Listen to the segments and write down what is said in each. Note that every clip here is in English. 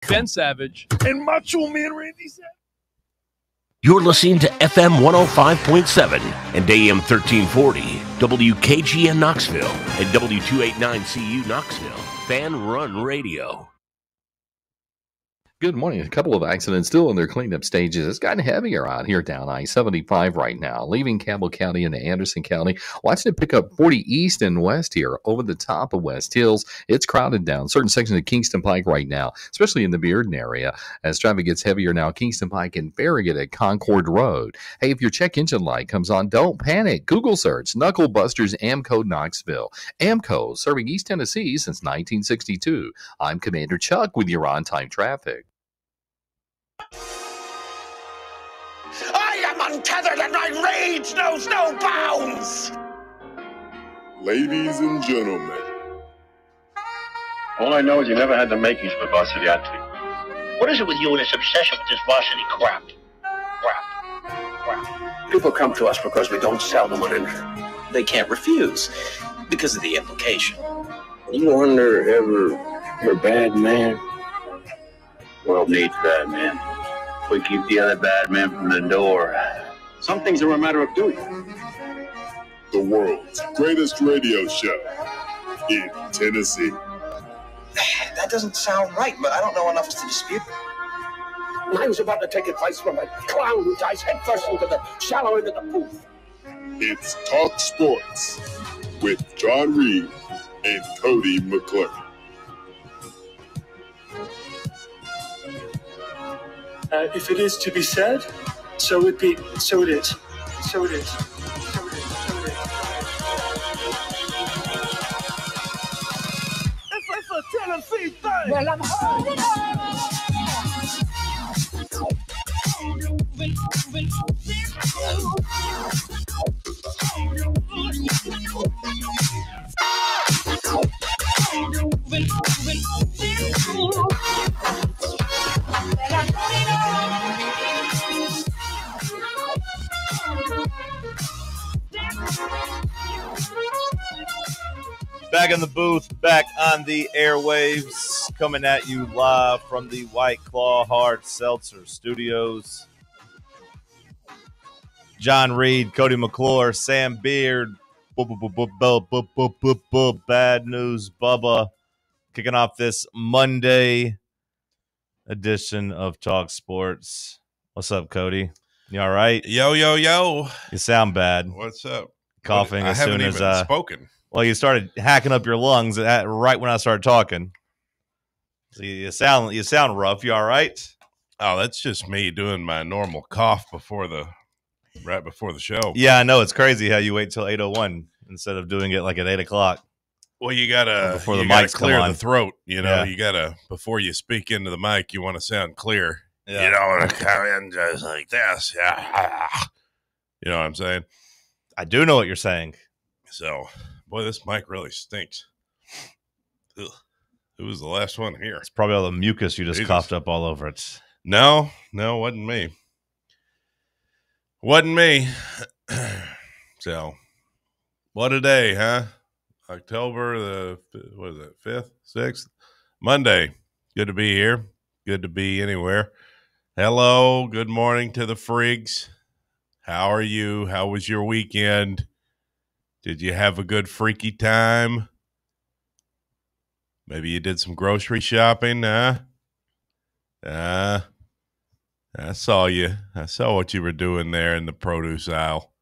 Ben Savage, and Macho Man Randy Savage. You're listening to FM 105.7 and AM 1340, WKGN Knoxville, and W289CU Knoxville, Fan Run Radio. Good morning. A couple of accidents still in their cleanup stages. It's gotten heavier out here down I-75 right now, leaving Campbell County into Anderson County. Watching it pick up 40 east and west here over the top of West Hills. It's crowded down certain sections of Kingston Pike right now, especially in the Bearden area. As traffic gets heavier now, Kingston Pike and Farragut at Concord Road. Hey, if your check engine light comes on, don't panic. Google search Knuckle Busters Amco Knoxville. Amco, serving East Tennessee since 1962. I'm Commander Chuck with your on-time traffic. I am untethered and my rage knows no bounds! Ladies and gentlemen. All I know is you never had the makings of a varsity athlete. What is it with you and this obsession with this varsity crap? People come to us because we don't sell them and they can't refuse because of the implication. You wonder ever you're a bad man? World needs bad men. We keep the other bad men from the door. Some things are a matter of doing. The world's greatest radio show in Tennessee. That doesn't sound right, but I don't know enough to dispute it. I was about to take advice from a clown who dives headfirst into the shallow end of the pool. It's Talk Sports with John Reed and Cody McClure. If it is to be said, so it be, so it is. So it is. So it is. So it is. It's a Tennessee thing! Well, I'm holding on. Back in the booth, back on the airwaves, coming at you live from the White Claw Hard Seltzer Studios. John Reed, Cody McClure, Sam Beard, Bad News Bubba, kicking off this Monday edition of Talk Sports. What's up, Cody? You all right? Yo, yo, yo. You sound bad. What's up? Coughing I as soon haven't as even spoken. Well, you started hacking up your lungs right when I started talking. So you sound rough. You all right? Oh, that's just me doing my normal cough right before the show. Yeah, I know. It's crazy how you wait till 8:01 instead of doing it like at 8 o'clock. Well, you gotta before the mics clear come on. the throat. You know, Yeah. you gotta before you speak into the mic, you want to sound clear. Yeah. You don't want to come in just like this. Yeah. You know what I'm saying? I do know what you're saying. So, boy, this mic really stinks. Ugh. Who was the last one here? It's probably all the mucus you just coughed up all over it. No, wasn't me. Wasn't me. So, what a day, huh? October the, 5th, 6th? Monday. Good to be here. Good to be anywhere. Hello, good morning to the freaks. How are you? How was your weekend? Did you have a good freaky time? Maybe you did some grocery shopping, huh? I saw you. I saw what you were doing there in the produce aisle.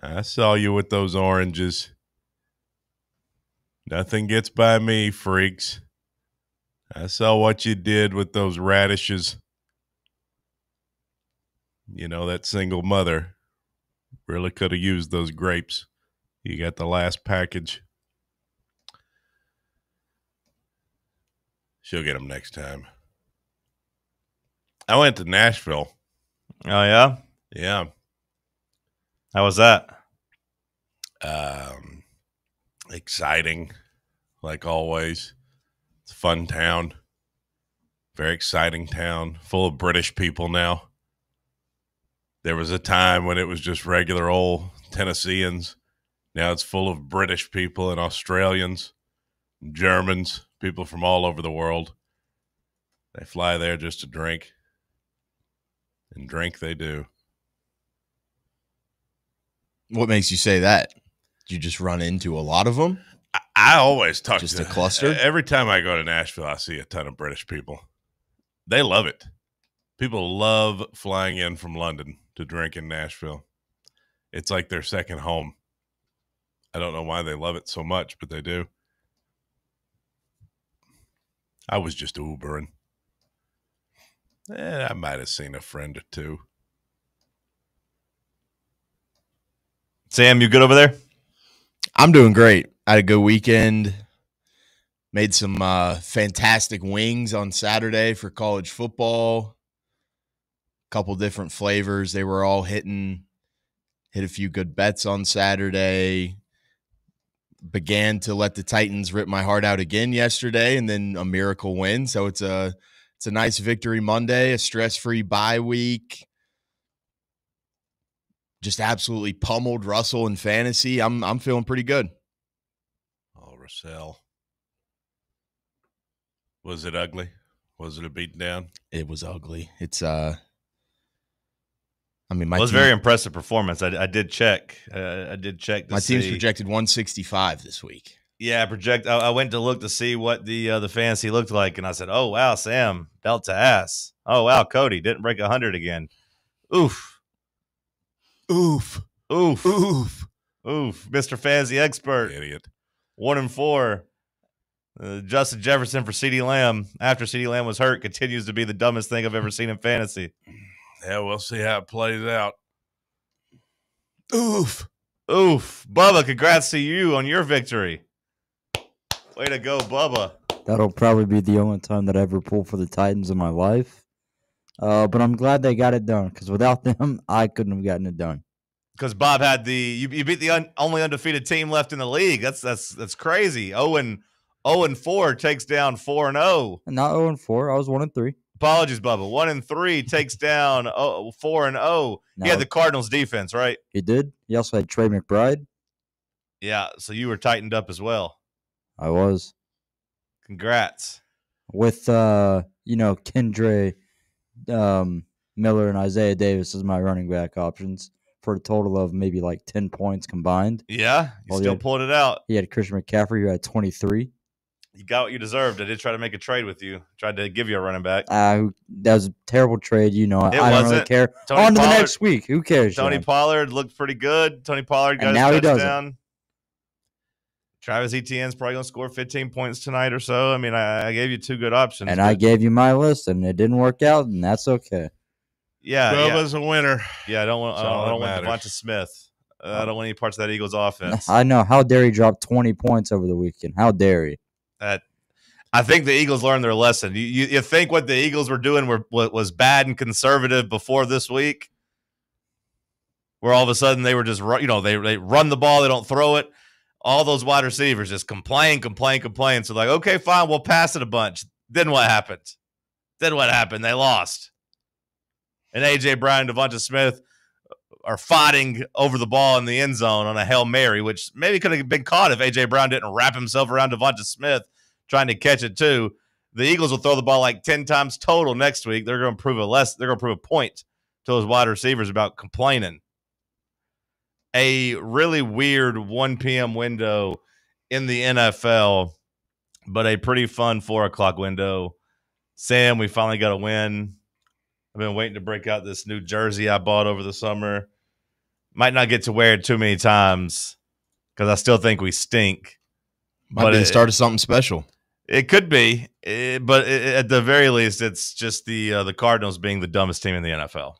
I saw you with those oranges. Nothing gets by me, freaks. I saw what you did with those radishes. You know, that single mother really could have used those grapes. You got the last package. She'll get them next time. I went to Nashville. Oh, yeah? Yeah. How was that? Exciting, like always. It's a fun town. Very exciting town. Full of British people now. There was a time when it was just regular old Tennesseans. Now it's full of British people and Australians, Germans, people from all over the world. They fly there just to drink. And drink they do. What makes you say that? Did you just run into a lot of them? I always talk just to a cluster. Every time I go to Nashville, I see a ton of British people. They love it. People love flying in from London to drink in Nashville. It's like their second home. I don't know why they love it so much, but they do. I was just Ubering. I might have seen a friend or two. Sam, you good over there? I'm doing great. I had a good weekend. Made some fantastic wings on Saturday for college football. Couple different flavors. They were all hit a few good bets on Saturday. Began to let the Titans rip my heart out again yesterday, and then a miracle win. So it's a nice victory Monday, a stress-free bye week. Just absolutely pummeled Russell in fantasy. I'm feeling pretty good. Oh, Russell. Was it ugly? Was it a beat down? It was ugly. It's it was very impressive performance. I did check. I did check. My team's projected 165 this week. Yeah, I went to look to see what the fantasy looked like, and I said, "Oh wow, Sam belt to ass. Oh wow, Cody didn't break 100 again. Oof, oof, oof, oof, oof." Mr. Fantasy Expert, idiot. 1-4. Justin Jefferson for CeeDee Lamb after CeeDee Lamb was hurt continues to be the dumbest thing I've ever seen in fantasy. Yeah, we'll see how it plays out. Oof. Oof. Bubba, congrats to you on your victory. Way to go, Bubba. That'll probably be the only time that I ever pull for the Titans in my life. But I'm glad they got it done, because without them, I couldn't have gotten it done. Because Bob had you beat the only undefeated team left in the league. That's crazy. 0-4 takes down 4-0. Not 0-4. I was 1-3. Apologies, Bubba. 1-3 takes down 4-0. He had the Cardinals defense, right? He did. He also had Trey McBride. Yeah, so you were tightened up as well. I was. Congrats. With Kendra Miller and Isaiah Davis as my running back options for a total of maybe like 10 points combined. Yeah, you still pulled it out. He had Christian McCaffrey, who had 23. You got what you deserved. I did try to make a trade with you. Tried to give you a running back. That was a terrible trade. I don't really care. On to the next week. Who cares? Tony Pollard looked pretty good. Tony Pollard got his touchdown. Travis Etienne's probably going to score 15 points tonight or so. I mean, I gave you two good options. And I gave you my list, and it didn't work out, and that's okay. Yeah. Bubba's a winner. Yeah, I don't want Devonta Smith. I don't want any parts of that Eagles offense. I know. How dare he drop 20 points over the weekend? How dare he? I think the Eagles learned their lesson. You think what the Eagles were doing was bad and conservative before this week, where all of a sudden they were just they run the ball, they don't throw it. All those wide receivers just complain. So like, okay, fine, we'll pass it a bunch. Then what happened? They lost. And A.J. Brown and Devonta Smith are fighting over the ball in the end zone on a Hail Mary, which maybe could have been caught if A.J. Brown didn't wrap himself around Devonta Smith trying to catch it too. The Eagles will throw the ball like 10 times total next week. They're going to prove a point to those wide receivers about complaining. A really weird 1 p.m. window in the NFL, but a pretty fun 4 o'clock window. Sam, we finally got a win. I've been waiting to break out this new jersey I bought over the summer. Might not get to wear it too many times because I still think we stink. Might be the start of something special. It could be, but at the very least, it's just the Cardinals being the dumbest team in the NFL.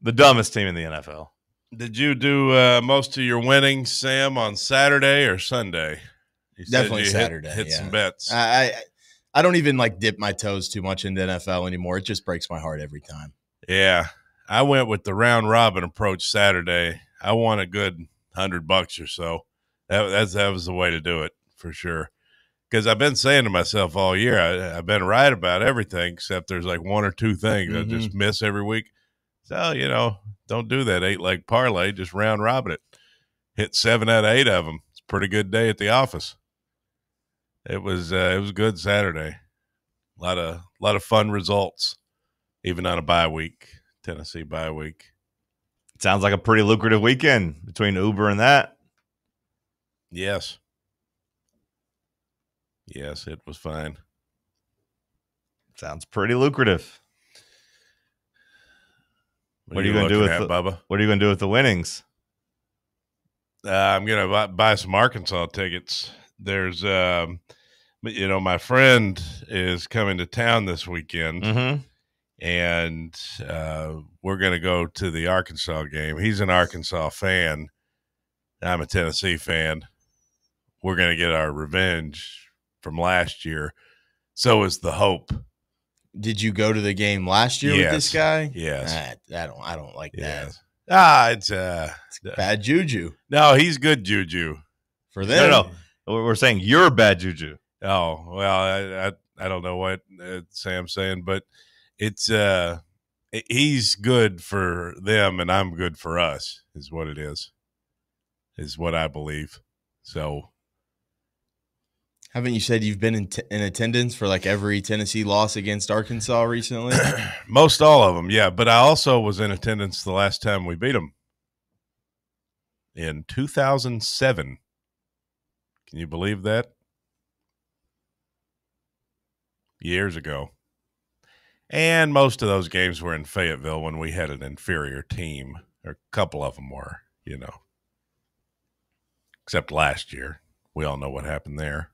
The dumbest team in the NFL. Did you do most of your winnings, Sam, on Saturday or Sunday? Definitely Saturday. Hit some bets. I don't even dip my toes too much into NFL anymore. It just breaks my heart every time. Yeah, I went with the round robin approach Saturday. I won a good $100 or so. That was the way to do it for sure. Because I've been saying to myself all year, I've been right about everything except there's like one or two things I just miss every week. So, don't do that 8-leg parlay. Just round robin it. Hit 7 out of 8 of them. It's a pretty good day at the office. It was good Saturday. A lot of fun results, even on a bye week, Tennessee bye week. Sounds like a pretty lucrative weekend between Uber and that. Yes. Yes, it was fine. Sounds pretty lucrative. What are you going to do with Bubba? What are you going to do with the winnings? I'm going to buy some Arkansas tickets. There's, my friend is coming to town this weekend, and we're going to go to the Arkansas game. He's an Arkansas fan. I'm a Tennessee fan. We're going to get our revenge from last year. So is the hope. Did you go to the game last year with this guy? Yes. I don't like that. It's bad juju. No, he's good juju for them. No. We're saying you're bad juju. Oh, well, I don't know what Sam's saying, but it's he's good for them and I'm good for us is what it is what I believe. So haven't you said you've been in attendance for like every Tennessee loss against Arkansas recently? Most all of them, yeah. But I also was in attendance the last time we beat them in 2007. Can you believe that? Years ago. And most of those games were in Fayetteville when we had an inferior team. Or a couple of them were, Except last year. We all know what happened there.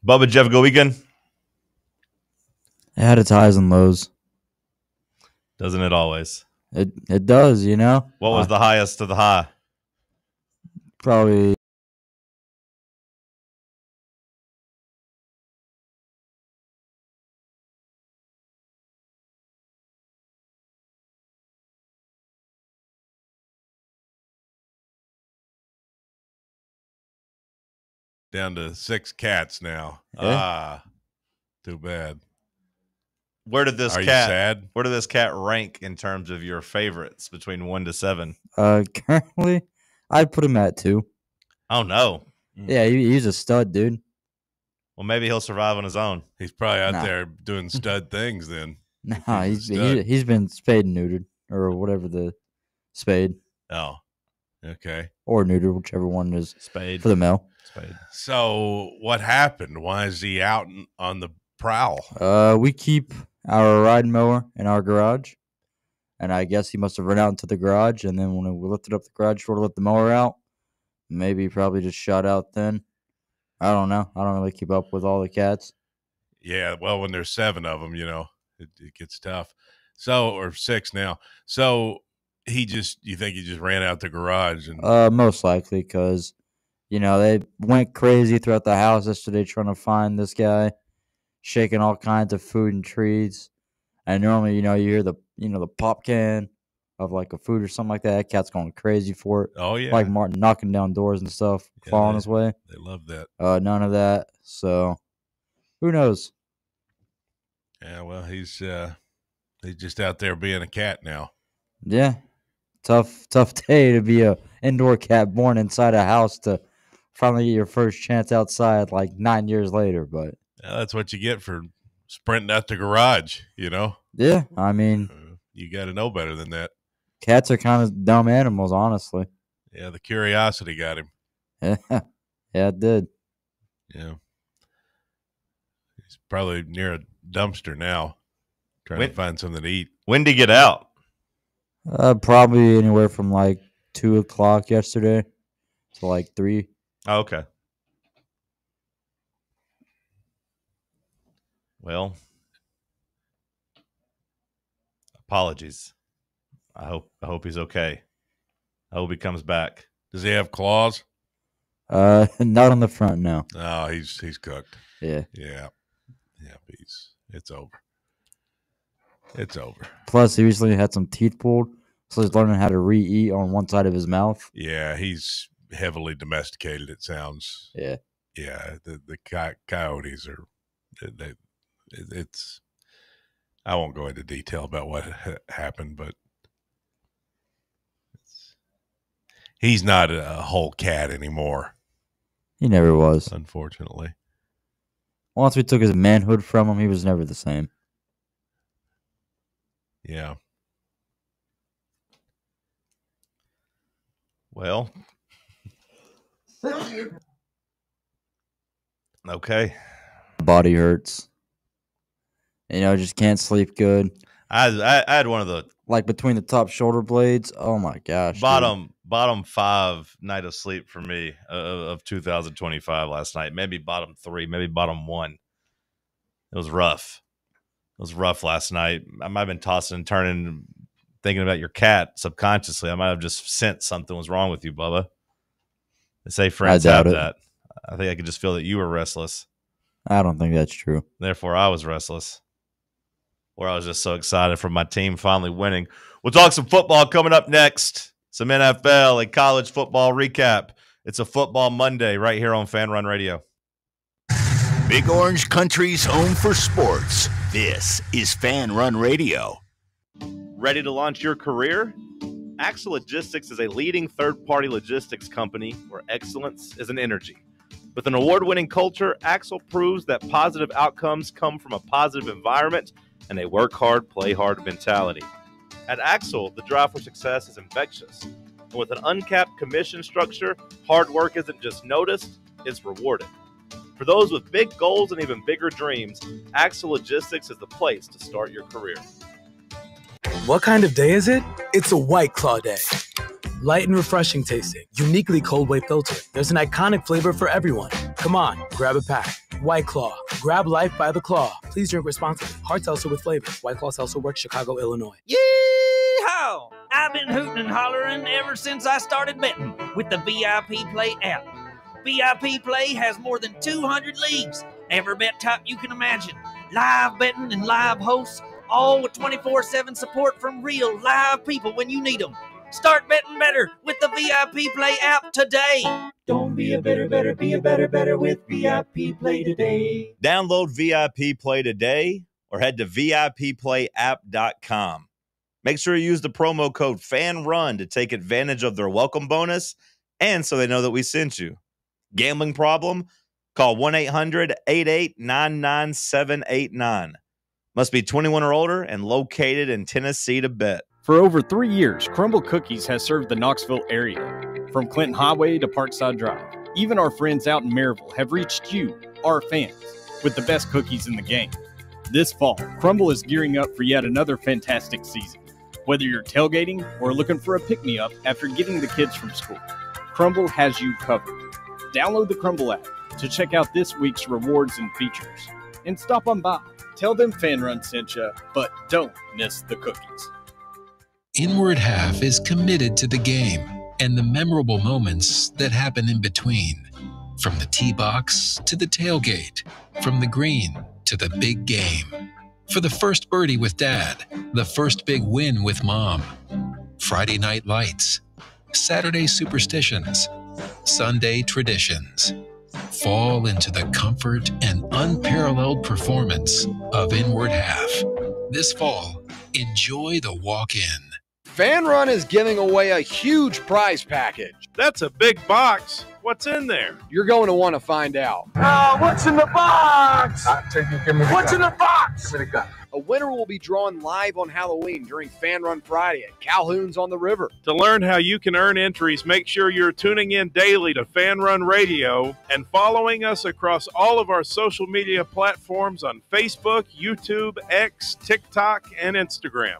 Bubba, did you have a good weekend? It had its highs and lows. Doesn't it always? It does, What was the highest of the high? Probably down to 6 cats now. Yeah. Too bad. Where did this Are you sad? Where did this cat rank in terms of your favorites between 1 to 7? Currently, I'd put him at 2. Oh no. Yeah, he's a stud, dude. Well, maybe he'll survive on his own. He's probably out there doing stud things then. Nah, he's been spayed and neutered or whatever the spayed. Oh, okay. Or neutered, whichever one is spayed for the male. Spayed. So what happened? Why is he out on the prowl? We keep our ride mower in our garage, and I guess he must have run out into the garage, and then when we lifted up the garage door to let the mower out, maybe he probably just shot out then. I don't know. I don't really keep up with all the cats. Yeah, well, when there's 7 of them, it gets tough. So, or 6 now. So you think he just ran out the garage? And most likely because, they went crazy throughout the house yesterday trying to find this guy, shaking all kinds of food and treats. And normally, you hear the pop can of like a food or something like that. That cat's going crazy for it. Oh yeah, like Martin knocking down doors and stuff, falling his way. They love that. None of that. So, who knows? Yeah, well, he's just out there being a cat now. Yeah, tough day to be a indoor cat born inside a house to finally get your first chance outside like 9 years later. But that's what you get for sprinting out the garage, Yeah, I mean, you got to know better than that. Cats are kind of dumb animals, honestly. Yeah, the curiosity got him. Yeah, it did. Yeah. He's probably near a dumpster now, trying to find something to eat. When did he get out? Probably anywhere from like 2 o'clock yesterday to like 3. Oh, okay. Well, apologies. I hope he's okay. I hope he comes back. Does he have claws? Not on the front, no. No, he's cooked. Yeah. Yeah. It's over. It's over. Plus, he recently had some teeth pulled, so he's learning how to re-eat on one side of his mouth. Yeah, he's heavily domesticated, it sounds. Yeah. Yeah, the coyotes are, it's, I won't go into detail about what happened, but he's not a whole cat anymore. He never was. Unfortunately. Once we took his manhood from him, he was never the same. Yeah. Well, okay. Body hurts. Just can't sleep good. I had one of the Like between the top shoulder blades. Oh my gosh. bottom 5 night of sleep for me of 2025 last night. Maybe bottom 3, maybe bottom 1. It was rough. It was rough last night. I might have been tossing and turning, thinking about your cat subconsciously. I might have just sensed something was wrong with you, Bubba. They say friends have that. I think I could just feel that you were restless. I don't think that's true. Therefore, I was restless. Or I was just so excited for my team finally winning. We'll talk some football coming up next. Some NFL and college football recap. It's a football Monday right here on Fan Run Radio. Big Orange Country's home for sports. This is Fan Run Radio. Ready to launch your career? Axle Logistics is a leading third-party logistics company where excellence is an energy. With an award-winning culture, Axle proves that positive outcomes come from a positive environment and a work hard, play hard mentality. At Axle, the drive for success is infectious. And with an uncapped commission structure, hard work isn't just noticed, it's rewarded. For those with big goals and even bigger dreams, Axle Logistics is the place to start your career. What kind of day is it? It's a White Claw day. Light and refreshing tasting, uniquely cold way filtered. There's an iconic flavor for everyone. Come on, grab a pack. White Claw. Grab life by the claw. Please drink responsibly. Hard seltzer with flavor. White Claw Seltzer Works, Chicago, Illinois. Yeehaw! I've been hooting and hollering ever since I started betting with the VIP Play app. VIP Play has more than 200 leagues. Every bet type you can imagine. Live betting and live hosts, all with 24/7 support from real live people when you need them. Start betting better with the VIP Play app today. Don't be a better, be a better with VIP Play today. Download VIP Play today or head to VIPPlayApp.com. Make sure you use the promo code FANRUN to take advantage of their welcome bonus and so they know that we sent you. Gambling problem? Call 1-800-88-99789. Must be 21 or older and located in Tennessee to bet. For over 3 years, Crumble Cookies has served the Knoxville area. From Clinton Highway to Parkside Drive, even our friends out in Maryville have reached you, our fans, with the best cookies in the game. This fall, Crumble is gearing up for yet another fantastic season. Whether you're tailgating or looking for a pick-me-up after getting the kids from school, Crumble has you covered. Download the Crumble app to check out this week's rewards and features. And stop on by. Tell them Fan Run sent you, but don't miss the cookies. Inward Half is committed to the game and the memorable moments that happen in between. From the tee box to the tailgate, from the green to the big game. For the first birdie with Dad, the first big win with Mom. Friday night lights, Saturday superstitions, Sunday traditions. Fall into the comfort and unparalleled performance of Inward Half. This fall, enjoy the walk-in. Fan Run is giving away a huge prize package. That's a big box. What's in there? You're going to want to find out. What's in the box? What's in the box? A winner will be drawn live on Halloween during Fan Run Friday at Calhoun's on the River. To learn how you can earn entries, make sure you're tuning in daily to Fan Run Radio and following us across all of our social media platforms on Facebook, YouTube, X, TikTok, and Instagram.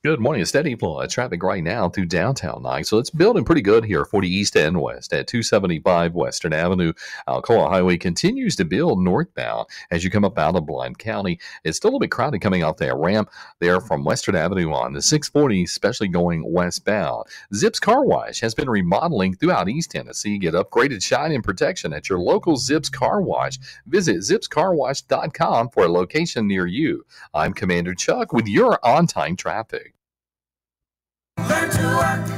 Good morning. A steady flow of traffic right now through downtown Knoxville. It's building pretty good here, 40 east and west at 275 Western Avenue. Alcoa Highway continues to build northbound as you come up out of Blount County. It's still a little bit crowded coming off that ramp there from Western Avenue on the 640, especially going westbound. Zips Car Wash has been remodeling throughout East Tennessee. Get upgraded shine and protection at your local Zips Car Wash. Visit zipscarwash.com for a location near you. I'm Commander Chuck with your on-time traffic. Learn to work.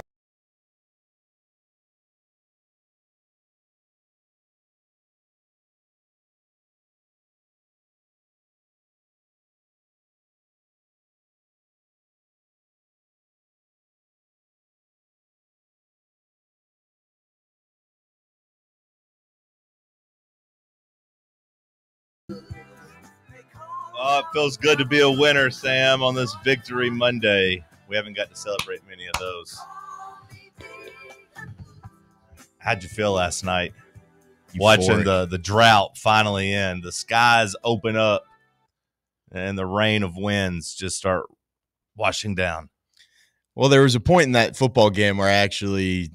Oh, it feels good to be a winner, Sam, on this Victory Monday. We haven't got to celebrate many of those. How'd you feel last night? Euphoric. Watching the drought finally end, the skies open up, and the rain of winds just start washing down. Well, there was a point in that football game where I actually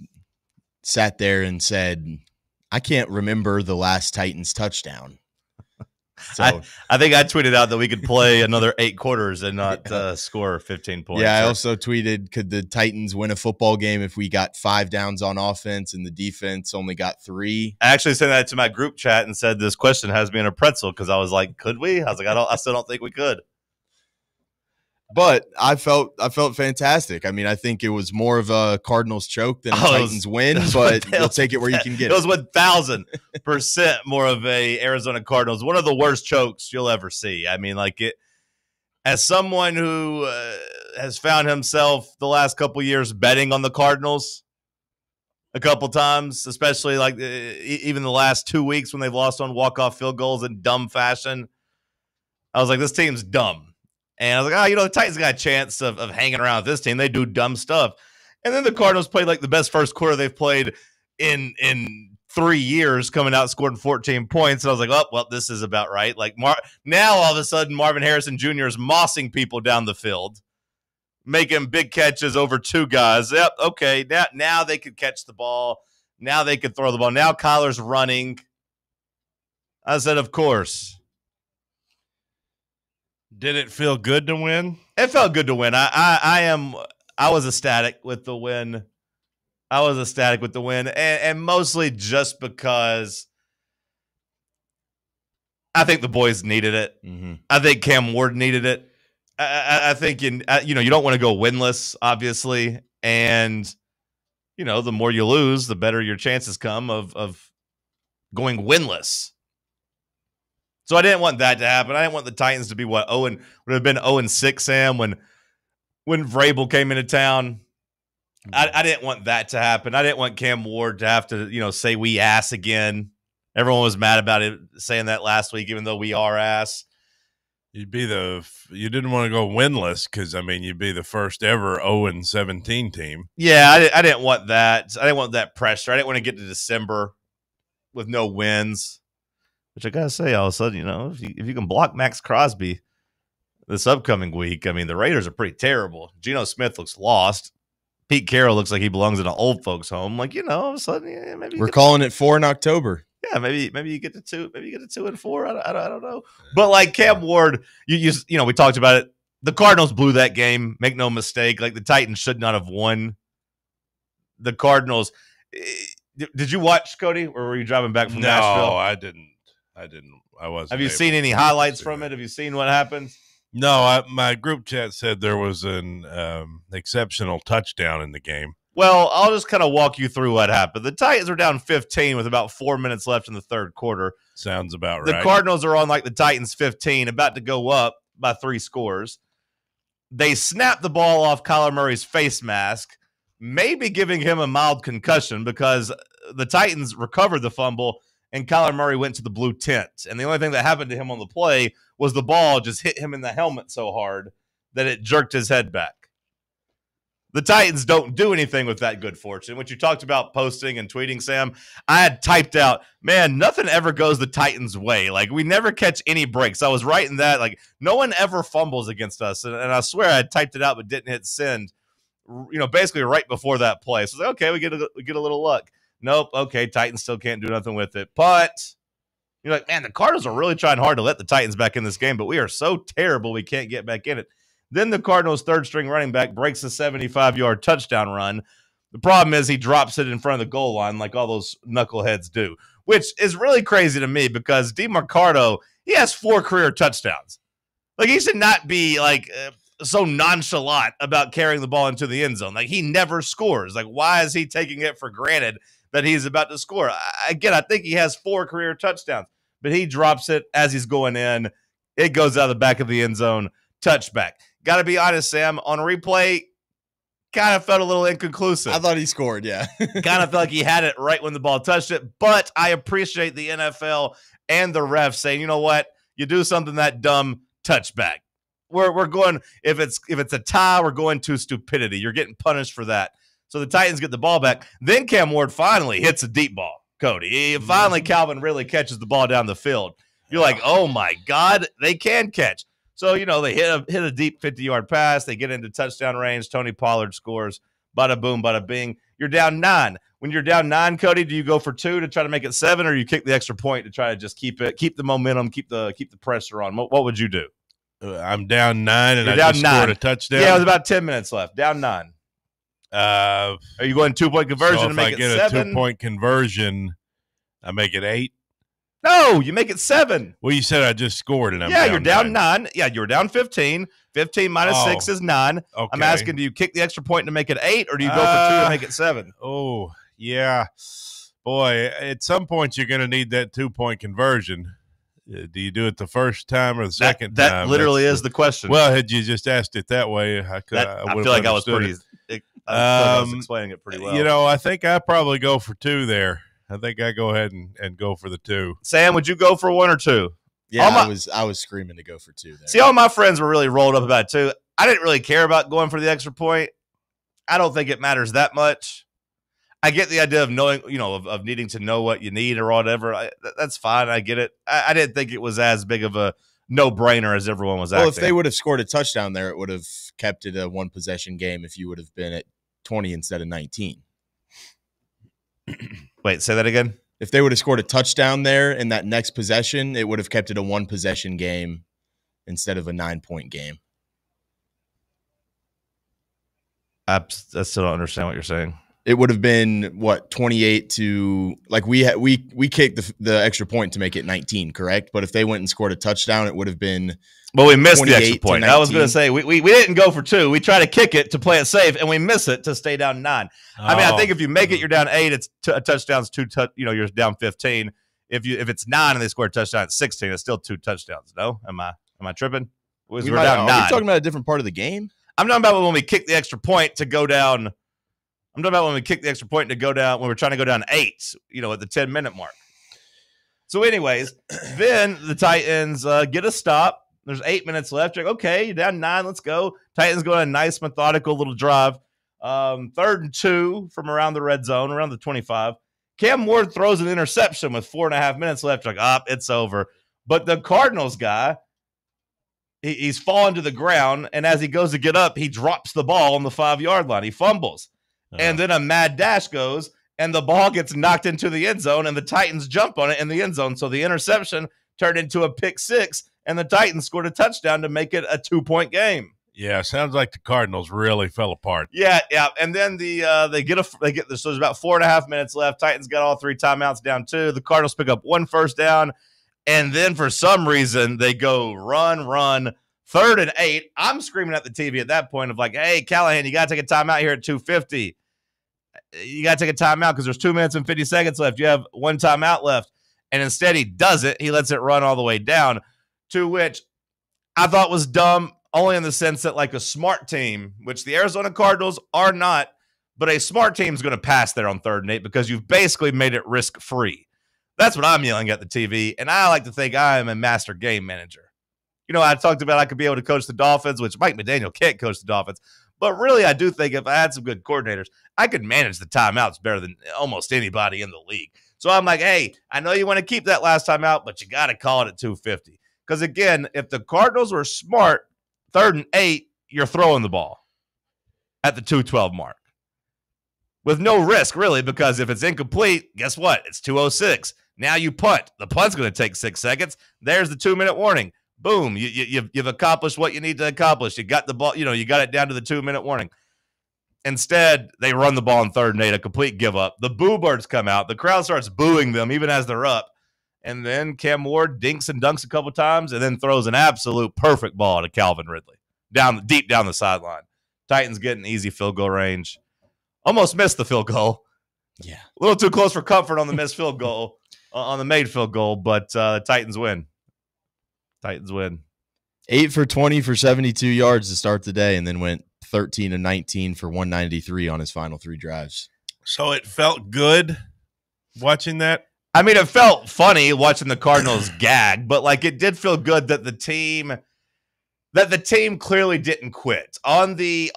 sat there and said, I can't remember the last Titans touchdown. So I think I tweeted out that we could play another 8 quarters and not score 15 points. Yeah, I also tweeted, could the Titans win a football game if we got 5 downs on offense and the defense only got 3? I actually sent that to my group chat and said this question has me in a pretzel because I was like, could we? I was like, I still don't think we could. But I felt fantastic. I mean, I think it was more of a Cardinals choke than a Titans win, but you'll take it where you can get it. It was 1,000% more of a Arizona Cardinals. One of the worst chokes you'll ever see. I mean, like it. As someone who has found himself the last couple years betting on the Cardinals a couple times, especially like even the last 2 weeks when they've lost on walk-off field goals in dumb fashion, I was like, this team's dumb. And I was like, the Titans got a chance of hanging around with this team. They do dumb stuff. And then the Cardinals played like the best first quarter they've played in 3 years, coming out scoring 14 points. And I was like, oh, well, this is about right. Like now all of a sudden Marvin Harrison Jr. is mossing people down the field, making big catches over 2 guys. Yep, okay, now they could catch the ball. Now they could throw the ball. Now Kyler's running. I said, of course. Did it feel good to win? It felt good to win. I was ecstatic with the win. And mostly just because I think the boys needed it. Mm-hmm. I think Cam Ward needed it. I think you don't want to go winless, obviously, and the more you lose, the better your chances come of going winless. So I didn't want that to happen. I didn't want the Titans to be would have been 0-6, Sam, when Vrabel came into town. I didn't want that to happen. I didn't want Cam Ward to have to, say we ass again. Everyone was mad about it saying that last week, even though we are ass. You didn't want to go winless because, you'd be the first ever 0-17 team. Yeah, I didn't want that. I didn't want that pressure. I didn't want to get to December with no wins. Which I gotta say, all of a sudden, if you can block Max Crosby this upcoming week, the Raiders are pretty terrible. Geno Smith looks lost. Pete Carroll looks like he belongs in an old folks' home. Like all of a sudden, maybe we're calling it 4 in October. Yeah, maybe you get to 2. Maybe you get to 2-4. I don't know. But like Cam Ward, we talked about it. The Cardinals blew that game. Make no mistake. Like the Titans should not have won. The Cardinals. Did you watch, Cody, or were you driving back from Nashville? No, I didn't. I wasn't. Have you seen any highlights from it? Have you seen what happened? No, my group chat said there was an exceptional touchdown in the game. Well, I'll just kind of walk you through what happened. The Titans are down 15 with about 4 minutes left in the third quarter. Sounds about right. The Cardinals are on like the Titans 15, about to go up by 3 scores. They snap the ball off Kyler Murray's face mask, maybe giving him a mild concussion because the Titans recovered the fumble and Kyler Murray went to the blue tent. And the only thing that happened to him on the play was the ball just hit him in the helmet so hard that it jerked his head back. The Titans don't do anything with that good fortune. What you talked about posting and tweeting, Sam, I had typed out, man, nothing ever goes the Titans' way. Like, we never catch any breaks. I was writing that. Like, no one ever fumbles against us. And I swear I had typed it out but didn't hit send, basically right before that play. So I was like, okay, we get a little luck. Nope. Okay, Titans still can't do nothing with it. But you're like, man, the Cardinals are really trying hard to let the Titans back in this game, but we are so terrible we can't get back in it. Then the Cardinals' third-string running back breaks a 75-yard touchdown run. The problem is he drops it in front of the goal line like all those knuckleheads do, which is really crazy to me because DeMarcado, he has 4 career touchdowns. Like, he should not be, so nonchalant about carrying the ball into the end zone. Like, he never scores. Like, why is he taking it for granted that he's about to score? I think he has 4 career touchdowns, but he drops it as he's going in. It goes out the back of the end zone. Touchback. Got to be honest, Sam, on replay, kind of felt a little inconclusive. I thought he scored, yeah. Kind of felt like he had it right when the ball touched it, but I appreciate the NFL and the refs saying, you know what? you do something that dumb, touchback. We're going, if it's a tie, we're going to stupidity. You're getting punished for that. So the Titans get the ball back. Then Cam Ward finally hits a deep ball, Cody. Finally, Calvin Ridley catches the ball down the field. You're like, oh, my God, they can catch. So, they hit a deep 50-yard pass. They get into touchdown range. Tony Pollard scores. Bada boom, bada bing. You're down 9. When you're down 9, Cody, do you go for 2 to try to make it 7, or you kick the extra point to try to just keep the momentum, keep the pressure on? What would you do? I'm down 9, and You're I down just 9. scored a touchdown. Yeah, it was about 10 minutes left. Down 9. Are you going 2-point conversion to make it 7? If I get a 2-point conversion, I make it 8. No, you make it 7. Well, you said I just scored, and you're down 9. Yeah, you were down 15. 15 minus 6 is 9. Okay. I'm asking, do you kick the extra point to make it 8, or do you go for 2 to make it 7? Oh, yeah. Boy, at some point you're going to need that 2-point conversion. Do you do it the first time or the second time? That literally is the question. Well, had you just asked it that way, I feel like I was pretty. I was explaining it pretty well. I think I probably go for 2 there. I think I go ahead and go for the 2. Sam, would you go for 1 or 2? Yeah, I was screaming to go for 2 there. See, all my friends were really rolled up about it too. I didn't really care about going for the extra point. I don't think it matters that much. I get the idea of knowing, of needing to know what you need or whatever. That's fine. I get it. I didn't think it was as big of a no-brainer as everyone was acting. Well, if they would have scored a touchdown there, it would have kept it a 1-possession game if you would have been at 20 instead of 19. Wait, say that again? If they would have scored a touchdown there in that next possession, it would have kept it a 1-possession game instead of a 9-point game. I still don't understand what you're saying. It would have been 28 to we kicked the extra point to make it 19, correct? But if they went and scored a touchdown, it would have been. Well, we missed the extra point. I was going to say we didn't go for 2. We try to kick it to play it safe, and we miss it to stay down 9. I mean, I think if you make it, you're down 8. It's a touchdown's 2. You're down 15. If it's 9 and they score a touchdown at 16, it's still 2 touchdowns. No, am I tripping? We're down 9. Are we talking about a different part of the game? I'm talking about when we kick the extra point to go down. I'm talking about when we kick the extra point to go down, when we're trying to go down 8, at the 10-minute mark. So anyways, then the Titans get a stop. There's 8 minutes left. You're like, okay, you're down 9. Let's go. Titans go on a nice, methodical little drive. 3rd and 2 from around the red zone, around the 25. Cam Ward throws an interception with 4.5 minutes left. You're like, it's over. But the Cardinals guy, he's fallen to the ground, and as he goes to get up, he drops the ball on the 5-yard line. He fumbles. And then a mad dash goes, and the ball gets knocked into the end zone, and the Titans jump on it in the end zone. So the interception turned into a pick 6, and the Titans scored a touchdown to make it a 2-point game. Yeah, sounds like the Cardinals really fell apart. Yeah. And then so there's about 4.5 minutes left. Titans got all 3 timeouts down 2. The Cardinals pick up 1 first down, and then for some reason they go run. 3rd and 8. I'm screaming at the TV at that point of like, hey, Callahan, you got to take a timeout here at 2:50. You got to take a timeout because there's 2 minutes and 50 seconds left. You have 1 timeout left. And instead he does it. He lets it run all the way down, to which I thought was dumb, only in the sense that like a smart team, which the Arizona Cardinals are not, but a smart team is going to pass there on 3rd and 8 because you've basically made it risk-free. That's what I'm yelling at the TV, and I like to think I am a master game manager. I talked about I could be able to coach the Dolphins, which Mike McDaniel can't coach the Dolphins. But really, I do think if I had some good coordinators, I could manage the timeouts better than almost anybody in the league. So I'm like, hey, I know you want to keep that last timeout, but you got to call it at 2:50. Because, again, if the Cardinals were smart, 3rd and 8, you're throwing the ball at the 2:12 mark. With no risk, really, because if it's incomplete, guess what? It's 2:06. Now you punt. The punt's going to take 6 seconds. There's the 2-minute warning. Boom, you've accomplished what you need to accomplish. You got the ball, you got it down to the 2-minute warning. Instead, they run the ball on 3rd and 8, a complete give up. The boo birds come out. The crowd starts booing them even as they're up. And then Cam Ward dinks and dunks a couple times and then throws an absolute perfect ball to Calvin Ridley, deep down the sideline. Titans get an easy field goal range. Almost missed the field goal. Yeah. A little too close for comfort on the missed field goal, on the made field goal, but the Titans win. Titans win. 8 for 20 for 72 yards to start the day, and then went 13 and 19 for 193 on his final 3 drives. So it felt good watching that. I mean, it felt funny watching the Cardinals gag, but like it did feel good that the team clearly didn't quit on the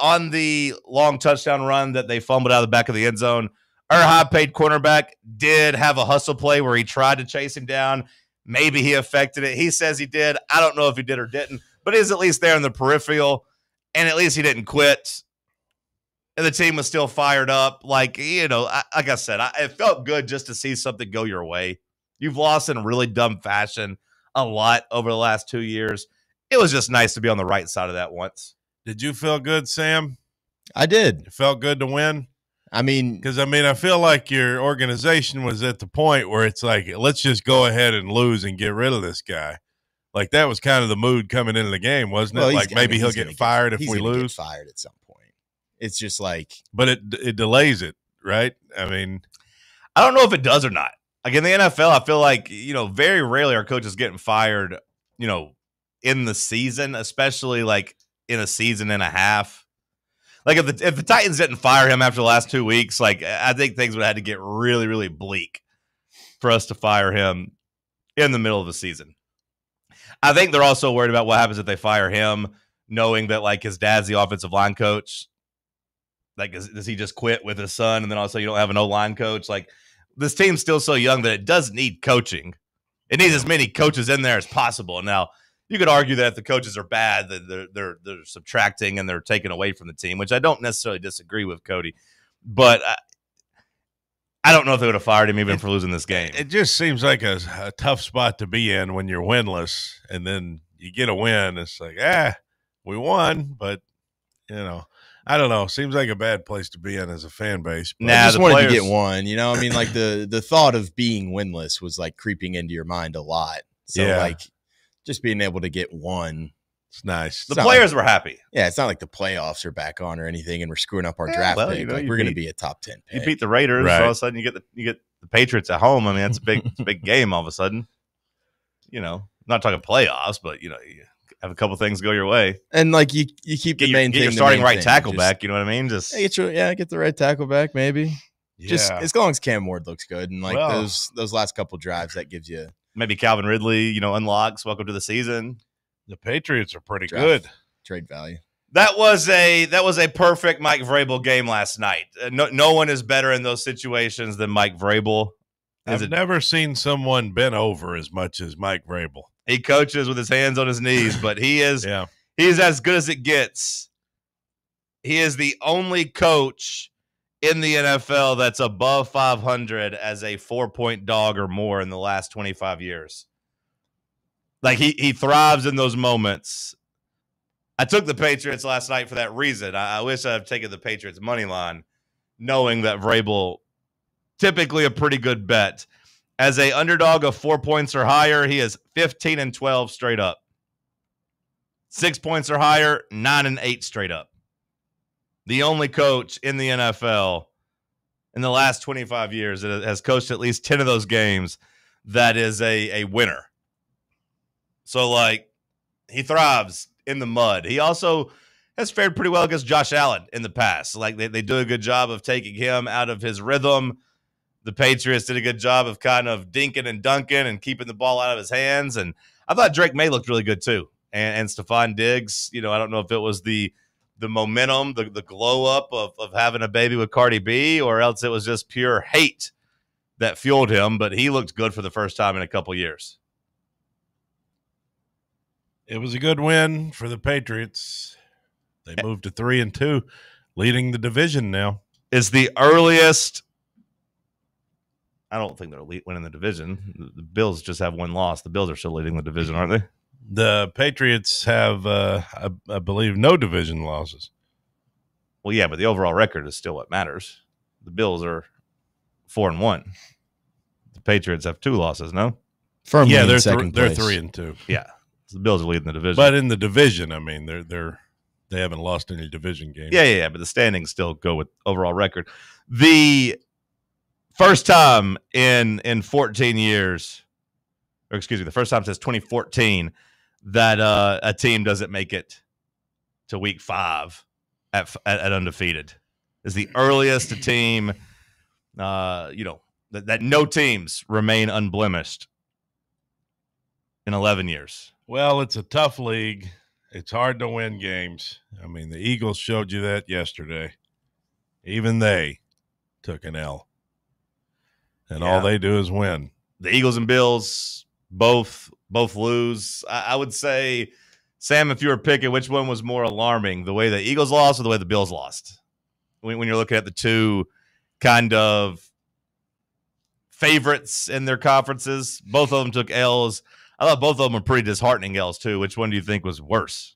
long touchdown run that they fumbled out of the back of the end zone. Our high-paid cornerback did have a hustle play where he tried to chase him down. Maybe he affected it. He says he did. I don't know if he did or didn't, but he's at least there in the peripheral, and at least he didn't quit. And the team was still fired up. Like, like I said, it felt good just to see something go your way. You've lost in a really dumb fashion a lot over the last 2 years. It was just nice to be on the right side of that once. Did you feel good, Sam? I did. It felt good to win? I mean, because I feel like your organization was at the point where it's like, let's just go ahead and lose and get rid of this guy. Like that was kind of the mood coming into the game, wasn't it? Like maybe he'll get fired if we lose. Get fired at some point. It's just like, but it delays it, right? I mean, I don't know if it does or not. Like in the NFL, I feel like very rarely are coaches getting fired, in the season, especially like in a season and a half. Like if the Titans didn't fire him after the last 2 weeks, like I think things would have had to get really, really bleak for us to fire him in the middle of the season. I think they're also worried about what happens if they fire him, knowing that like his dad's the offensive line coach. Like, does he just quit with his son, and then also you don't have an O-line coach? Like, this team's still so young that it does need coaching. It needs as many coaches in there as possible. Now, you could argue that if the coaches are bad, that they're subtracting and they're taking away from the team, which I don't necessarily disagree with, Cody. But I don't know if they would have fired him even for losing this game. It just seems like a tough spot to be in when you're winless, and then you get a win. It's like, we won, but I don't know. Seems like a bad place to be in as a fan base. But I just wanted to get one. I mean, like the thought of being winless was like creeping into your mind a lot. So like just being able to get one, it's nice. The players were happy. Yeah, it's not like the playoffs are back on or anything, and we're screwing up our draft pick. We're going to be a top 10 pick. You beat the Raiders, right. So all of a sudden you get the Patriots at home. I mean, that's a big game. All of a sudden, not talking playoffs, but you have a couple things go your way, and like you keep the main thing. Get your starting right tackle back. You know what I mean? Just get the right tackle back. Maybe just as long as Cam Ward looks good, and like those last couple drives, that gives you maybe Calvin Ridley. Unlocks. Welcome to the season. The Patriots are pretty good. Trade value. That was a perfect Mike Vrabel game last night. No one is better in those situations than Mike Vrabel. I've never seen someone bent over as much as Mike Vrabel. He coaches with his hands on his knees, but he is as good as it gets. He is the only coach in the NFL that's above 500 as a 4-point dog or more in the last 25 years. Like he thrives in those moments. I took the Patriots last night for that reason. I wish I'd taken the Patriots money line, knowing that Vrabel, typically a pretty good bet. As a underdog of 4 points or higher, he is 15-12 straight up. 6 points or higher, 9-8 straight up. The only coach in the NFL in the last 25 years that has coached at least 10 of those games that is a winner. So, like, he thrives in the mud. He also has fared pretty well against Josh Allen in the past. Like, they do a good job of taking him out of his rhythm. The Patriots did a good job of kind of dinking and dunking and keeping the ball out of his hands. And I thought Drake May looked really good too. And Stephon Diggs, I don't know if it was the momentum, the glow up of having a baby with Cardi B, or else it was just pure hate that fueled him. But he looked good for the first time in a couple years. It was a good win for the Patriots. They moved to 3-2, leading the division now. Is the earliest. I don't think they're winning the division. The Bills just have one loss. The Bills are still leading the division, aren't they? The Patriots have, I believe, no division losses. Well, yeah, but the overall record is still what matters. The Bills are 4-1. The Patriots have 2 losses, no? Firmly they're second place. They're 3-2. Yeah, so the Bills are leading the division. But in the division, I mean, they haven't lost any division games. Yeah, but the standings still go with overall record. The first time in 14 years, or excuse me, the first time since 2014 that a team doesn't make it to week 5 at undefeated. Is the earliest a team, that no teams remain unblemished in 11 years. Well, it's a tough league. It's hard to win games. I mean, the Eagles showed you that yesterday. Even they took an L. And all they do is win. The Eagles and Bills both lose. I would say, Sam, if you were picking, which one was more alarming, the way the Eagles lost or the way the Bills lost? When you're looking at the two kind of favorites in their conferences, both of them took L's. I thought both of them were pretty disheartening L's too. Which one do you think was worse?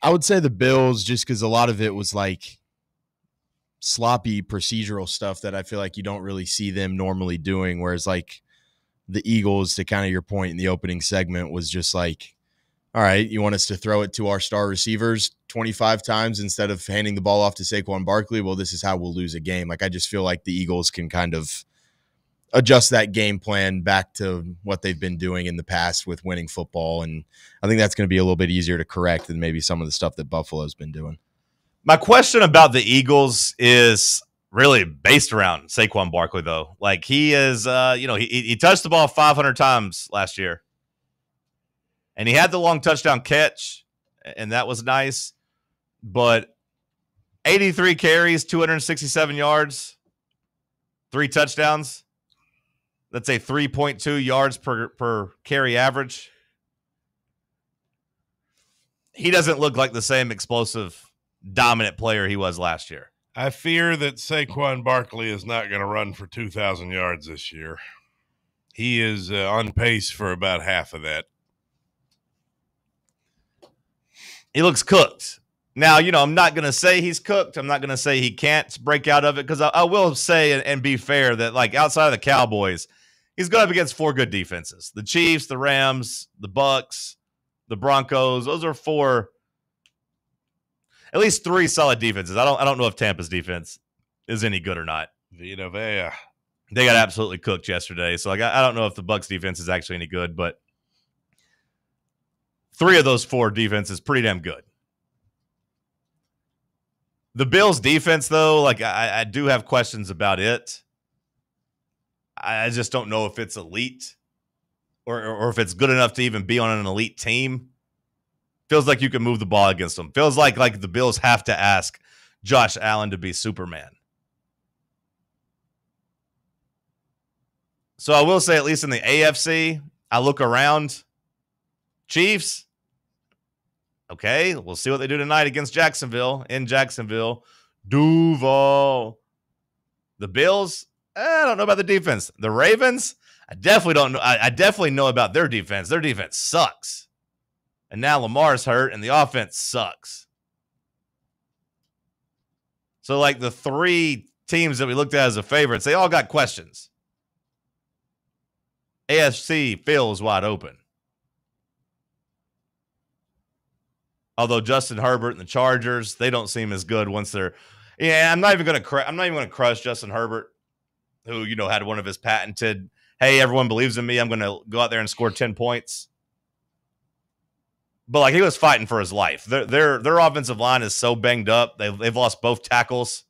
I would say the Bills, just because a lot of it was like sloppy procedural stuff that I feel like you don't really see them normally doing. Whereas like the Eagles, to kind of your point in the opening segment, was just like, all right, you want us to throw it to our star receivers 25 times instead of handing the ball off to Saquon Barkley? Well, this is how we'll lose a game. Like, I just feel like the Eagles can kind of adjust that game plan back to what they've been doing in the past with winning football. And I think that's going to be a little bit easier to correct than maybe some of the stuff that Buffalo's been doing. My question about the Eagles is really based around Saquon Barkley, though. Like, he is, he touched the ball 500 times last year. And he had the long touchdown catch, and that was nice. But 83 carries, 267 yards, 3 touchdowns. That's a 3.2 yards per carry average. He doesn't look like the same explosive, dominant player he was last year. I fear that Saquon Barkley is not going to run for 2,000 yards this year. He is on pace for about half of that. He looks cooked. Now, I'm not going to say he's cooked. I'm not going to say he can't break out of it, because I will say and be fair that, like, outside of the Cowboys, he's going up against 4 good defenses. The Chiefs, the Rams, the Bucks, the Broncos. Those are 4, at least 3 solid defenses. I don't know if Tampa's defense is any good or not. Vita Vea. They got absolutely cooked yesterday. So, like, I don't know if the Bucks defense is actually any good, but 3 of those 4 defenses pretty damn good. The Bills defense, though, like, I do have questions about it. I just don't know if it's elite or if it's good enough to even be on an elite team. Feels like you can move the ball against them. Feels like the Bills have to ask Josh Allen to be Superman. So I will say, at least in the AFC, I look around. Chiefs, okay, we'll see what they do tonight against Jacksonville, in Jacksonville. Duval. The Bills, I don't know about the defense. The Ravens, I definitely don't know. I definitely know about their defense. Their defense sucks. And now Lamar's hurt, and the offense sucks. So, like, the 3 teams that we looked at as the favorites, they all got questions. AFC feels wide open. Although Justin Herbert and the Chargers, they don't seem as good once they're. Yeah, I'm not even going to crush Justin Herbert, who had one of his patented, "Hey, everyone believes in me. I'm going to go out there and score 10 points." But like, he was fighting for his life. Their offensive line is so banged up. They've lost both tackles.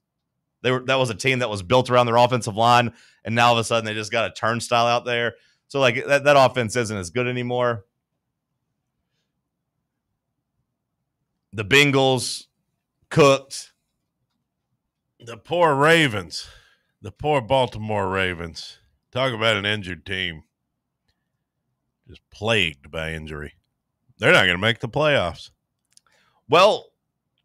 That was a team that was built around their offensive line, and now all of a sudden they just got a turnstile out there. So like that offense isn't as good anymore. The Bengals cooked. The poor Ravens. The poor Baltimore Ravens. Talk about an injured team. Just plagued by injury. They're not going to make the playoffs. Well,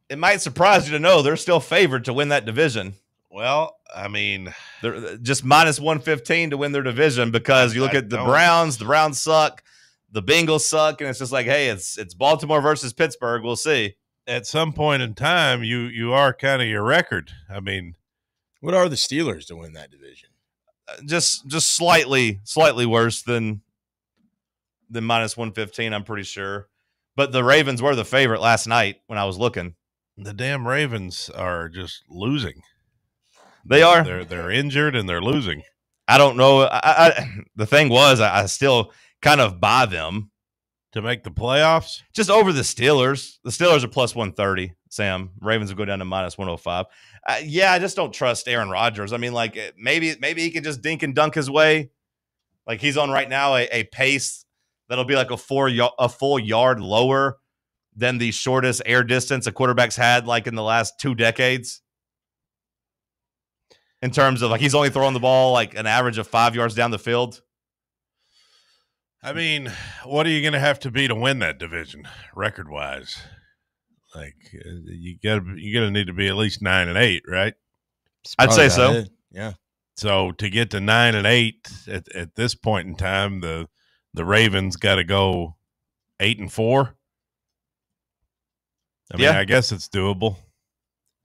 it might surprise you to know they're still favored to win that division. Well, I mean, they're just minus 115 to win their division, because you look at the Browns. The Browns suck. The Bengals suck, and it's just like, hey, it's Baltimore versus Pittsburgh. We'll see. At some point in time, you are kind of your record. I mean, what are the Steelers to win that division? Just slightly worse than minus 115, I'm pretty sure. But the Ravens were the favorite last night when I was looking. The damn Ravens are just losing. They are. They're injured and they're losing. I don't know. The thing was, I still kind of buy them to make the playoffs? Just over the Steelers. The Steelers are plus 130, Sam. Ravens will go down to minus 105. Yeah, I just don't trust Aaron Rodgers. I mean, like, maybe he can just dink and dunk his way. Like, he's on right now a pace that'll be like a full yard lower than the shortest air distance a quarterback's had, like, in the last 2 decades. In terms of, like, he's only throwing the ball, like, an average of 5 yards down the field. I mean, what are you going to have to be to win that division, record-wise? Like, you gotta need to be at least 9-8, right? I'd say so. Yeah. So to get to 9-8 at this point in time, the Ravens got to go 8-4. I mean, I guess it's doable.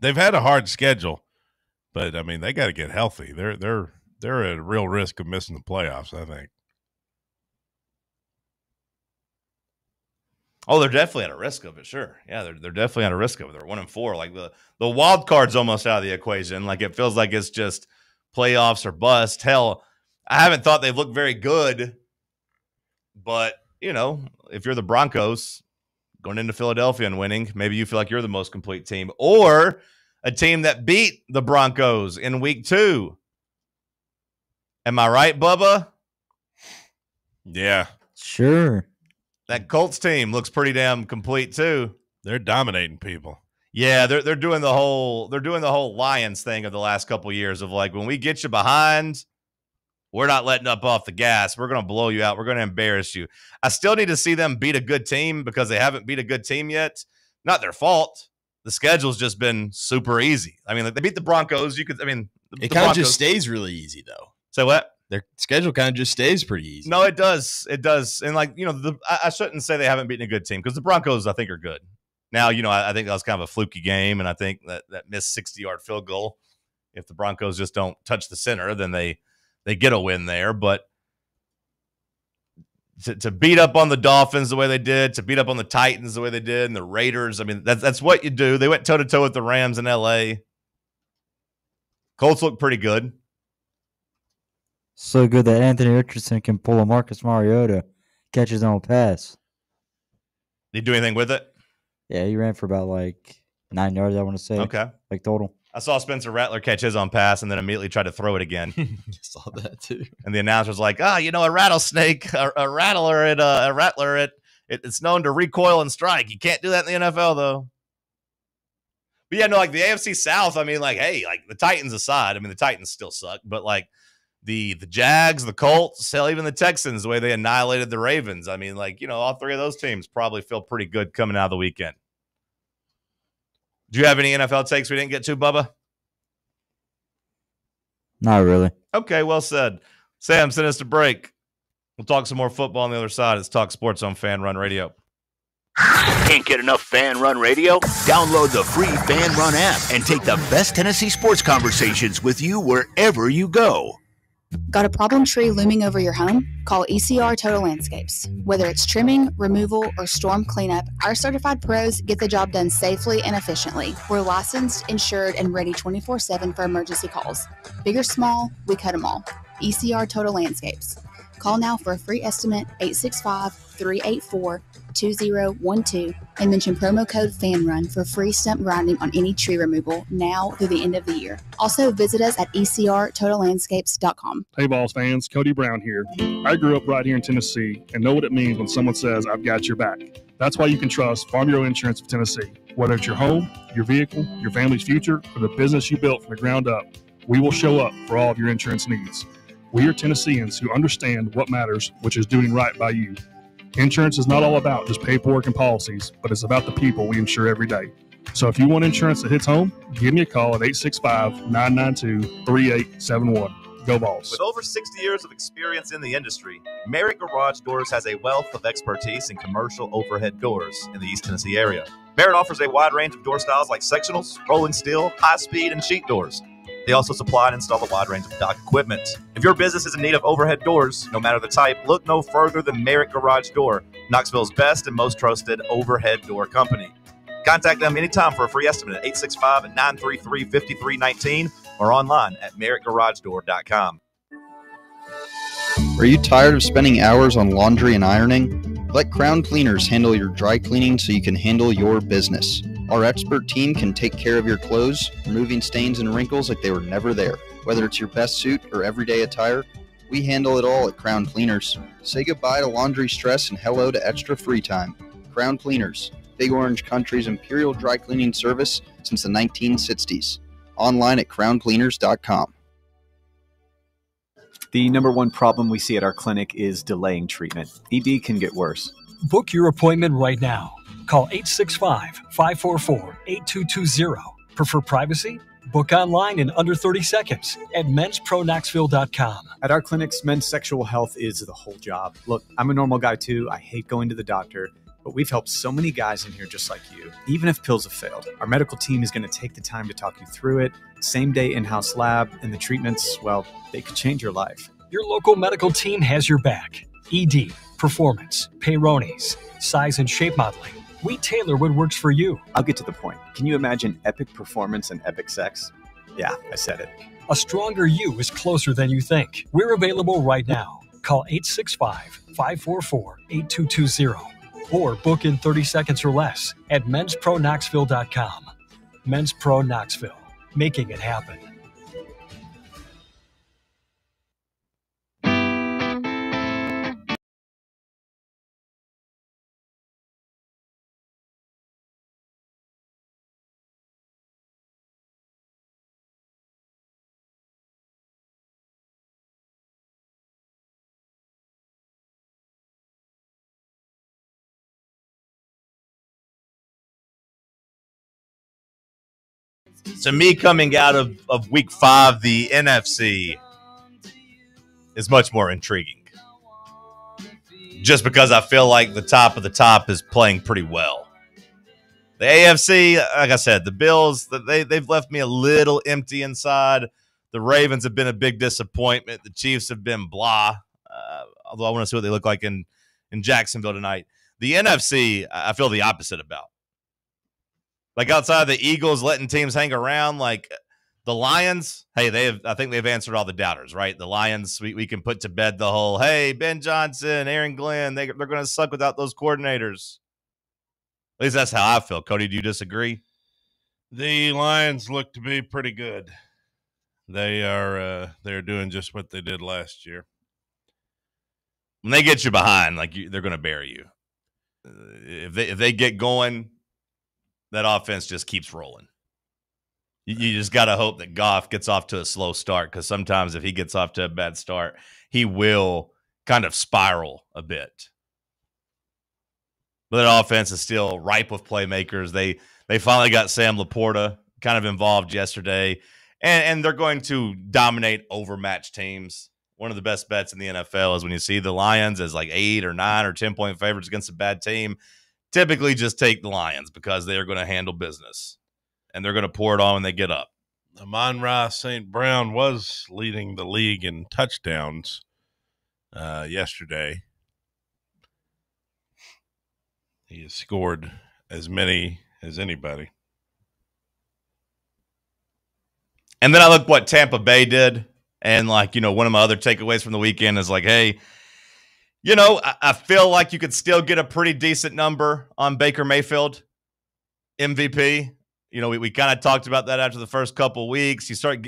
They've had a hard schedule, but I mean, they got to get healthy. They're at a real risk of missing the playoffs, I think. Oh, they're definitely at a risk of it, sure. Yeah, they're definitely at a risk of it. They're 1-4. Like, the wild card's almost out of the equation. Like, it feels like it's just playoffs or bust. Hell, I haven't thought they've looked very good, but, you know, if you're the Broncos going into Philadelphia and winning, maybe you feel like you're the most complete team, or a team that beat the Broncos in week 2. Am I right, Bubba? Yeah. Sure. That Colts team looks pretty damn complete too. They're dominating people. Yeah, they're doing the whole Lions thing of the last couple of years of, like, when we get you behind, we're not letting up off the gas. We're going to blow you out. We're going to embarrass you. I still need to see them beat a good team because they haven't beat a good team yet. Not their fault. The schedule's just been super easy. I mean, like, they beat the Broncos. It kind of just stays really easy though. So what? Their schedule kind of just stays pretty easy. No, it does. It does. And, like, you know, I shouldn't say they haven't beaten a good team because the Broncos, I think, are good. Now, you know, I think that was kind of a fluky game, and I think that missed 60-yard field goal, if the Broncos just don't touch the center, then they get a win there. But to beat up on the Dolphins the way they did, to beat up on the Titans the way they did, and the Raiders, I mean, that's what you do. They went toe-to-toe with the Rams in L.A. Colts look pretty good. So good that Anthony Richardson can pull a Marcus Mariota, catch his own pass. Did he do anything with it? Yeah, he ran for about, like, 9 yards, I want to say. Okay. Like, total. I saw Spencer Rattler catch his own pass and then immediately tried to throw it again. I saw that too. And the announcer's like, you know, a rattlesnake, a rattler, it's known to recoil and strike. You can't do that in the NFL, though. But yeah, no, like, the AFC South, I mean, like, hey, like, the Titans aside, I mean, the Titans still suck, but, like, the Jags, the Colts, hell, even the Texans, the way they annihilated the Ravens. I mean, like, you know, all 3 of those teams probably feel pretty good coming out of the weekend. Do you have any NFL takes we didn't get to, Bubba? Not really. Okay, well said. Sam, send us to break. We'll talk some more football on the other side. It's Talk Sports on Fan Run Radio. Can't get enough Fan Run Radio? Download the free Fan Run app and take the best Tennessee sports conversations with you wherever you go. Got a problem tree looming over your home? Call ECR Total Landscapes. Whether it's trimming, removal, or storm cleanup, our certified pros get the job done safely and efficiently. We're licensed, insured, and ready 24/7 for emergency calls. Big or small, we cut them all. ECR Total Landscapes. Call now for a free estimate, 865-384-2012, and mention promo code FANRUN for free stump grinding on any tree removal now through the end of the year. Also, visit us at ecrtotallandscapes.com. Hey, Vols fans, Cody Brown here. I grew up right here in Tennessee and know what it means when someone says, I've got your back. That's why you can trust Farm Bureau Insurance of Tennessee. Whether it's your home, your vehicle, your family's future, or the business you built from the ground up, we will show up for all of your insurance needs. We are Tennesseans who understand what matters, which is doing right by you. Insurance is not all about just paperwork and policies, but it's about the people we insure every day. So if you want insurance that hits home, give me a call at 865-992-3871. Go Vols. With over 60 years of experience in the industry, Merritt Garage Doors has a wealth of expertise in commercial overhead doors in the East Tennessee area. Merritt offers a wide range of door styles like sectionals, rolling steel, high speed, and sheet doors. They also supply and install a wide range of dock equipment. If your business is in need of overhead doors, no matter the type, look no further than Merritt Garage Door, Knoxville's best and most trusted overhead door company. Contact them anytime for a free estimate at 865-933-5319 or online at merrittgaragedoor.com. Are you tired of spending hours on laundry and ironing? Let Crown Cleaners handle your dry cleaning so you can handle your business. Our expert team can take care of your clothes, removing stains and wrinkles like they were never there. Whether it's your best suit or everyday attire, we handle it all at Crown Cleaners. Say goodbye to laundry stress and hello to extra free time. Crown Cleaners, Big Orange Country's imperial dry cleaning service since the 1960s. Online at crowncleaners.com. The number one problem we see at our clinic is delaying treatment. ED can get worse. Book your appointment right now. Call 865-544-8220. Prefer privacy? Book online in under 30 seconds at menspronaknoxville.com. At our clinics, men's sexual health is the whole job. Look, I'm a normal guy too. I hate going to the doctor. But we've helped so many guys in here just like you. Even if pills have failed, our medical team is going to take the time to talk you through it. Same day in-house lab, and the treatments, well, they could change your life. Your local medical team has your back. ED, performance, Peyronie's, size and shape modeling. We tailor what works for you. I'll get to the point. Can you imagine epic performance and epic sex? Yeah, I said it. A stronger you is closer than you think. We're available right now. Call 865-544-8220. Or book in 30 seconds or less at menspronaknoxville.com. Men's Pro Knoxville, making it happen. To me, coming out of week 5, the NFC is much more intriguing. Just because I feel like the top of the top is playing pretty well. The AFC, like I said, the Bills, they've left me a little empty inside. The Ravens have been a big disappointment. The Chiefs have been blah. Although I want to see what they look like in Jacksonville tonight. The NFC, I feel the opposite about. Like outside the Eagles letting teams hang around, like the Lions, hey, I think they've answered all the doubters, right? The Lions, we can put to bed the whole, hey, Ben Johnson, Aaron Glenn, they're going to suck without those coordinators. At least that's how I feel. Cody, do you disagree? The Lions look to be pretty good. They're doing just what they did last year. When they get you behind, like they're going to bury you. If they get going, that offense just keeps rolling. You just got to hope that Goff gets off to a slow start, because sometimes if he gets off to a bad start, he will kind of spiral a bit. But that offense is still ripe with playmakers. They finally got Sam Laporta kind of involved yesterday, and they're going to dominate overmatched teams. One of the best bets in the NFL is when you see the Lions as like 8 or 9 or 10-point favorites against a bad team. Typically just take the Lions because they are going to handle business, and they're going to pour it on when they get up. Amon-Ra St. Brown was leading the league in touchdowns yesterday. He has scored as many as anybody. And then I look what Tampa Bay did, and one of my other takeaways from the weekend is like, hey, I feel like you could still get a pretty decent number on Baker Mayfield, MVP. We kind of talked about that after the first couple weeks. You start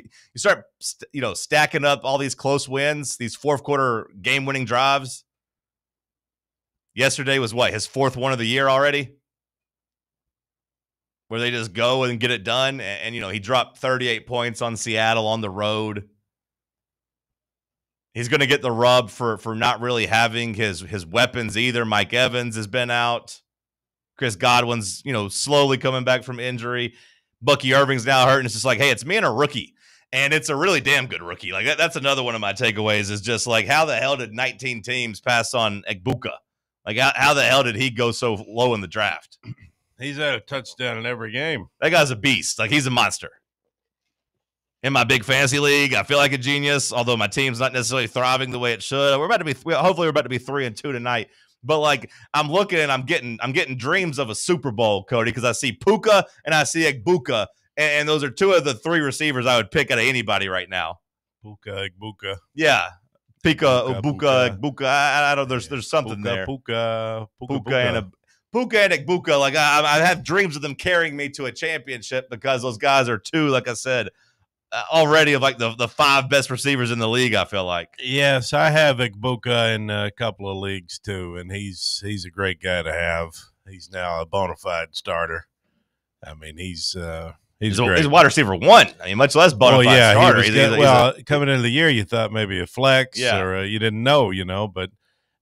stacking up all these close wins, these fourth quarter game-winning drives. Yesterday was his fourth one of the year already, where they just go and get it done. And he dropped 38 points on Seattle on the road. He's going to get the rub for not really having his weapons either. Mike Evans has been out. Chris Godwin's, slowly coming back from injury. Bucky Irving's now hurt, and it's just like, hey, it's me and a rookie. And it's a really damn good rookie. Like that's another one of my takeaways is just like, how the hell did 19 teams pass on Egbuka? Like how the hell did he go so low in the draft? He's had a touchdown in every game. That guy's a beast. Like he's a monster. In my big fantasy league, I feel like a genius, although my team's not necessarily thriving the way it should. Hopefully we're about to be 3-2 tonight. But like I'm looking and I'm getting dreams of a Super Bowl, Cody, because I see Puka and I see Egbuka, and those are 2 of the 3 receivers I would pick out of anybody right now. Puka, Egbuka. Yeah. Buka. I don't. There's something there. Puka and Buka. Like I have dreams of them carrying me to a championship because those guys are two. Like I said, already of like the 5 best receivers in the league. I feel like. Yes, I have Buka in a couple of leagues too, and he's a great guy to have. He's now a bona fide starter. I mean, he's great. He's wide receiver 1. I mean, much less bona fide starter. Coming into the year, you thought maybe a flex, or you didn't know, But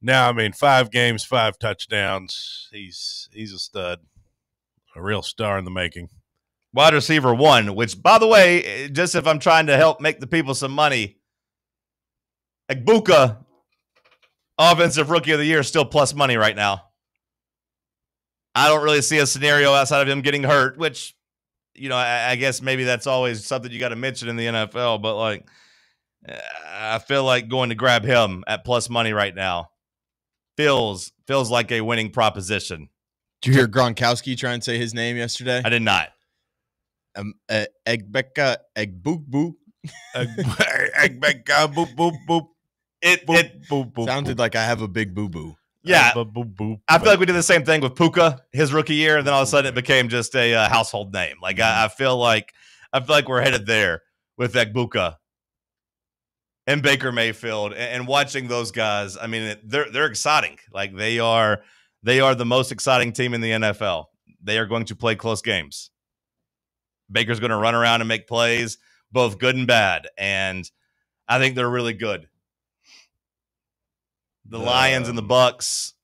now, I mean, 5 games, 5 touchdowns. He's a stud, a real star in the making. Wide receiver 1, which, by the way, just if I'm trying to help make the people some money, Buka, offensive rookie of the year, still plus money right now. I don't really see a scenario outside of him getting hurt, which, I guess maybe that's always something you got to mention in the NFL. But, like, I feel like going to grab him at plus money right now feels like a winning proposition. Did you hear Gronkowski try and say his name yesterday? I did not. Egbeka, Egboop, Egbeka, boop, boop, boop. It sounded like I have a big boo-boo. Yeah, I feel like we did the same thing with Puka his rookie year, and then all of a sudden it became just a household name. Like I feel like we're headed there with Egbuka and Baker Mayfield, and watching those guys. I mean, they're exciting. Like they are the most exciting team in the NFL. They are going to play close games. Baker's going to run around and make plays, both good and bad, and I think they're really good. The Lions and the Bucks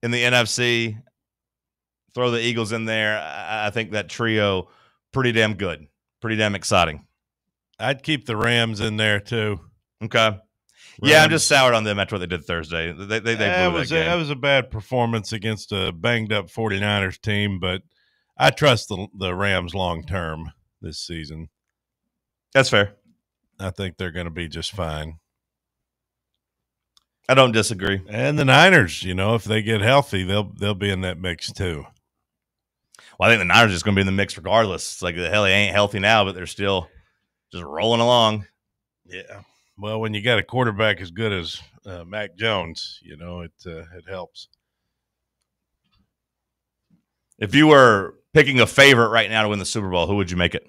in the NFC, throw the Eagles in there. I think that trio pretty damn good, pretty damn exciting. I'd keep the Rams in there too. Okay. Rams. Yeah, I'm just soured on them after what they did Thursday. They blew that game. That was a bad performance against a banged-up 49ers team, but I trust the Rams long-term this season. That's fair. I think they're going to be just fine. I don't disagree. And the Niners, if they get healthy, they'll be in that mix too. Well, I think the Niners are just going to be in the mix regardless. It's like the hell they ain't healthy now, but they're still just rolling along. Yeah. Well, when you got a quarterback as good as Mac Jones, it helps. If you were picking a favorite right now to win the Super Bowl, who would you make it?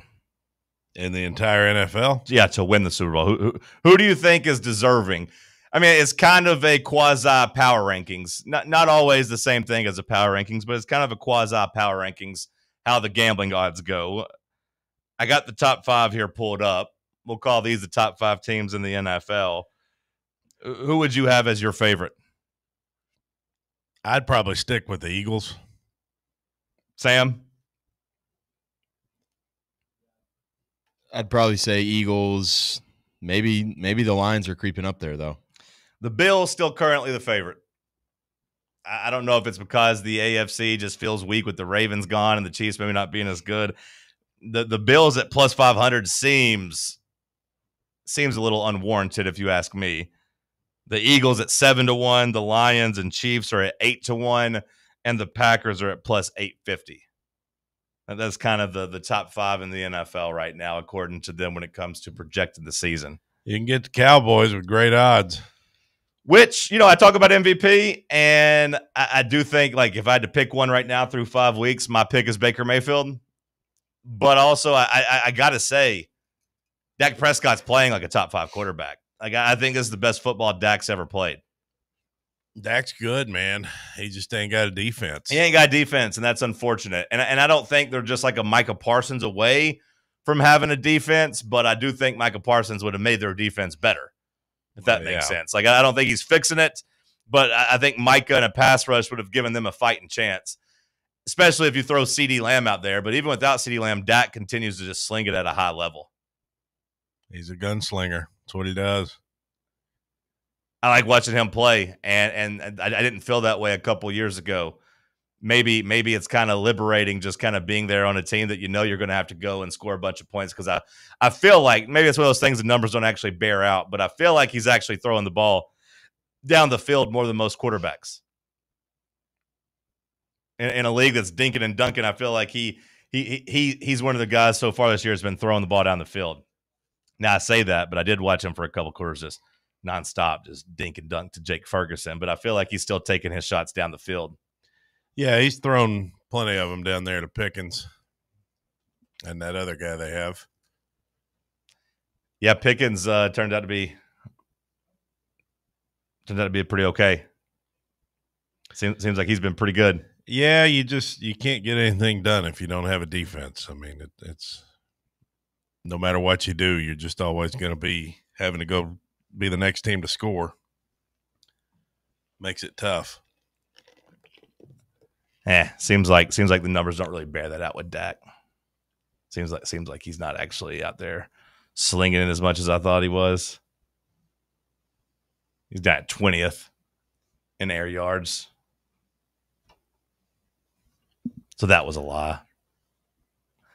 In the entire NFL? Yeah, to win the Super Bowl. Who do you think is deserving? I mean, it's kind of a quasi power rankings. Not always the same thing as a power rankings, but it's kind of a quasi power rankings, how the gambling odds go. I got the top 5 here pulled up. We'll call these the top 5 teams in the NFL. Who would you have as your favorite? I'd probably stick with the Eagles. Sam? I'd probably say Eagles. Maybe the Lions are creeping up there, though. The Bills still currently the favorite. I don't know if it's because the AFC just feels weak with the Ravens gone and the Chiefs maybe not being as good. The Bills at plus 500 seems a little unwarranted if you ask me. The Eagles at 7-1, the Lions and Chiefs are at 8-1, and the Packers are at plus 850. And that's kind of the top 5 in the NFL right now, according to them when it comes to projecting the season. You can get the Cowboys with great odds. Which, I talk about MVP, and I do think, like, if I had to pick one right now through 5 weeks, my pick is Baker Mayfield. But also, I got to say, Dak Prescott's playing like a top 5 quarterback. Like, I think this is the best football Dak's ever played. Dak's good, man. He just ain't got a defense. He ain't got defense, and that's unfortunate. And I don't think they're just like a Micah Parsons away from having a defense, but I do think Micah Parsons would have made their defense better, if that makes sense. Like, I don't think he's fixing it, but I think Micah and a pass rush would have given them a fighting chance, especially if you throw CeeDee Lamb out there. But even without CeeDee Lamb, Dak continues to just sling it at a high level. He's a gunslinger. That's what he does. I like watching him play, and I didn't feel that way a couple years ago. Maybe it's kind of liberating just kind of being there on a team that you're going to have to go and score a bunch of points, because I feel like maybe it's one of those things the numbers don't actually bear out, but I feel like he's actually throwing the ball down the field more than most quarterbacks. In a league that's dinking and dunking, I feel like he's one of the guys so far this year has been throwing the ball down the field. Now, I say that, but I did watch him for a couple quarters nonstop, just dink and dunk to Jake Ferguson. But I feel like he's still taking his shots down the field. Yeah, he's thrown plenty of them down there to Pickens and that other guy they have. Yeah, Pickens turned out to be pretty okay. Seems like he's been pretty good. Yeah, you can't get anything done if you don't have a defense. I mean, it's no matter what you do, you're just always going to be having to go be the next team to score. Makes it tough. Seems like the numbers don't really bear that out with Dak. Seems like he's not actually out there slinging it as much as I thought he was. He's down at 20th in air yards. So that was a lie.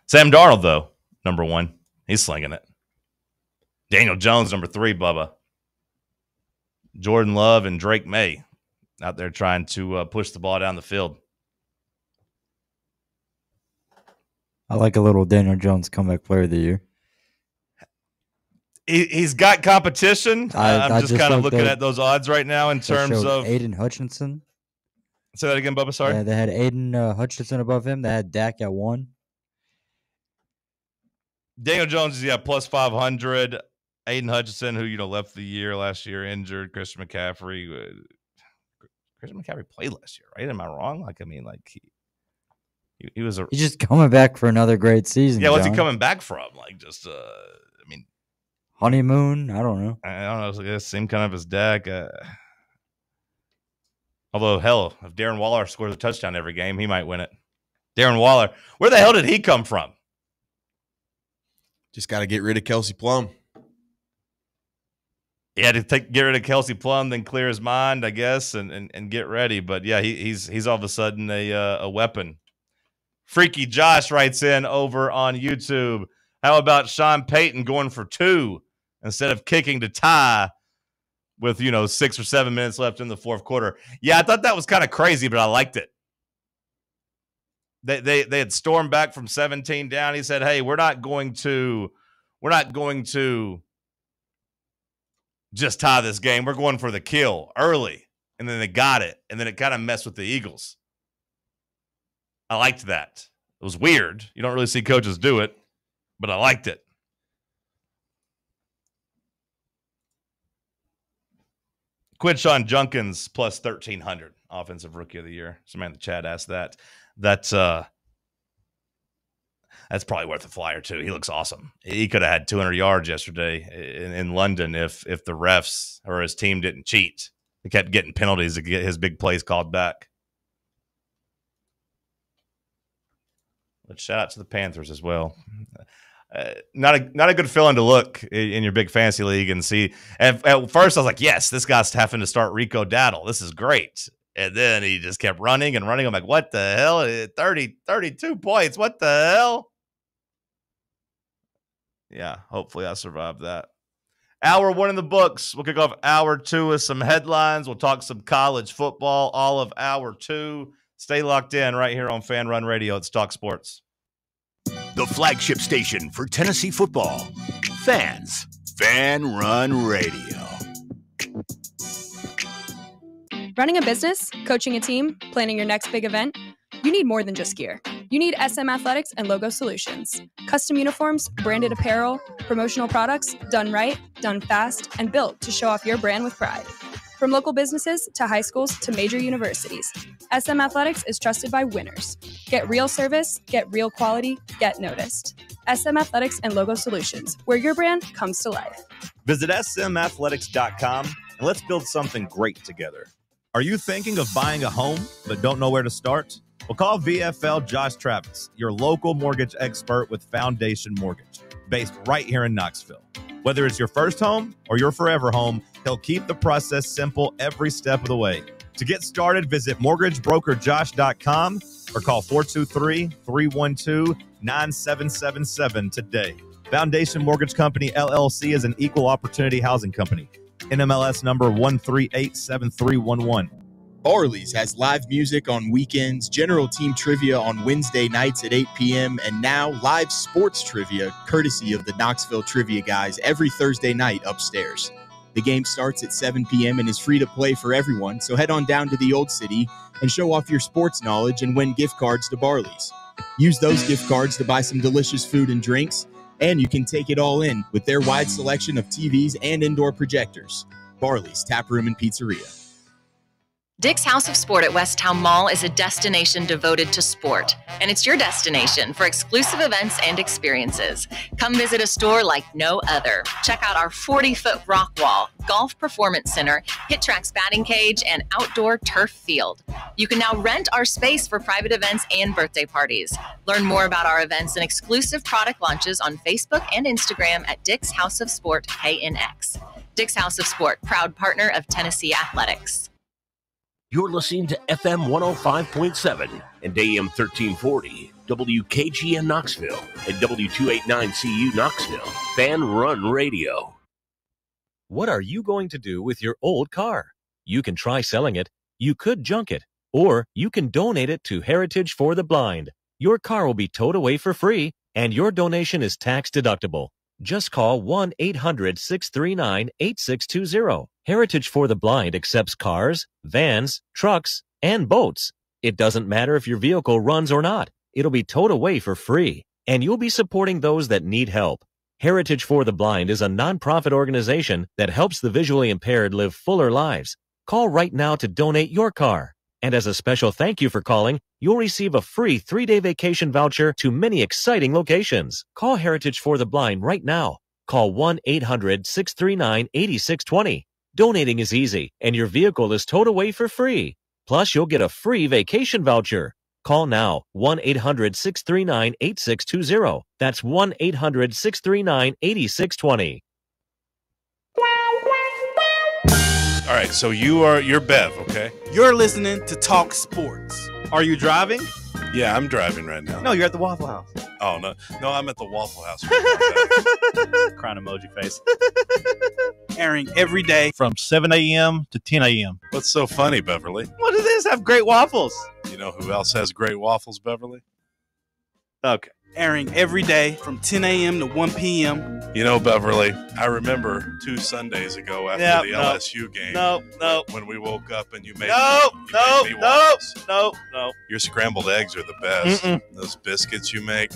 Sam Darnold, though, number 1. He's slinging it. Daniel Jones, number 3, Bubba. Jordan Love and Drake May out there trying to push the ball down the field. I like a little Daniel Jones comeback player of the year. He's got competition. I'm just kind of looking at those odds right now in terms of Aiden Hutchinson. Say that again, Bubba. Sorry. Yeah, they had Aiden Hutchinson above him. They had Dak at 1. Daniel Jones is plus 500. Aiden Hutchinson, who left the year last year injured. Christian McCaffrey. Christian McCaffrey played last year, right? Am I wrong? He was He's just coming back for another great season. Yeah, what's John. he coming back from? Honeymoon? I don't know. I don't know. Same kind of as Dak. Although, hell, if Darren Waller scores a touchdown every game, he might win it. Darren Waller, where the hell did he come from? Just got to get rid of Kelsey Plum. He had to get rid of Kelsey Plum, then clear his mind, I guess, and get ready. But yeah, he's all of a sudden a weapon. Freaky Josh writes in over on YouTube. How about Sean Payton going for 2 instead of kicking to tie with 6 or 7 minutes left in the fourth quarter? Yeah, I thought that was kind of crazy, but I liked it. They had stormed back from 17 down. He said, "Hey, we're not going to just tie this game. We're going for the kill early." And then they got it, and then it kind of messed with the Eagles. I liked that. It was weird. You don't really see coaches do it, but I liked it. Quinshawn Junkins plus 1,300 offensive rookie of the year. Somebody in the chat asked that. That's probably worth a flyer too. He looks awesome. He could have had 200 yards yesterday in London if the refs or his team didn't cheat. He kept getting penalties to get his big plays called back. But shout out to the Panthers as well. Not a good feeling to look in your big fantasy league and see. At first, I was like, yes, this guy's having to start Rico Dowdle. This is great. And then he just kept running and running. I'm like, what the hell? 32 points. What the hell? Yeah, hopefully I survived that. Hour 1 in the books. We'll kick off hour 2 with some headlines. We'll talk some college football all of hour 2. Stay locked in right here on Fan Run Radio at TalkSports. The flagship station for Tennessee football. Fans. Fan Run Radio. Running a business, coaching a team, planning your next big event, you need more than just gear. You need SM Athletics and Logo Solutions. Custom uniforms, branded apparel, promotional products, done right, done fast, and built to show off your brand with pride. From local businesses to high schools to major universities, SM Athletics is trusted by winners. Get real service, get real quality, get noticed. SM Athletics and Logo Solutions, where your brand comes to life. Visit smathletics.com and let's build something great together. Are you thinking of buying a home but don't know where to start? Well, call VFL Josh Travis, your local mortgage expert with Foundation Mortgage, based right here in Knoxville. Whether it's your first home or your forever home, he'll keep the process simple every step of the way. To get started, visit mortgagebrokerjosh.com or call 423-312-9777 today. Foundation Mortgage Company, LLC is an equal opportunity housing company. NMLS number 1387311. Barley's has live music on weekends, general team trivia on Wednesday nights at 8 p.m., and now live sports trivia courtesy of the Knoxville Trivia Guys every Thursday night upstairs. The game starts at 7 p.m. and is free to play for everyone, so head on down to the Old City and show off your sports knowledge and win gift cards to Barley's. Use those gift cards to buy some delicious food and drinks, and you can take it all in with their wide selection of TVs and indoor projectors. Barley's Tap Room and Pizzeria. Dick's House of Sport at West Town Mall is a destination devoted to sport, and it's your destination for exclusive events and experiences. Come visit a store like no other. Check out our 40-foot rock wall, golf performance center, Hit Tracks batting cage, and outdoor turf field. You can now rent our space for private events and birthday parties. Learn more about our events and exclusive product launches on Facebook and Instagram at Dick's House of Sport KNX. Dick's House of Sport, proud partner of Tennessee Athletics. You're listening to FM 105.7 and AM 1340, WKGN Knoxville, and W289CU Knoxville, Fan Run Radio. What are you going to do with your old car? You can try selling it, you could junk it, or you can donate it to Heritage for the Blind. Your car will be towed away for free, and your donation is tax deductible. Just call 1-800-639-8620. Heritage for the Blind accepts cars, vans, trucks, and boats. It doesn't matter if your vehicle runs or not. It'll be towed away for free, and you'll be supporting those that need help. Heritage for the Blind is a nonprofit organization that helps the visually impaired live fuller lives. Call right now to donate your car. And as a special thank you for calling, you'll receive a free 3-day vacation voucher to many exciting locations. Call Heritage for the Blind right now. Call 1-800-639-8620. Donating is easy, and your vehicle is towed away for free. Plus, you'll get a free vacation voucher. Call now, 1-800-639-8620. That's 1-800-639-8620. All right, so you're Bev, okay? You're listening to Talk Sports. Are you driving? Yeah, I'm driving right now. No, you're at the Waffle House. Oh, no, I'm at the Waffle House. Crying emoji face. Airing every day from 7 a.m. to 10 a.m. What's so funny, Beverly? What does this have great waffles? You know who else has great waffles, Beverly? Okay. Airing every day from 10 a.m. to 1 p.m. You know, Beverly, I remember 2 Sundays ago after the LSU game. No. When we woke up and you made No. Your scrambled eggs are the best. Mm-mm. Those biscuits you make,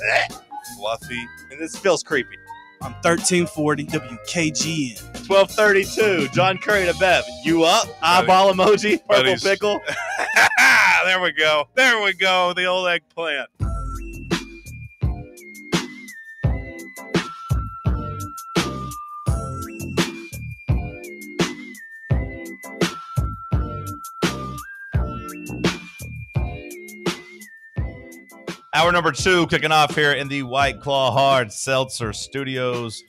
fluffy. And this feels creepy. On 1340 WKGN. 1232. John Curry to Bev. You up? Eyeball emoji. Purple pickle. There we go. The old eggplant. Hour number 2 kicking off here in the White Claw Hard Seltzer Studios.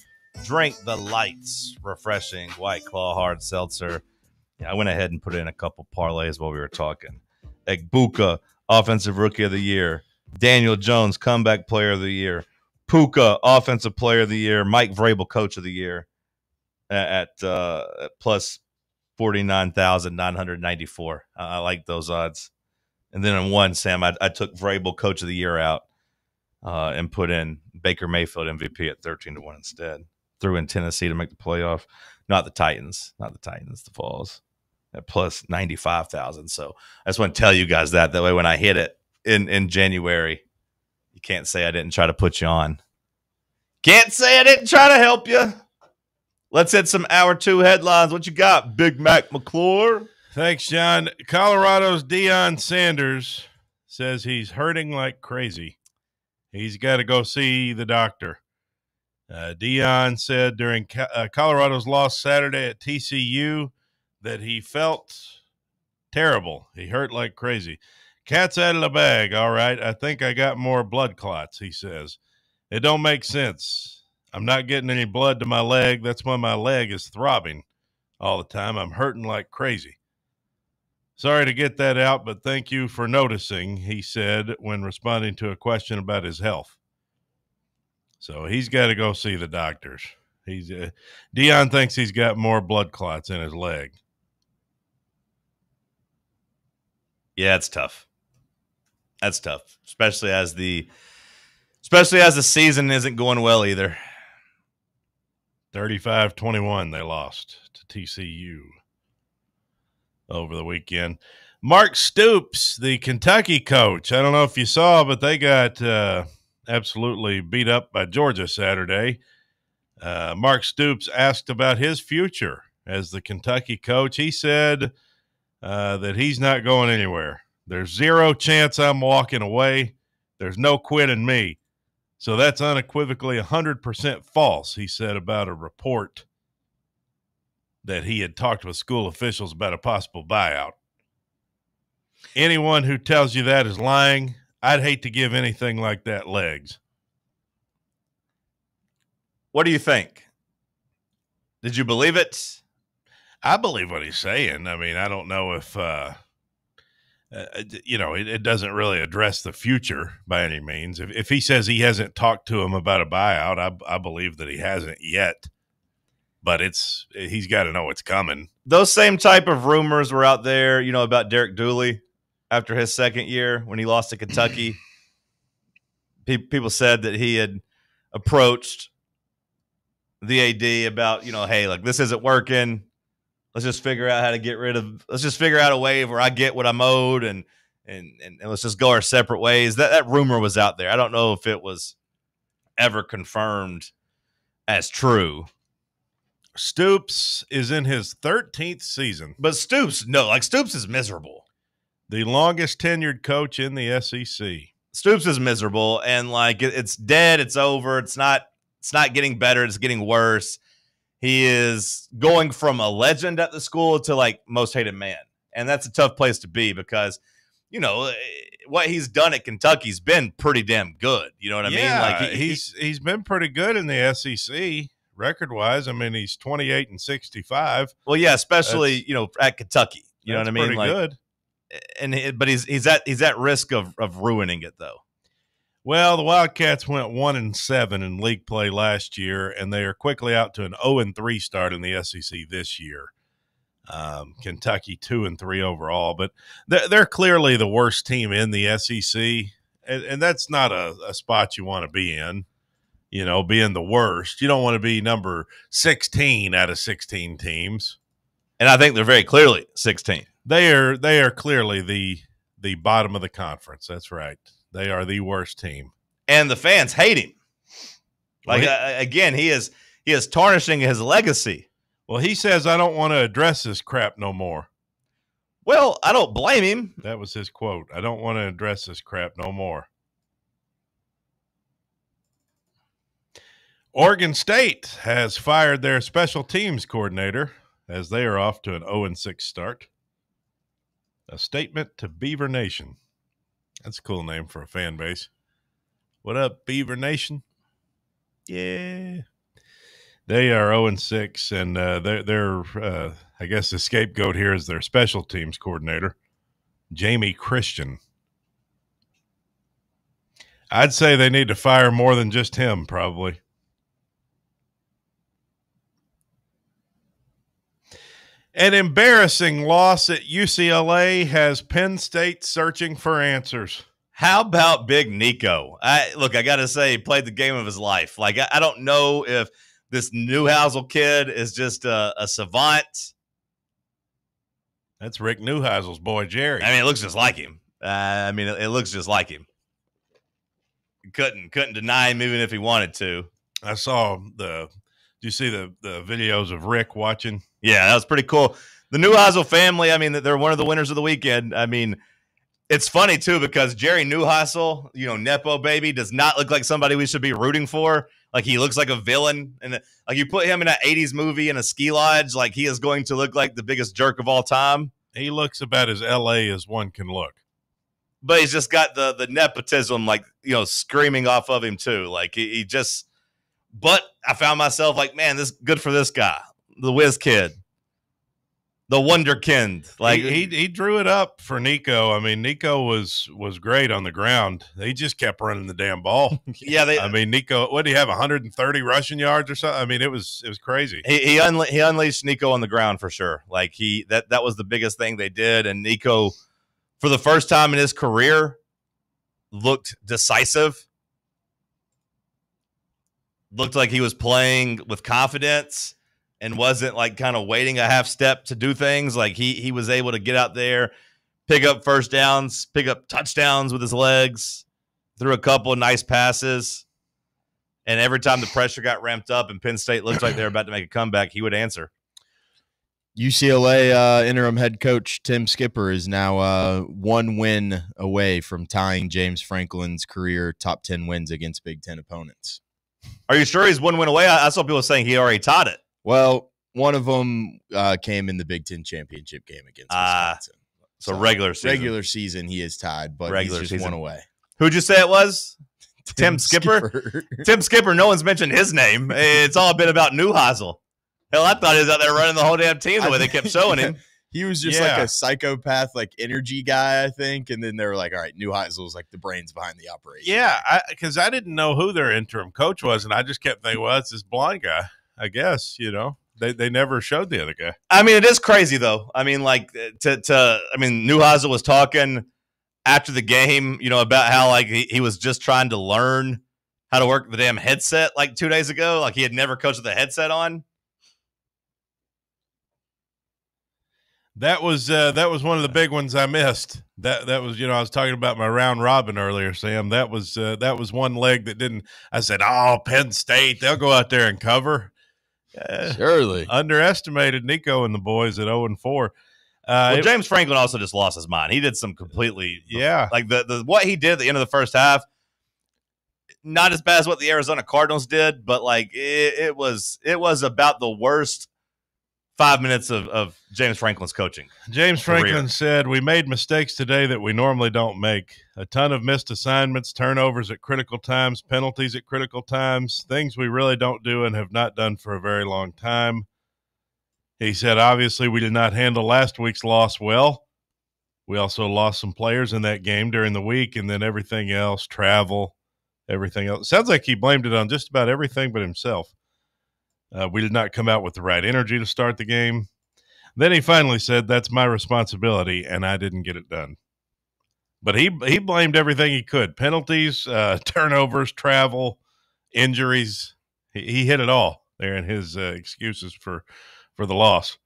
Drink the lights. Refreshing White Claw Hard Seltzer. Yeah, I went ahead and put in a couple parlays while we were talking. Egbuka, Offensive Rookie of the Year. Daniel Jones, Comeback Player of the Year. Puka, Offensive Player of the Year. Mike Vrabel, Coach of the Year at plus 49,994. I like those odds. And then in one, Sam, I took Vrabel Coach of the Year out and put in Baker Mayfield MVP at 13-1 instead. Threw in Tennessee to make the playoff. Not the Titans, the Falls at plus 95,000. So I just want to tell you guys that way when I hit it in January, you can't say I didn't try to put you on. Can't say I didn't try to help you. Let's hit some hour 2 headlines. What you got, Big Mac McClure? Thanks, John. Colorado's Deion Sanders says he's hurting like crazy. He's got to go see the doctor. Deion said during Colorado's loss Saturday at TCU that he felt terrible. He hurt like crazy. Cat's out of the bag, all right. I think I got more blood clots, he says. It don't make sense. I'm not getting any blood to my leg. That's why my leg is throbbing all the time. I'm hurting like crazy. Sorry to get that out, but thank you for noticing, he said when responding to a question about his health. So he's got to go see the doctors. Deion thinks he's got more blood clots in his leg. Yeah, it's tough. That's tough, especially as the season isn't going well either. 35-21 they lost to TCU over the weekend. Mark Stoops, the Kentucky coach. I don't know if you saw, but they got absolutely beat up by Georgia Saturday. Mark Stoops asked about his future as the Kentucky coach. He said that he's not going anywhere. There's zero chance I'm walking away. There's no quit in me. So that's unequivocally 100% false, he said about a report that he had talked with school officials about a possible buyout. Anyone who tells you that is lying. I'd hate to give anything like that legs. What do you think? Did you believe it? I believe what he's saying. I mean, I don't know if, it doesn't really address the future by any means. If he says he hasn't talked to him about a buyout, I believe that he hasn't yet. But he's got to know it's coming. Those same type of rumors were out there, about Derek Dooley after his second year when he lost to Kentucky. People said that he had approached the AD about, hey, like, this isn't working. Let's just figure out how to let's just figure out a way where I get what I'm owed and let's just go our separate ways. That rumor was out there. I don't know if it was ever confirmed as true. Stoops is in his 13th season. But Stoops is miserable. The longest tenured coach in the SEC. Stoops is miserable, and it's dead, it's over, it's not getting better, it's getting worse. He is going from a legend at the school to most hated man. And that's a tough place to be because, what he's done at Kentucky's been pretty damn good. You know what I mean? He's been pretty good in the SEC record-wise. I mean, he's 28-65. Well, yeah, especially, at Kentucky. You know what I mean? Pretty good. But he's at risk of ruining it though. Well, the Wildcats went 1-7 in league play last year, and they are quickly out to an 0-3 start in the SEC this year. Kentucky 2-3 overall, but they're clearly the worst team in the SEC, and that's not a spot you want to be in. Being the worst, you don't want to be number 16 out of 16 teams, and I think they're very clearly 16. They are clearly the bottom of the conference. That's right. They are the worst team. And the fans hate him. Again, he is tarnishing his legacy. Well, he says, I don't want to address this crap no more. Well, I don't blame him. That was his quote. I don't want to address this crap no more. Oregon State has fired their special teams coordinator as they are off to an 0-6 start. A statement to Beaver Nation. That's a cool name for a fan base. What up, Beaver Nation? Yeah. They are 0-6, and they're I guess the scapegoat here is their special teams coordinator, Jamie Christian. I'd say they need to fire more than just him, probably. An embarrassing loss at UCLA has Penn State searching for answers. How about Big Nico? I got to say, he played the game of his life. I don't know if this Neuheisel kid is just a savant. That's Rick Neuheisel's boy, Jerry. I mean, it looks just like him. It looks just like him. Couldn't deny him even if he wanted to. I saw did you see the videos of Rick watching? Yeah, that was pretty cool. The Neuheisel family, they're one of the winners of the weekend. It's funny, too, because Jerry Neuheisel, Nepo baby, does not look like somebody we should be rooting for. He looks like a villain. And you put him in an 80s movie in a ski lodge, he is going to look like the biggest jerk of all time. He looks about as L.A. as one can look. But he's just got the nepotism, screaming off of him, too. But I found myself man, this good for this guy. The whiz kid, the wonderkind. He drew it up for Nico. Nico was great on the ground. He just kept running the damn ball. Yeah, Nico. What did he have? 130 rushing yards or something? It was crazy. He unleashed Nico on the ground for sure. That was the biggest thing they did. And Nico, for the first time in his career, looked decisive. looked like he was playing with confidence and wasn't like kind of waiting a half step to do things. Like he was able to get out there, pick up first downs, pick up touchdowns with his legs, threw a couple of nice passes. And every time the pressure got ramped up and Penn State looked like they were about to make a comeback, he would answer. UCLA interim head coach Tim Skipper is now 1 win away from tying James Franklin's career top 10 wins against Big Ten opponents. Are you sure he's 1 win away? I saw people saying he already tied it. Well, one of them came in the Big Ten championship game against Wisconsin. So regular season. Regular season, he is tied, but Regular he's just season. 1 away. Who'd you say it was? Tim Skipper? Tim Skipper, no one's mentioned his name. It's all been about Neuheisel. Hell, I thought he was out there running the whole damn team the way they kept showing him. He was just like a psychopath, like energy guy, I think. And then they were like, all right, Neuheisel's like the brains behind the operation. Yeah, because I didn't know who their interim coach was, and I just kept thinking, well, it's this blind guy, I guess, you know. They never showed the other guy. I mean, it is crazy, though. I mean, like, Neuheisel was talking after the game, you know, about how, like, he was just trying to learn how to work the damn headset, like, 2 days ago. Like, he had never coached with a headset on. That was one of the big ones I missed. That was, you know, I was talking about my round robin earlier, Sam. That was one leg that didn't. I said, oh, Penn State, they'll go out there and cover. Surely underestimated Nico and the boys at 0-4. James Franklin also just lost his mind. He did some completely like the what he did at the end of the first half. Not as bad as what the Arizona Cardinals did, but like it was about the worst 5 minutes of James Franklin's coaching. James Franklin said, we made mistakes today that we normally don't make. A ton of missed assignments, turnovers at critical times, penalties at critical times, things we really don't do and have not done for a very long time. He said, obviously, we did not handle last week's loss well. We also lost some players in that game during the week, and then everything else, travel, everything else. Sounds like he blamed it on just about everything but himself. We did not come out with the right energy to start the game. Then he finally said, that's my responsibility, and I didn't get it done. But he blamed everything he could. Penalties, turnovers, travel, injuries. He hit it all there in his excuses for the loss.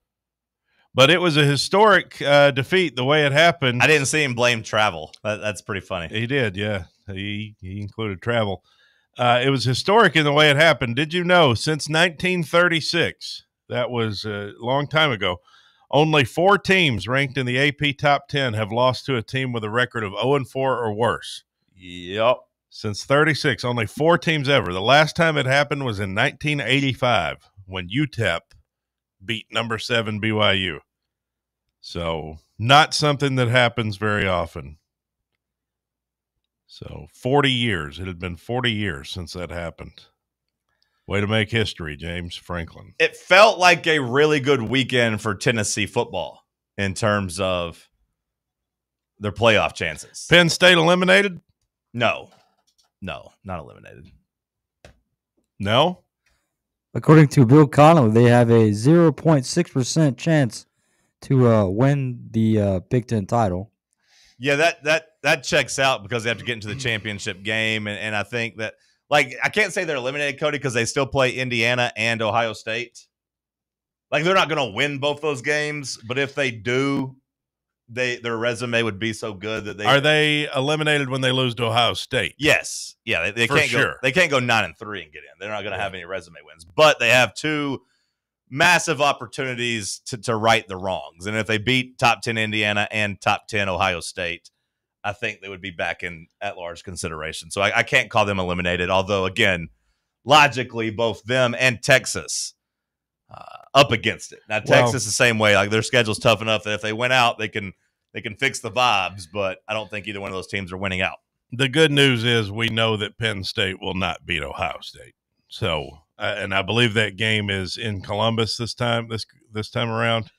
But it was a historic defeat the way it happened. I didn't see him blame travel. That's pretty funny. He did, yeah. He included travel. It was historic in the way it happened. Did you know since 1936, that was a long time ago, only 4 teams ranked in the AP Top 10 have lost to a team with a record of 0-4 or worse. Yep. Since 36, only 4 teams ever. The last time it happened was in 1985 when UTEP beat number 7 BYU. So not something that happens very often. So 40 years. It had been 40 years since that happened. Way to make history, James Franklin. It felt like a really good weekend for Tennessee football in terms of their playoff chances. Penn State eliminated? No, not eliminated. No? According to Bill Connolly, they have a 0.6% chance to win the Big Ten title. Yeah, that checks out because they have to get into the championship game. And I think that, like, I can't say they're eliminated, Cody, because they still play Indiana and Ohio State. Like, they're not going to win both those games, but if they do, their resume would be so good that they are they eliminated when they lose to Ohio State? Yes, yeah, they For can't sure. go. They can't go 9-3 and get in. They're not going to have any resume wins, but they have 2 massive opportunities to right the wrongs. And if they beat top 10 Indiana and top 10 Ohio State, I think they would be back in at-large consideration. So I can't call them eliminated, although, again, logically, both them and Texas up against it. Now, Texas the same way. Like, their schedule's tough enough that if they win out, they can fix the vibes, but I don't think either one of those teams are winning out. The good news is we know that Penn State will not beat Ohio State. So, and I believe that game is in Columbus this time around.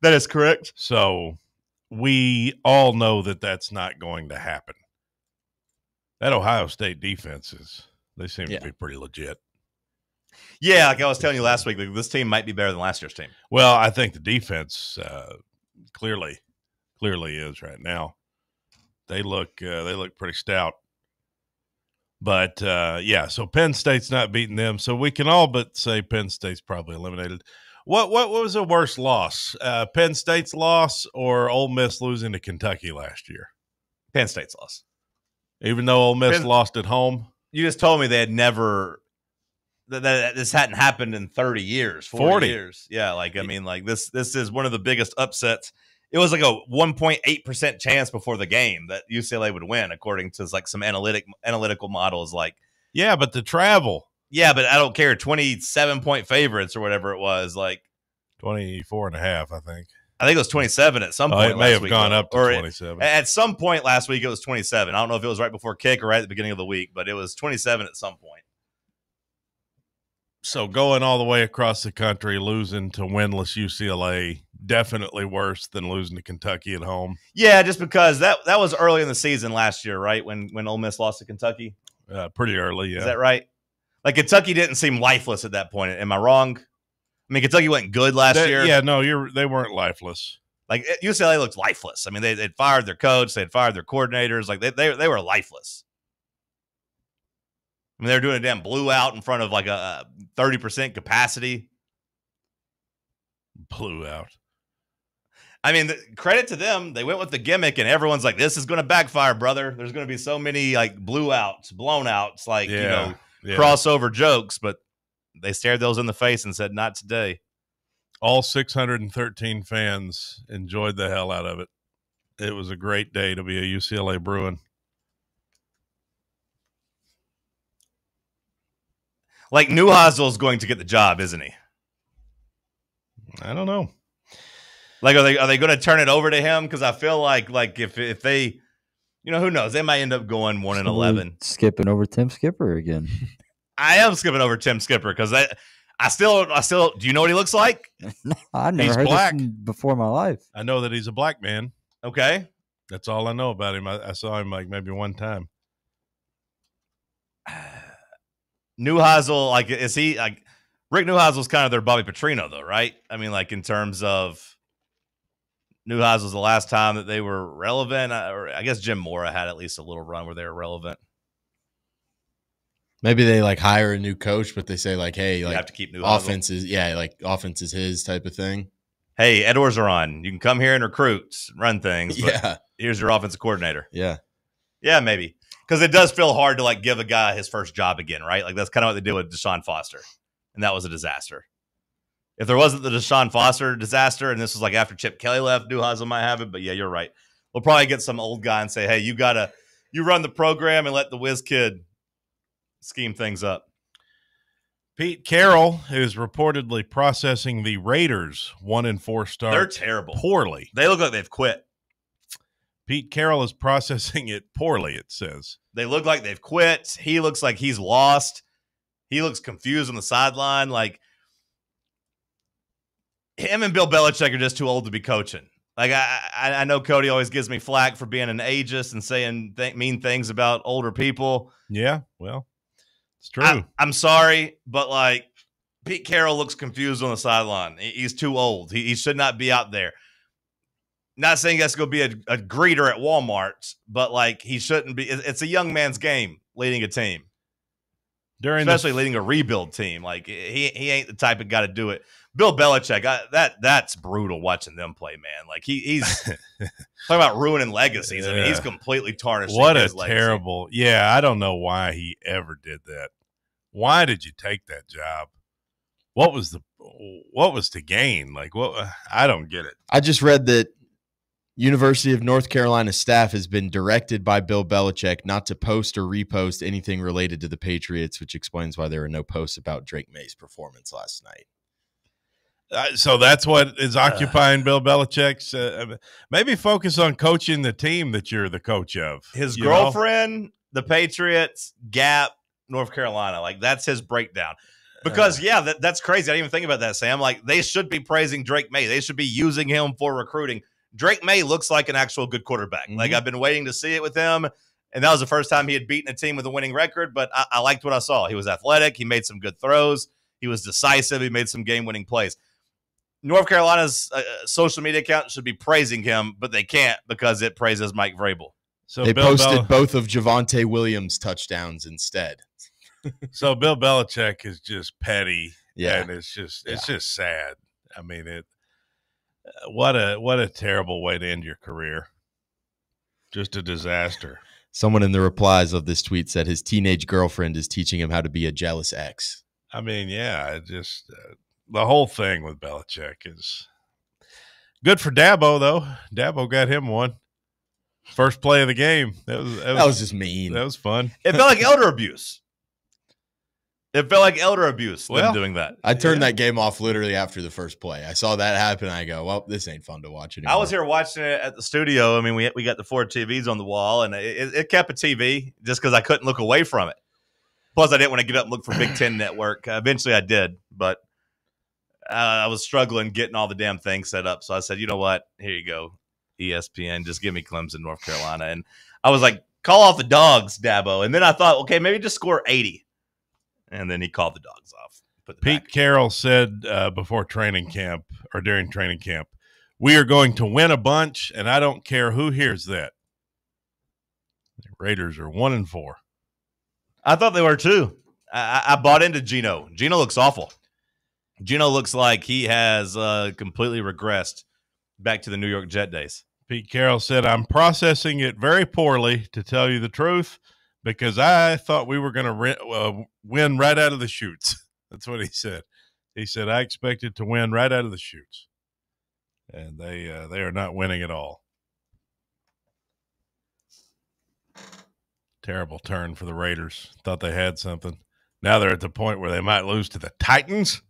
That is correct. So we all know that that's not going to happen. That Ohio State defense they seem to be pretty legit. Yeah, like I was telling you last week, this team might be better than last year's team. Well, I think the defense clearly is right now. They look pretty stout. But, yeah, so Penn State's not beating them. So we can all but say Penn State's probably eliminated. What was the worst loss? Penn State's loss or Ole Miss losing to Kentucky last year? Penn State's loss. Even though Ole Miss lost at home? You just told me they had never that this hadn't happened in 30 years, 40 years. Yeah, like, I mean, like this is one of the biggest upsets. It was like a 1.8% chance before the game that UCLA would win, according to like some analytical models. Like, yeah, but the travel. Yeah, but I don't care. 27-point favorites or whatever it was, like 24.5, I think. I think it was 27 at some point. It may have gone up to 27. At some point last week, it was 27. I don't know if it was right before kick or right at the beginning of the week, but it was 27 at some point. So going all the way across the country, losing to winless UCLA, definitely worse than losing to Kentucky at home. Yeah, just because that was early in the season last year, right? When Ole Miss lost to Kentucky? Pretty early, yeah. Is that right? Like, Kentucky didn't seem lifeless at that point. Am I wrong? I mean, Kentucky went good last year. Yeah, no, they weren't lifeless. Like, UCLA looked lifeless. I mean, they'd fired their coach. They'd fired their coordinators. Like, they were lifeless. I mean, they were doing a damn blew out in front of like a 30% capacity. Blew out. I mean, credit to them. They went with the gimmick, and everyone's like, this is going to backfire, brother. There's going to be so many like blew outs, blown outs, like, crossover jokes. But they stared those in the face and said, not today. All 613 fans enjoyed the hell out of it. It was a great day to be a UCLA Bruin. Like, Neuhausel's going to get the job, isn't he? I don't know. Like, are they going to turn it over to him? Because I feel like if they, who knows? They might end up going 1-11. Skipping over Tim Skipper again. I am skipping over Tim Skipper because I still. Do you know what he looks like? No, I've never heard black. this before in my life. I know that he's a black man. Okay, that's all I know about him. I saw him like maybe one time. Neuheisel, like, is he like Rick Neuheisel's kind of their Bobby Petrino, though, right? I mean, like, in terms of Neuheisel's the last time that they were relevant, or I guess Jim Mora had at least a little run where they were relevant. Maybe they like hire a new coach, but they say like, hey, like, have to keep Neuheisel. Offense is his type of thing. Hey, Ed Orgeron, you can come here and recruit, run things. But here's your offensive coordinator. Yeah, maybe. Because it does feel hard to, like, give a guy his first job again, right? Like, that's kind of what they did with Deshaun Foster, and that was a disaster. If there wasn't the Deshaun Foster disaster, and this was, like, after Chip Kelly left, Neuheisel might have it, but, yeah, you're right. We'll probably get some old guy and say, hey, you run the program and let the whiz kid scheme things up. Pete Carroll is reportedly processing the Raiders' 1-4 start. They're terrible. Poorly. They look like they've quit. Pete Carroll is processing it poorly, it says. They look like they've quit. He looks like he's lost. He looks confused on the sideline. Like, him and Bill Belichick are just too old to be coaching. Like, I know Cody always gives me flack for being an ageist and saying mean things about older people. Yeah, well, it's true. I'm sorry, but, like, Pete Carroll looks confused on the sideline. He's too old. He should not be out there. Not saying he has to go be a greeter at Walmart, but, like, he shouldn't be. It's a young man's game leading a team, especially leading a rebuild team. Like, he ain't the type of guy to do it. Bill Belichick, that's brutal watching them play, man. Like, he's talking about ruining legacies. I mean, he's completely tarnished. What a terrible. Yeah, I don't know why he ever did that. Why did you take that job? What was to gain? Like, what? I don't get it. I just read that University of North Carolina staff has been directed by Bill Belichick not to post or repost anything related to the Patriots, which explains why there were no posts about Drake May's performance last night. So that's what is occupying Bill Belichick's. Maybe focus on coaching the team that you're the coach of. His girlfriend, the Patriots, Gap, North Carolina. Like, that's his breakdown. Because, that's crazy. I didn't even think about that, Sam. Like, they should be praising Drake May. They should be using him for recruiting. Drake May looks like an actual good quarterback. Mm-hmm. Like, I've been waiting to see it with him, and that was the first time he had beaten a team with a winning record, but I liked what I saw. He was athletic. He made some good throws. He was decisive. He made some game-winning plays. North Carolina's social media account should be praising him, but they can't because it praises Mike Vrabel. So they Bill posted both of Javonte Williams' touchdowns instead. So Bill Belichick is just petty, Yeah. and it's just sad. I mean, what a terrible way to end your career. Just a disaster. Someone in the replies of this tweet said his teenage girlfriend is teaching him how to be a jealous ex. I mean, yeah, just the whole thing with Belichick is good for Dabo, though. Dabo got him one. First play of the game. That was just mean. That was fun. It felt like elder abuse. Them doing that. I turned that game off literally after the first play. I saw that happen. I go, well, this ain't fun to watch anymore. I was here watching it at the studio. I mean, we got the 4 TVs on the wall, and it kept a TV just because I couldn't look away from it. Plus, I didn't want to get up and look for Big Ten Network. Eventually, I did, but I was struggling getting all the damn things set up. So I said, you know what? Here you go, ESPN. Just give me Clemson, North Carolina. And I was like, call off the dogs, Dabo. And then I thought, okay, maybe just score 80. And then he called the dogs off. Pete Carroll said before training camp or during training camp, we are going to win a bunch, and I don't care who hears that. The Raiders are 1-4. I thought they were too. I bought into Geno. Geno looks awful. Geno looks like he has completely regressed back to the New York Jet days. Pete Carroll said, I'm processing it very poorly, to tell you the truth, because I thought we were going to win right out of the chutes. That's what he said. He said, I expected to win right out of the chutes. And they are not winning at all. Terrible turn for the Raiders. Thought they had something. Now they're at the point where they might lose to the Titans.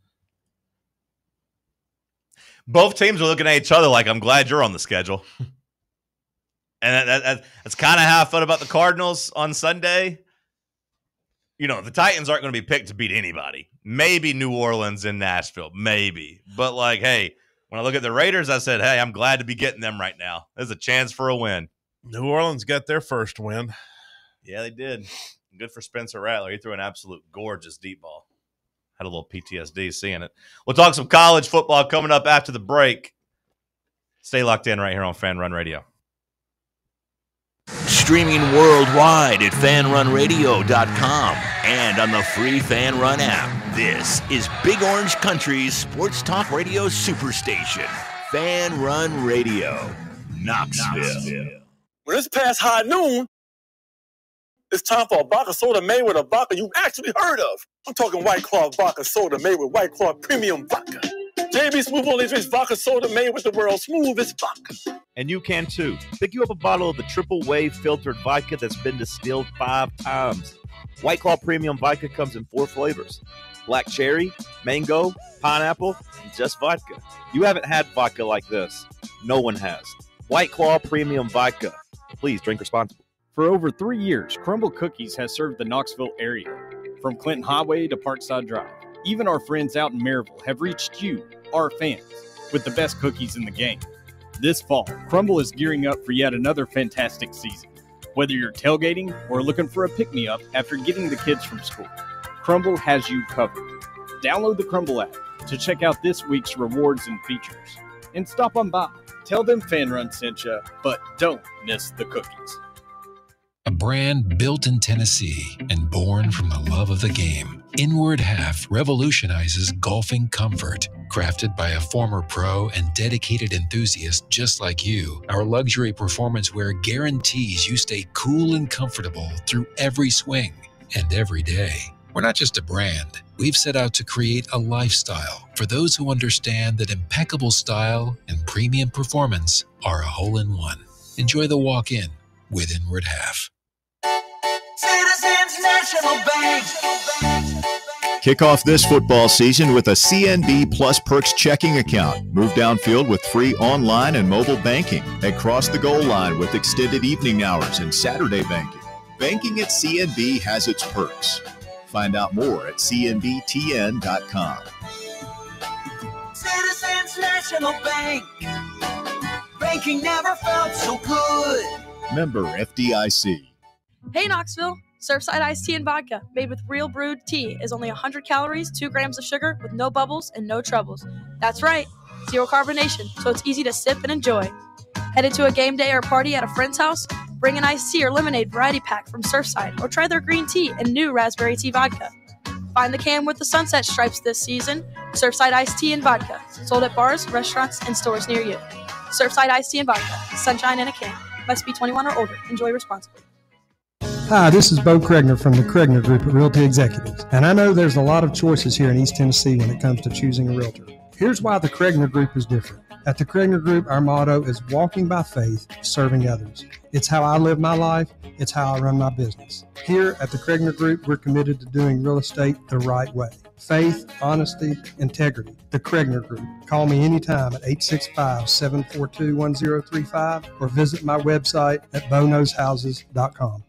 Both teams are looking at each other like, I'm glad you're on the schedule. And that's kind of how I felt about the Cardinals on Sunday. You know, the Titans aren't going to be picked to beat anybody. Maybe New Orleans and Nashville. Maybe. But, like, hey, when I look at the Raiders, I said, hey, I'm glad to be getting them right now. There's a chance for a win. New Orleans got their first win. Yeah, they did. Good for Spencer Rattler. He threw an absolute gorgeous deep ball. Had a little PTSD seeing it. We'll talk some college football coming up after the break. Stay locked in right here on Fan Run Radio. Streaming worldwide at fanrunradio.com and on the free Fan Run app. This is Big Orange Country's sports talk radio superstation, Fan Run Radio, Knoxville. When it's past high noon, it's time for a vodka soda made with a vodka you've actually heard of. I'm talking White Claw vodka soda made with White Claw premium vodka. JB Smooth Only Drinks vodka soda made with the world's smoothest vodka. And you can too. Pick you up a bottle of the triple wave filtered vodka that's been distilled 5 times. White Claw Premium Vodka comes in 4 flavors: black cherry, mango, pineapple, and just vodka. You haven't had vodka like this. No one has. White Claw Premium Vodka. Please drink responsibly. For over 3 years, Crumble Cookies has served the Knoxville area, from Clinton Highway to Parkside Drive. Even our friends out in Maryville have reached you, our fans, with the best cookies in the game. This fall, Crumble is gearing up for yet another fantastic season. Whether you're tailgating or looking for a pick-me-up after getting the kids from school, Crumble has you covered. Download the Crumble app to check out this week's rewards and features. And stop on by. Tell them Fan Run sent you, but don't miss the cookies. A brand built in Tennessee and born from the love of the game, Inward Half revolutionizes golfing comfort. Crafted by a former pro and dedicated enthusiast just like you, our luxury performance wear guarantees you stay cool and comfortable through every swing and every day. We're not just a brand. We've set out to create a lifestyle for those who understand that impeccable style and premium performance are a hole-in-one. Enjoy the walk-in with Inward Half. Citizens National Bank. Kick off this football season with a CNB Plus Perks checking account. Move downfield with free online and mobile banking. And cross the goal line with extended evening hours and Saturday banking. Banking at CNB has its perks. Find out more at cnbtn.com. Citizens National Bank. Banking never felt so good. Member FDIC. Hey Knoxville, Surfside iced tea and vodka made with real brewed tea is only 100 calories, 2 grams of sugar with no bubbles and no troubles. That's right, zero carbonation, so it's easy to sip and enjoy. Headed to a game day or party at a friend's house? Bring an iced tea or lemonade variety pack from Surfside, or try their green tea and new raspberry tea vodka. Find the can with the sunset stripes this season. Surfside iced tea and vodka, sold at bars, restaurants, and stores near you. Surfside iced tea and vodka, sunshine in a can. Must be 21 or older. Enjoy responsibly. Hi, this is Bo Kregner from the Kregner Group at Realty Executives, and I know there's a lot of choices here in East Tennessee when it comes to choosing a realtor. Here's why the Kregner Group is different. At the Kregner Group, our motto is walking by faith, serving others. It's how I live my life. It's how I run my business. Here at the Kregner Group, we're committed to doing real estate the right way. Faith, honesty, integrity. The Kregner Group. Call me anytime at 865-742-1035 or visit my website at bonoshouses.com.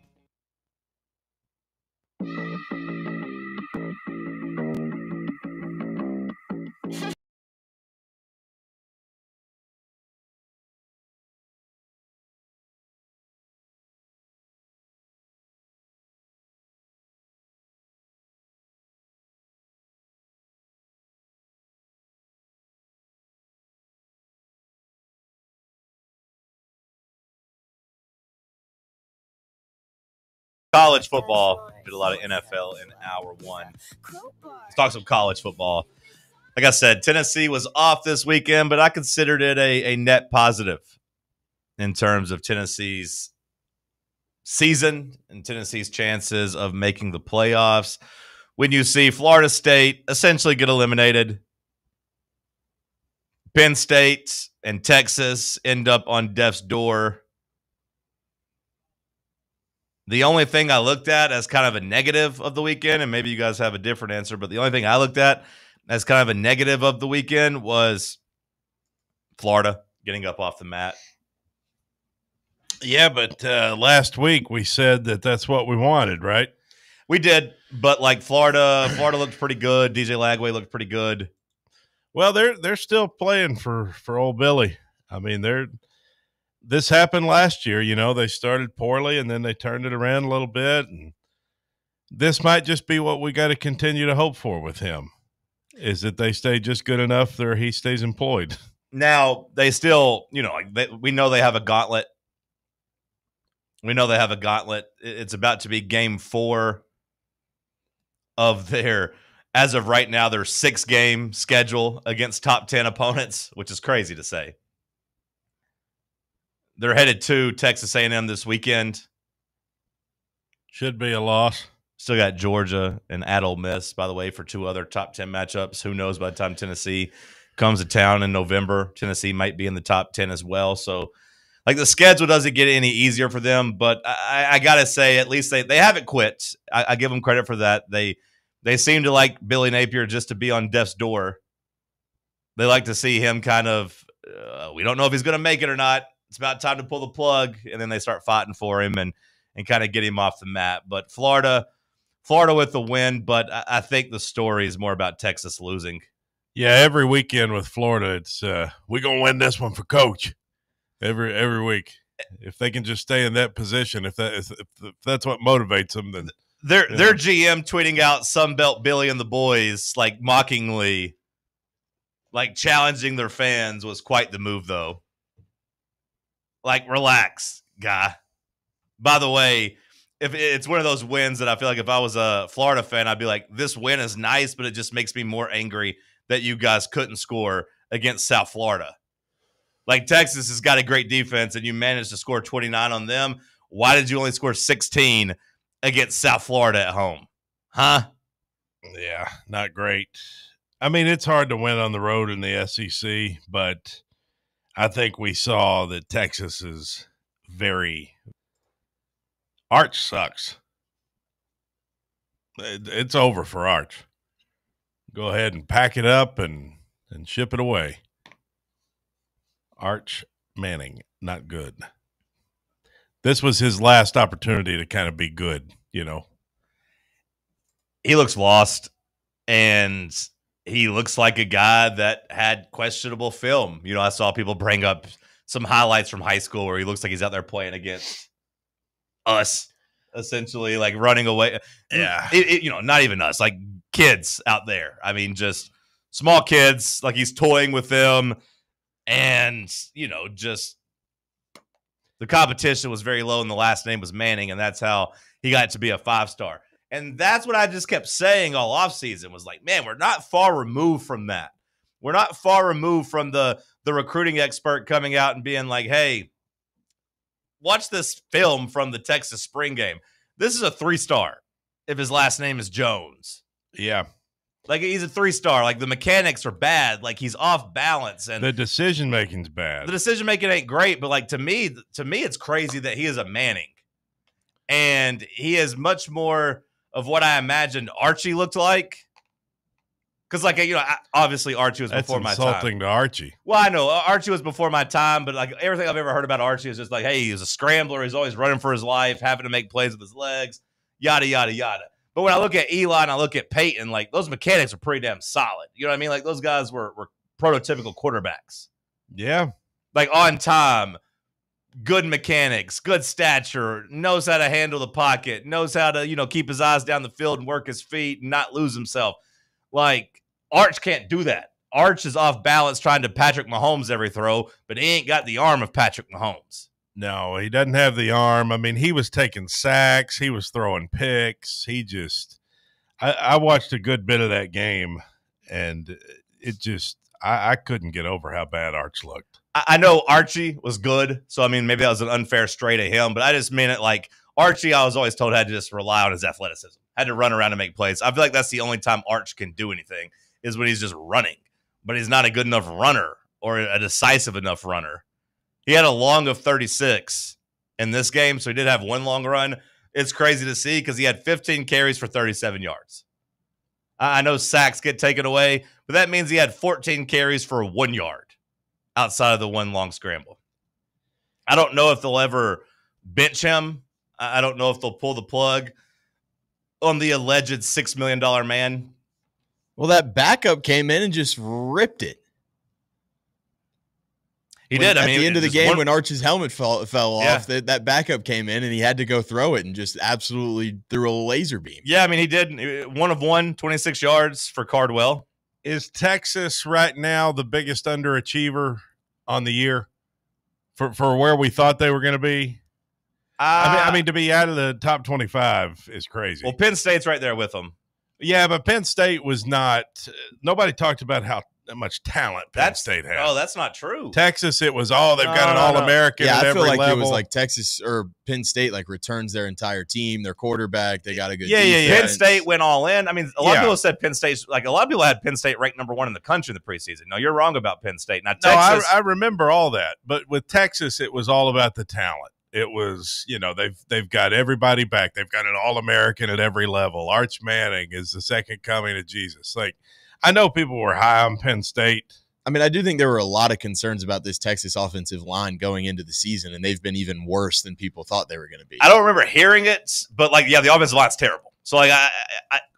College football. Did a lot of NFL in hour one. Let's talk some college football. Like I said, Tennessee was off this weekend, but I considered it a net positive in terms of Tennessee's season and Tennessee's chances of making the playoffs. When you see Florida State essentially get eliminated, Penn State and Texas end up on death's door. The only thing I looked at as kind of a negative of the weekend, and maybe you guys have a different answer, but the only thing I looked at as kind of a negative of the weekend was Florida getting up off the mat. Yeah, but last week we said that that's what we wanted, right? We did, but like Florida looked pretty good. DJ Lagway looked pretty good. Well, they're still playing for old Billy. I mean, this happened last year. You know, they started poorly and then they turned it around a little bit. And this might just be what we got to continue to hope for with him, is that they stay just good enough that he stays employed. Now, they still, we know they have a gauntlet. It's about to be game 4 of their, as of right now, their 6-game schedule against top 10 opponents, which is crazy to say. They're headed to Texas A&M this weekend. Should be a loss. Still got Georgia and at Ole Miss, by the way, for 2 other top 10 matchups. Who knows, by the time Tennessee comes to town in November, Tennessee might be in the top 10 as well. So, like, the schedule doesn't get any easier for them, but I got to say, at least they haven't quit. I give them credit for that. They seem to like Billy Napier just to be on death's door. They like to see him kind of, we don't know if he's going to make it or not. It's about time to pull the plug, and then they start fighting for him and kind of get him off the mat. But Florida with the win, but I think the story is more about Texas losing. Yeah, every weekend with Florida, it's we're going to win this one for Coach. Every week. If they can just stay in that position, if that's what motivates them, then their GM tweeting out Sunbelt Billy and the boys, like, mockingly, like, challenging their fans was quite the move, though. Like, relax, guy. By the way, if it's one of those wins that I feel like if I was a Florida fan, I'd be like, this win is nice, but it just makes me more angry that you guys couldn't score against South Florida. Like, Texas has got a great defense, and you managed to score 29 on them. Why did you only score 16 against South Florida at home? Huh? Yeah, not great. I mean, it's hard to win on the road in the SEC, but I think we saw that Texas is Arch sucks. It's over for Arch. Go ahead and pack it up and ship it away. Arch Manning, not good. This was his last opportunity to kind of be good, you know. He looks lost, and he looks like a guy that had questionable film. You know, I saw people bring up some highlights from high school where he looks like he's out there playing against us, essentially, like running away. Yeah. Not even us, like kids out there. I mean, just small kids, like he's toying with them. And, just The competition was very low, and the last name was Manning, and that's how he got to be a 5-star. And that's what I just kept saying all offseason was like, man, we're not far removed from that. We're not far removed from the recruiting expert coming out and being like, hey, watch this film from the Texas spring game. This is a 3-star if his last name is Jones. Yeah. Like, he's a 3-star. Like, the mechanics are bad. Like, he's off balance. And the decision-making's bad. The decision-making ain't great, but, like, to me, it's crazy that he is a Manning. And he is much more of what I imagined Archie looked like. Because, like, you know, obviously Archie was before my time. That's insulting to Archie. Well, I know. Archie was before my time, but, like, everything I've ever heard about Archie is just like, hey, he was a scrambler. He's always running for his life, having to make plays with his legs, yada, yada, yada. But when I look at Eli and I look at Peyton, like, those mechanics are pretty damn solid. You know what I mean? Like, those guys were prototypical quarterbacks. Yeah. Like, on time, good mechanics, good stature, knows how to handle the pocket, knows how to, you know, keep his eyes down the field and work his feet and not lose himself. Like, Arch can't do that. Arch is off balance trying to Patrick Mahomes every throw, but he ain't got the arm of Patrick Mahomes. No, he doesn't have the arm. I mean, he was taking sacks. He was throwing picks. He just – I watched a good bit of that game, and it just – I couldn't get over how bad Arch looked. I know Archie was good, so, I mean, maybe that was an unfair stray to him, but I just mean it like Archie, I was always told, had to just rely on his athleticism, had to run around and make plays. I feel like that's the only time Arch can do anything is when he's just running, but he's not a good enough runner or a decisive enough runner. He had a long of 36 in this game, so he did have one long run. It's crazy to see because he had 15 carries for 37 yards. I know sacks get taken away, but that means he had 14 carries for 1 yard outside of the one long scramble. I don't know if they'll ever bench him. I don't know if they'll pull the plug on the alleged $6 million man. Well, that backup came in and just ripped it. He did. At the end of the game, when Arch's helmet fell off, that backup came in and he had to go throw it and just absolutely threw a laser beam. Yeah, I mean, he did. 1 of 1, 26 yards for Cardwell. Is Texas right now the biggest underachiever on the year for where we thought they were going to be? I mean, to be out of the top 25 is crazy. Well, Penn State's right there with them. Yeah, but Penn State was not – nobody talked about how much talent Penn State had. Oh, that's not true. Texas, it was they've got an All-American at every level. I feel like it was like Texas or Penn State like returns their entire team, their quarterback. They got a good defense. Penn State went all in. I mean, a lot of people said Penn State's – like a lot of people had Penn State ranked number 1 in the country in the preseason. No, you're wrong about Penn State. Now, Texas – I remember all that. But with Texas, it was all about the talent. It was, you know, they've got everybody back. They've got an All-American at every level. Arch Manning is the second coming of Jesus. Like, I know people were high on Penn State. I mean, I do think there were a lot of concerns about this Texas offensive line going into the season, and they've been even worse than people thought they were going to be. I don't remember hearing it, but, like, yeah, the offensive line's terrible. So, like,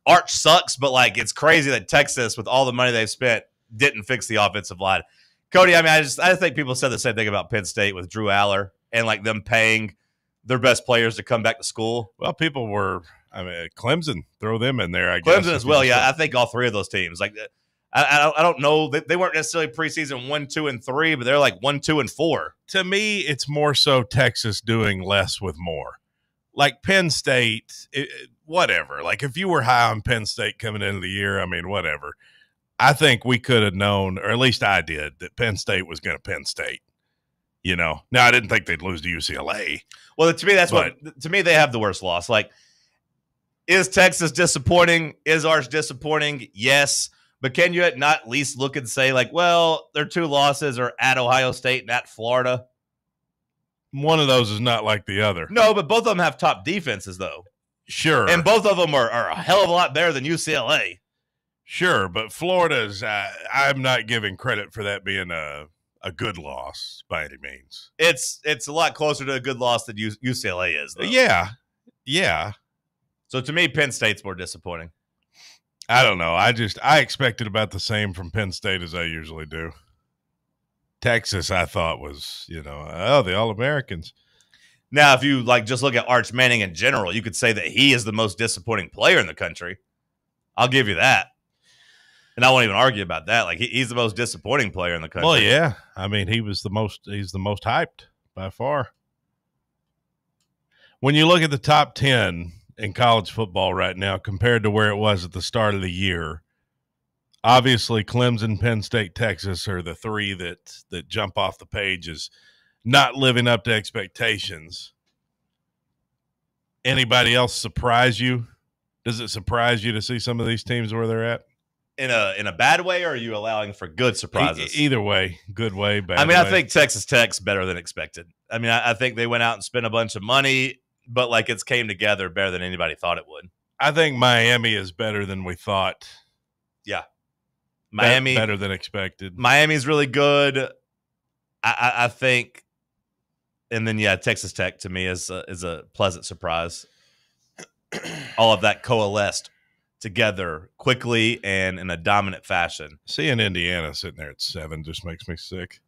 Arch sucks, but, like, it's crazy that Texas, with all the money they've spent, didn't fix the offensive line. Cody, I mean, I think people said the same thing about Penn State with Drew Aller and, like, them paying their best players to come back to school. Well, people were – I mean, Clemson, throw them in there, I guess. Clemson as well, yeah. I think all three of those teams. Like, I don't know. They weren't necessarily preseason 1, 2, and 3, but they're like 1, 2, and 4. To me, it's more so Texas doing less with more. Like Penn State, whatever. Like if you were high on Penn State coming into the year, I mean, whatever. I think we could have known, or at least I did, that Penn State was going to Penn State. You know, now I didn't think they'd lose to UCLA. Well, to me, to me, they have the worst loss. Like, is Texas disappointing? Is Arch disappointing? Yes. But can you not at least look and say, like, well, their 2 losses are at Ohio State and at Florida? One of those is not like the other. No, but both of them have top defenses, though. Sure. And both of them are a hell of a lot better than UCLA. Sure, but Florida's, I'm not giving credit for that being a good loss by any means. It's a lot closer to a good loss than UCLA is, though. Yeah. So to me, Penn State's more disappointing. I don't know. I expected about the same from Penn State as I usually do. Texas, I thought was, the All-Americans. Now, if you just look at Arch Manning in general, you could say that he is the most disappointing player in the country. I'll give you that. And I won't even argue about that. Like he's the most disappointing player in the country. Well, yeah. I mean, he's the most hyped by far. when you look at the top 10 in college football right now compared to where it was at the start of the year, obviously Clemson, Penn State, Texas are the three that jump off the page as not living up to expectations. Anybody else surprise you? Does it surprise you to see some of these teams where they're at? In a bad way, or are you allowing for good surprises? Either way, good way, bad way. I mean, I think Texas Tech's better than expected. I mean, I think they went out and spent a bunch of money, but like it's came together better than anybody thought it would. I think Miami is better than we thought. Yeah. Miami better than expected. Miami's really good. I think, and then Texas Tech to me is a pleasant surprise. All of that coalesced together quickly and in a dominant fashion. Seeing Indiana sitting there at 7 just makes me sick.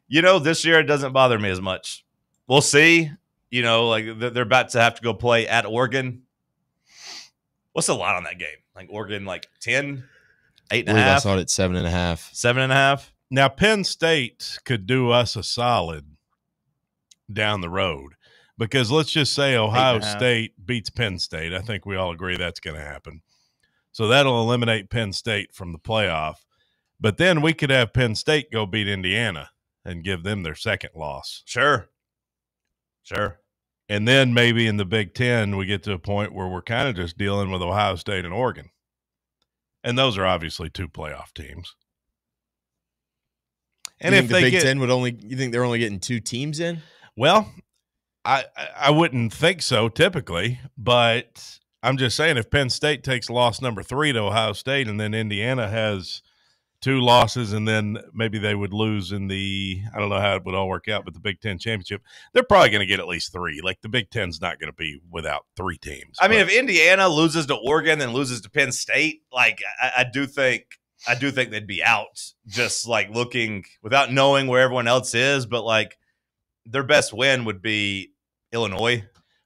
This year it doesn't bother me as much. We'll see. Like they're about to have to go play at Oregon. What's the line on that game? Like Oregon, like 10, 8.5? I saw it at 7.5. 7.5? Now, Penn State could do us a solid down the road because let's just say Ohio State beats Penn State. I think we all agree that's going to happen. So that'll eliminate Penn State from the playoff. But then we could have Penn State go beat Indiana and give them their second loss. Sure. And then maybe in the Big Ten, we get to a point where we're kind of just dealing with Ohio State and Oregon. And those are obviously 2 playoff teams. And you if think they the Big Ten you think they're only getting 2 teams in? Well, I wouldn't think so typically, but I'm just saying if Penn State takes loss number 3 to Ohio State and then Indiana has 2 losses and then maybe they would lose in I don't know how it would all work out, but the Big Ten championship, they're probably going to get at least 3. Like the Big Ten's not going to be without 3 teams. I mean, if Indiana loses to Oregon and loses to Penn State, like I do think they'd be out just like looking without knowing where everyone else is, but like their best win would be Illinois.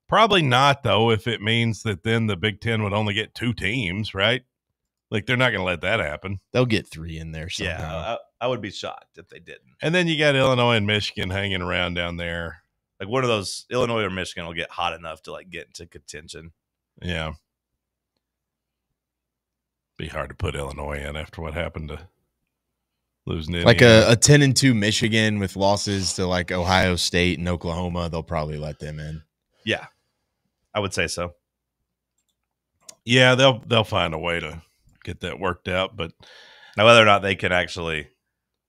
Probably not, though, if it means that then the Big Ten would only get 2 teams, right? Like, they're not going to let that happen. They'll get 3 in there somehow. Yeah, I would be shocked if they didn't. And then you got Illinois and Michigan hanging around down there. Like, one of those, Illinois or Michigan will get hot enough to, like, get into contention. Yeah. Be hard to put Illinois in after what happened to losing Indiana. Like a 10-2 Michigan with losses to, like, Ohio State and Oklahoma, they'll probably let them in. Yeah, I would say so. Yeah, they'll find a way to get that worked out, but now whether or not they can actually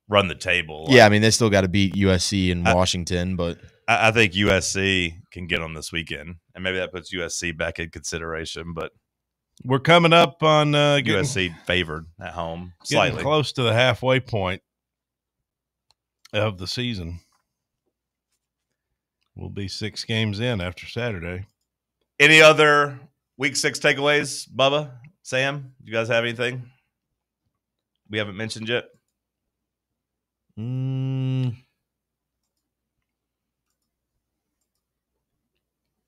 run the table. Yeah, I mean, they still got to beat USC and Washington, but I think USC can get on this weekend, and maybe that puts USC back in consideration, but we're coming up on USC favored at home slightly. Getting close to the halfway point of the season. We'll be 6 games in after Saturday. Any other Week 6 takeaways, Bubba, Sam? Do you guys have anything we haven't mentioned yet?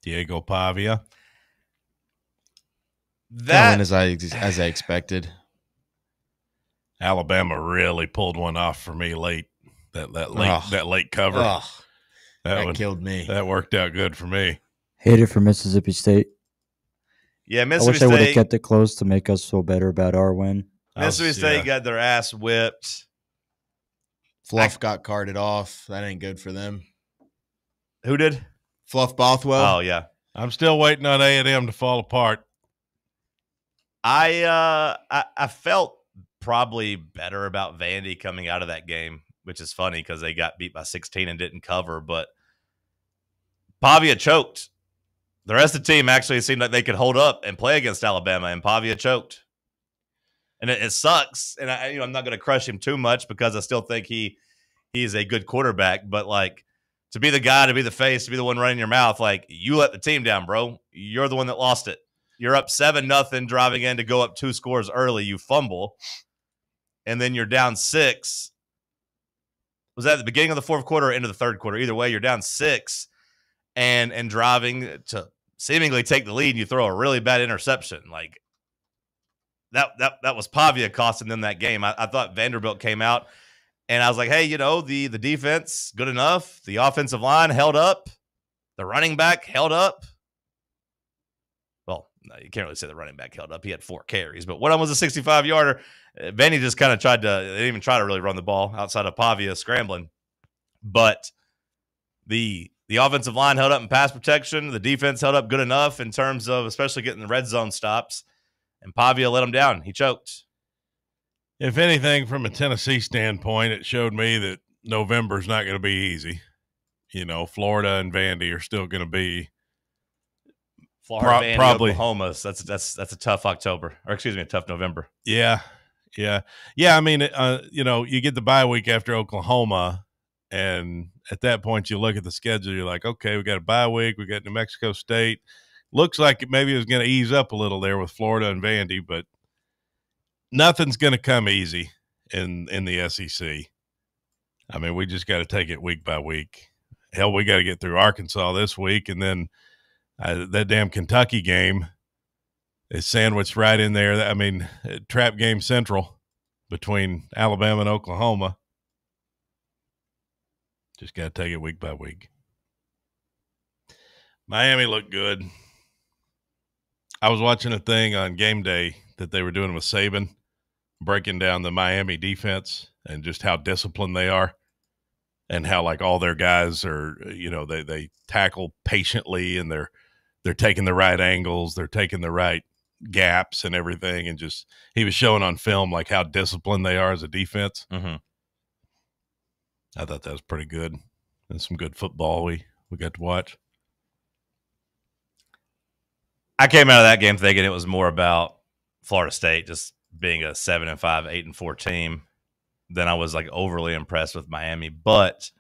Diego Pavia. That as I expected. Alabama really pulled one off for me late. That late cover. That killed me. That worked out good for me. Hate it for Mississippi State. Yeah, I Mississippi wish they would have State kept it close to make us feel better about our win. Mississippi State got their ass whipped. Fluff got carted off. That ain't good for them. Who did? Fluff Bothwell. Oh, yeah. I'm still waiting on A&M to fall apart. I felt probably better about Vandy coming out of that game, which is funny because they got beat by 16 and didn't cover, but Pavia choked. The rest of the team actually seemed like they could hold up and play against Alabama, and Pavia choked. And it sucks, and I'm not going to crush him too much because I still think he is a good quarterback, but like to be the guy, to be the face, to be the one running your mouth, like you let the team down, bro. You're the one that lost it. You're up 7-0 driving in to go up 2 scores early. You fumble, and then you're down 6. Was that at the beginning of the 4th quarter or into the 3rd quarter? Either way, you're down 6 and driving to seemingly take the lead, and you throw a really bad interception. Like that was Pavia costing them that game. I thought Vanderbilt came out, and I was like, hey, the defense, good enough. The offensive line held up. The running back held up. Well, no, you can't really say the running back held up. He had 4 carries, but one of them was a 65-yarder. Vandy just kind of they didn't even try to really run the ball outside of Pavia scrambling. But the offensive line held up in pass protection. The defense held up good enough in terms of especially getting the red zone stops. And Pavia let him down. He choked. If anything, from a Tennessee standpoint, it showed me that November's not going to be easy. Florida and Vandy are still going to be Florida, Vandy, probably Oklahoma. So that's a tough October, or excuse me, a tough November. Yeah. I mean, you get the bye week after Oklahoma, and at that point, you look at the schedule. You're like, okay, we got a bye week. We got New Mexico State. Looks like maybe it was going to ease up a little there with Florida and Vandy, but nothing's going to come easy in the SEC. I mean, we just got to take it week by week. Hell, we got to get through Arkansas this week, and then that damn Kentucky game is sandwiched right in there. I mean, trap game central between Alabama and Oklahoma. Just got to take it week by week. Miami looked good. I was watching a thing on game day that they were doing with Saban, breaking down the Miami defense and just how disciplined they are and how like all their guys are, they tackle patiently and they're taking the right angles. They're taking the right gaps and everything. And just, he was showing on film, like how disciplined they are as a defense. Mm-hmm. I thought that was pretty good. And some good football we got to watch. I came out of that game thinking it was more about Florida State just being a 7-5, 8-4 team than I was like overly impressed with Miami. But,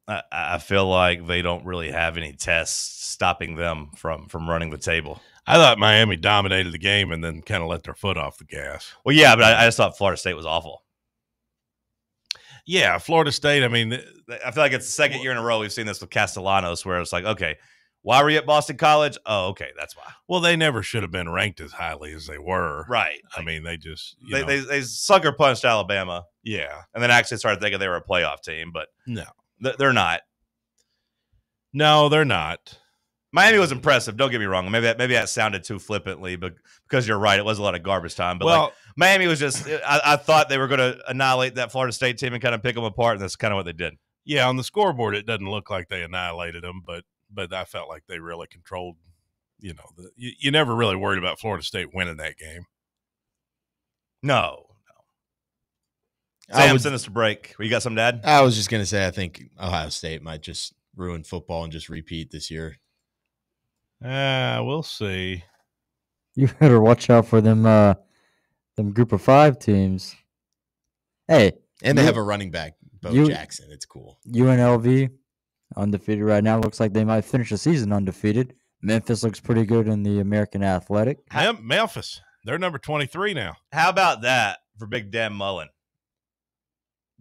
I feel like they don't really have any tests stopping them from running the table. I thought Miami dominated the game and then kind of let their foot off the gas. Well, yeah, but I just thought Florida State was awful. Yeah, Florida State, I mean, I feel like it's the second year in a row we've seen this with Castellanos where it's like, okay, why were you at Boston College? Oh, okay, that's why. Well, they never should have been ranked as highly as they were. Right. I mean, they just they sucker punched Alabama. Yeah. And then actually started thinking they were a playoff team, but no. They're not. No, they're not. Miami was impressive. Don't get me wrong. Maybe that sounded too flippantly, but because you're right, it was a lot of garbage time. But Miami was just. I thought they were going to annihilate that Florida State team and kind of pick them apart, and that's kind of what they did. Yeah, on the scoreboard, it doesn't look like they annihilated them, but I felt like they really controlled. You never really worried about Florida State winning that game. No. Sam, send us to break. You got something to add? I was just going to say I think Ohio State might just ruin football and just repeat this year. We'll see. You better watch out for them group of 5 teams. Hey. And they have a running back, Bo Jackson. It's cool. UNLV, undefeated right now. Looks like they might finish the season undefeated. Memphis looks pretty good in the American Athletic. Memphis, they're number 23 now. How about that for Big Dan Mullen?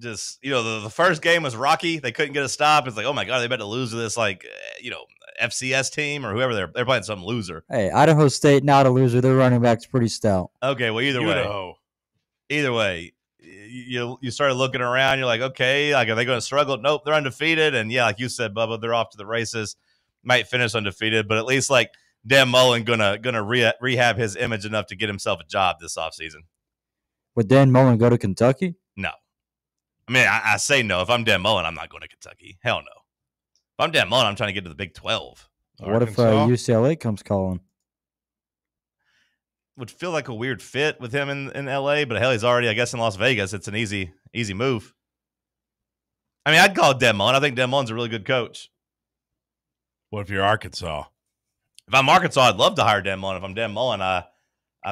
Just, the first game was rocky. They couldn't get a stop. It's like, oh, my God, they better lose to this, FCS team or whoever they're playing some loser. Hey, Idaho State, not a loser. Their running back's pretty stout. Okay, well, either way, you started looking around. You're like, okay, like, are they going to struggle? Nope, they're undefeated. And, yeah, like you said, Bubba, they're off to the races. Might finish undefeated, but at least, Dan Mullen gonna rehab his image enough to get himself a job this offseason. Would Dan Mullen go to Kentucky? No. I mean, I say no. If I'm Dan Mullen, I'm not going to Kentucky. Hell no. If I'm Dan Mullen, I'm trying to get to the Big 12. What if UCLA comes calling? Would feel like a weird fit with him in LA, but hell, he's already, I guess, in Las Vegas. It's an easy move. I mean, I'd call it Dan Mullen. I think Dan Mullen's a really good coach. What if you're Arkansas? If I'm Arkansas, I'd love to hire Dan Mullen. If I'm Dan Mullen, I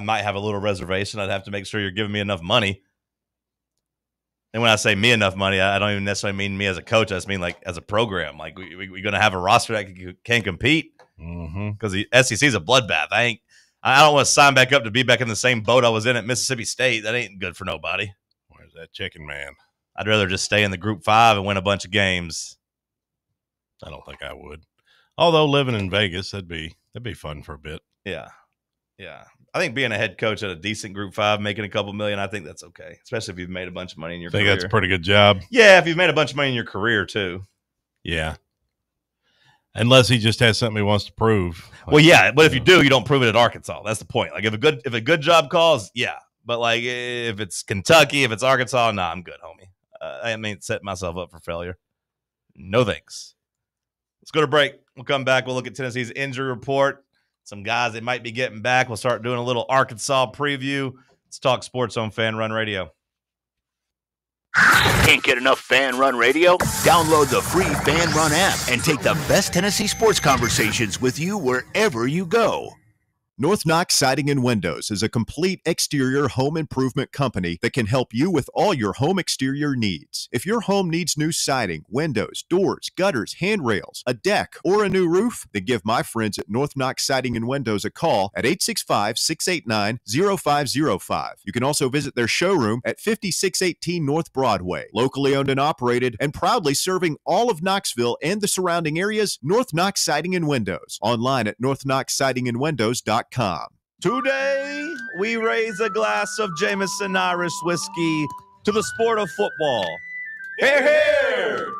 might have a little reservation. I'd have to make sure you're giving me enough money. And when I say me enough money, I don't even necessarily mean me as a coach. I just mean like as a program. Like we're going to have a roster that can compete because the SEC is a bloodbath. I don't want to sign back up to be back in the same boat I was in at Mississippi State. That ain't good for nobody. Where's that chicken man? I'd rather just stay in the Group 5 and win a bunch of games. I don't think I would. Although living in Vegas, that'd be fun for a bit. Yeah. I think being a head coach at a decent Group 5, making a couple million, I think that's okay. Especially if you've made a bunch of money in your career. I think that's a pretty good job. Yeah, if you've made a bunch of money in your career too. Yeah. Unless he just has something he wants to prove. Well, yeah, but if you do, you don't prove it at Arkansas. That's the point. Like if a good job calls, yeah. But like if it's Kentucky, if it's Arkansas, nah, I'm good, homie. I ain't setting myself up for failure. No thanks. Let's go to break. We'll come back. We'll look at Tennessee's injury report. Some guys that might be getting back. We'll start doing a little Arkansas preview. Let's talk sports on Fan Run Radio. Can't get enough Fan Run Radio? Download the free Fan Run app and take the best Tennessee sports conversations with you wherever you go. North Knox Siding and Windows is a complete exterior home improvement company that can help you with all your home exterior needs. If your home needs new siding, windows, doors, gutters, handrails, a deck, or a new roof, then give my friends at North Knox Siding and Windows a call at 865-689-0505. You can also visit their showroom at 5618 North Broadway. Locally owned and operated and proudly serving all of Knoxville and the surrounding areas, North Knox Siding and Windows. Online at northknoxsidingandwindows.com. Today, we raise a glass of Jameson Irish whiskey to the sport of football. Hear, hear!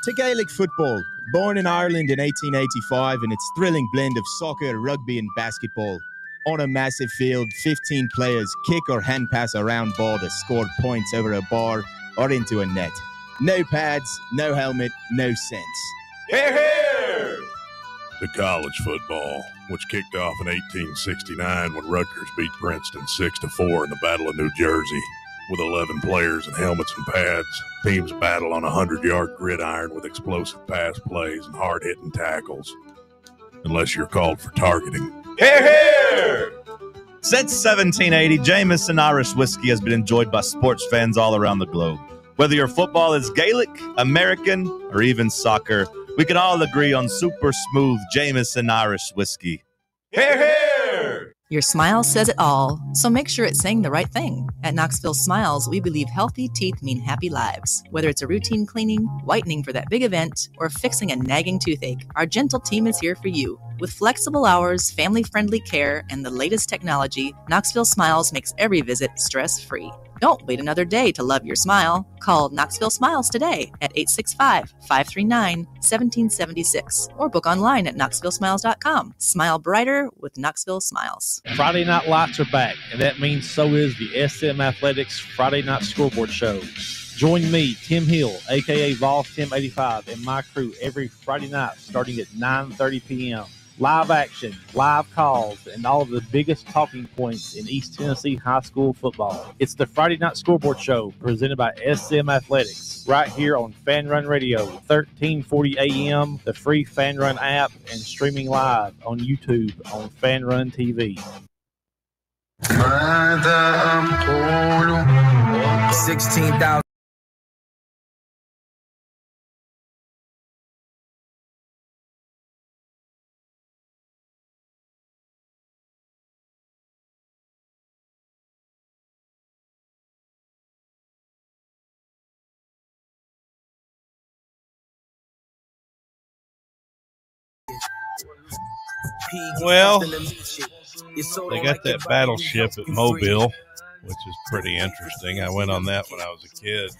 To Gaelic football, born in Ireland in 1885 in its thrilling blend of soccer, rugby and basketball. On a massive field, 15 players kick or hand pass a round ball that scored points over a bar or into a net. No pads, no helmet, no sense. Hear, hear! To college football, which kicked off in 1869 when Rutgers beat Princeton 6-4 in the Battle of New Jersey. With 11 players and helmets and pads, teams battle on a 100-yard gridiron with explosive pass plays and hard-hitting tackles. Unless you're called for targeting. Hear, hear! Since 1780, Jameson Irish whiskey has been enjoyed by sports fans all around the globe. Whether your football is Gaelic, American, or even soccer, we can all agree on super smooth Jameson Irish whiskey. Hear, hear! Your smile says it all, so make sure it's saying the right thing. At Knoxville Smiles, we believe healthy teeth mean happy lives. Whether it's a routine cleaning, whitening for that big event, or fixing a nagging toothache, our gentle team is here for you. With flexible hours, family-friendly care, and the latest technology, Knoxville Smiles makes every visit stress-free. Don't wait another day to love your smile. Call Knoxville Smiles today at 865-539-1776 or book online at knoxvillesmiles.com. Smile brighter with Knoxville Smiles. Friday Night Lights are back, and that means so is the SM Athletics Friday Night Scoreboard Show. Join me, Tim Hill, a.k.a. Vols Tim 85, and my crew every Friday night starting at 9:30 p.m. Live action, live calls, and all of the biggest talking points in East Tennessee high school football. It's the Friday Night Scoreboard Show presented by SM Athletics right here on Fan Run Radio, 1340 AM, the free Fan Run app, and streaming live on YouTube on Fan Run TV. 16,000. Well, they got that battleship at Mobile, which is pretty interesting. I went on that when I was a kid.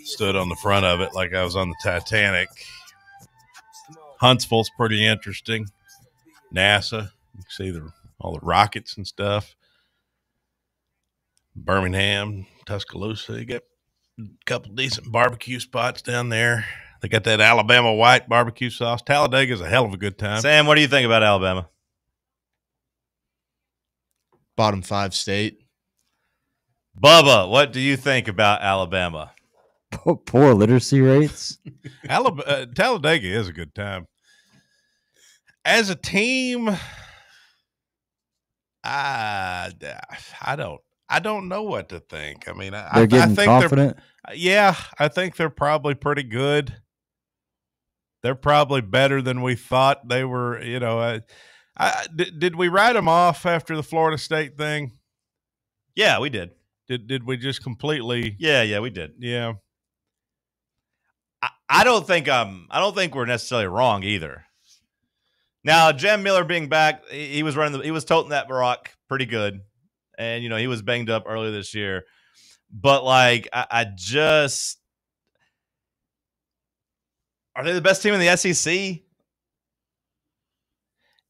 Stood on the front of it like I was on the Titanic. Huntsville's pretty interesting. NASA, you can see all the rockets and stuff. Birmingham, Tuscaloosa, you got a couple decent barbecue spots down there. They got that Alabama white barbecue sauce. Talladega's a hell of a good time. Sam, what do you think about Alabama? Bottom 5 state. Bubba, what do you think about Alabama? Poor literacy rates. Talladega is a good time. As a team, I don't know what to think. I mean, I think confident. I think they're probably pretty good. They're probably better than we thought they were. You know, did we write them off after the Florida State thing? Yeah, we did. Did we just completely? Yeah, we did. Yeah. I don't think we're necessarily wrong either. Now, Jem Miller being back, he was toting that rock pretty good, and he was banged up earlier this year. But like, I just Are they the best team in the SEC?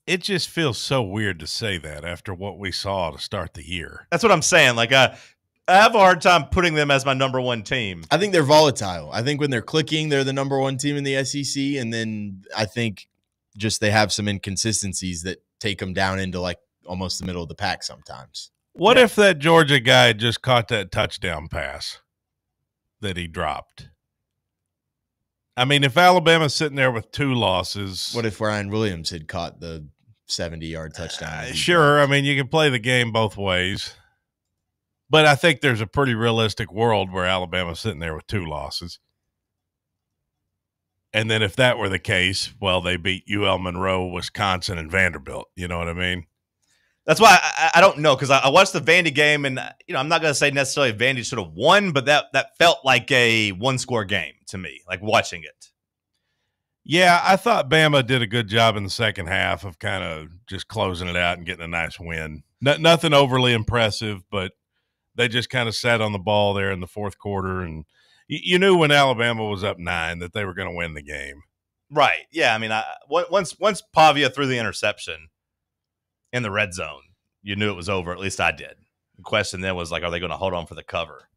It just feels so weird to say that after what we saw to start the year. That's what I'm saying. Like, I have a hard time putting them as my number one team. I think they're volatile. I think when they're clicking, they're the number one team in the SEC. And then I think just they have some inconsistencies that take them down into like almost the middle of the pack sometimes. What if that Georgia guy just caught that touchdown pass that he dropped? I mean, if Alabama's sitting there with 2 losses. What if Ryan Williams had caught the 70-yard touchdown? Sure. I mean, you can play the game both ways. But I think there's a pretty realistic world where Alabama's sitting there with 2 losses. And then if that were the case, well, they beat UL Monroe, Wisconsin, and Vanderbilt. You know what I mean? That's why I don't know, because I watched the Vandy game, and I'm not going to say necessarily Vandy should have won, but that felt like a one-score game to me, like watching it. Yeah, I thought Bama did a good job in the second half of kind of just closing it out and getting a nice win. Nothing overly impressive, but they just kind of sat on the ball there in the fourth quarter, and you knew when Alabama was up 9 that they were going to win the game. Right. Yeah. I mean, once Pavia threw the interception in the red zone, you knew it was over. At least I did. The question then was like, are they going to hold on for the cover?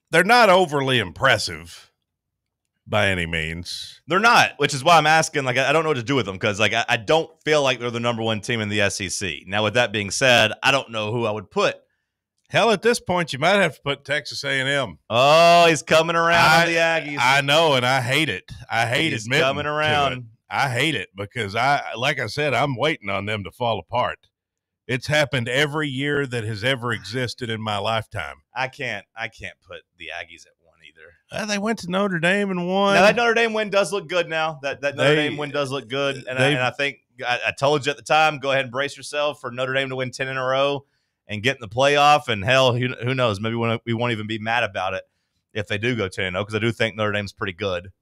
They're not overly impressive by any means. They're not, which is why I'm asking. Like, I don't know what to do with them because, like, I don't feel like they're the number one team in the SEC. Now, with that being said, I don't know who I would put. Hell, at this point, you might have to put Texas A&M. Oh, he's coming around on the Aggies. I know, and I hate it. I hate he's admitting coming around. to it. I hate it because like I said, I'm waiting on them to fall apart. It's happened every year that has ever existed in my lifetime. I can't put the Aggies at 1 either. They went to Notre Dame and won. Now that Notre Dame win does look good. Now that Notre Dame win does look good, and I think I told you at the time, go ahead and brace yourself for Notre Dame to win 10 in a row and get in the playoff. And hell, who knows? Maybe we won't even be mad about it if they do go 10-0 because I do think Notre Dame's pretty good.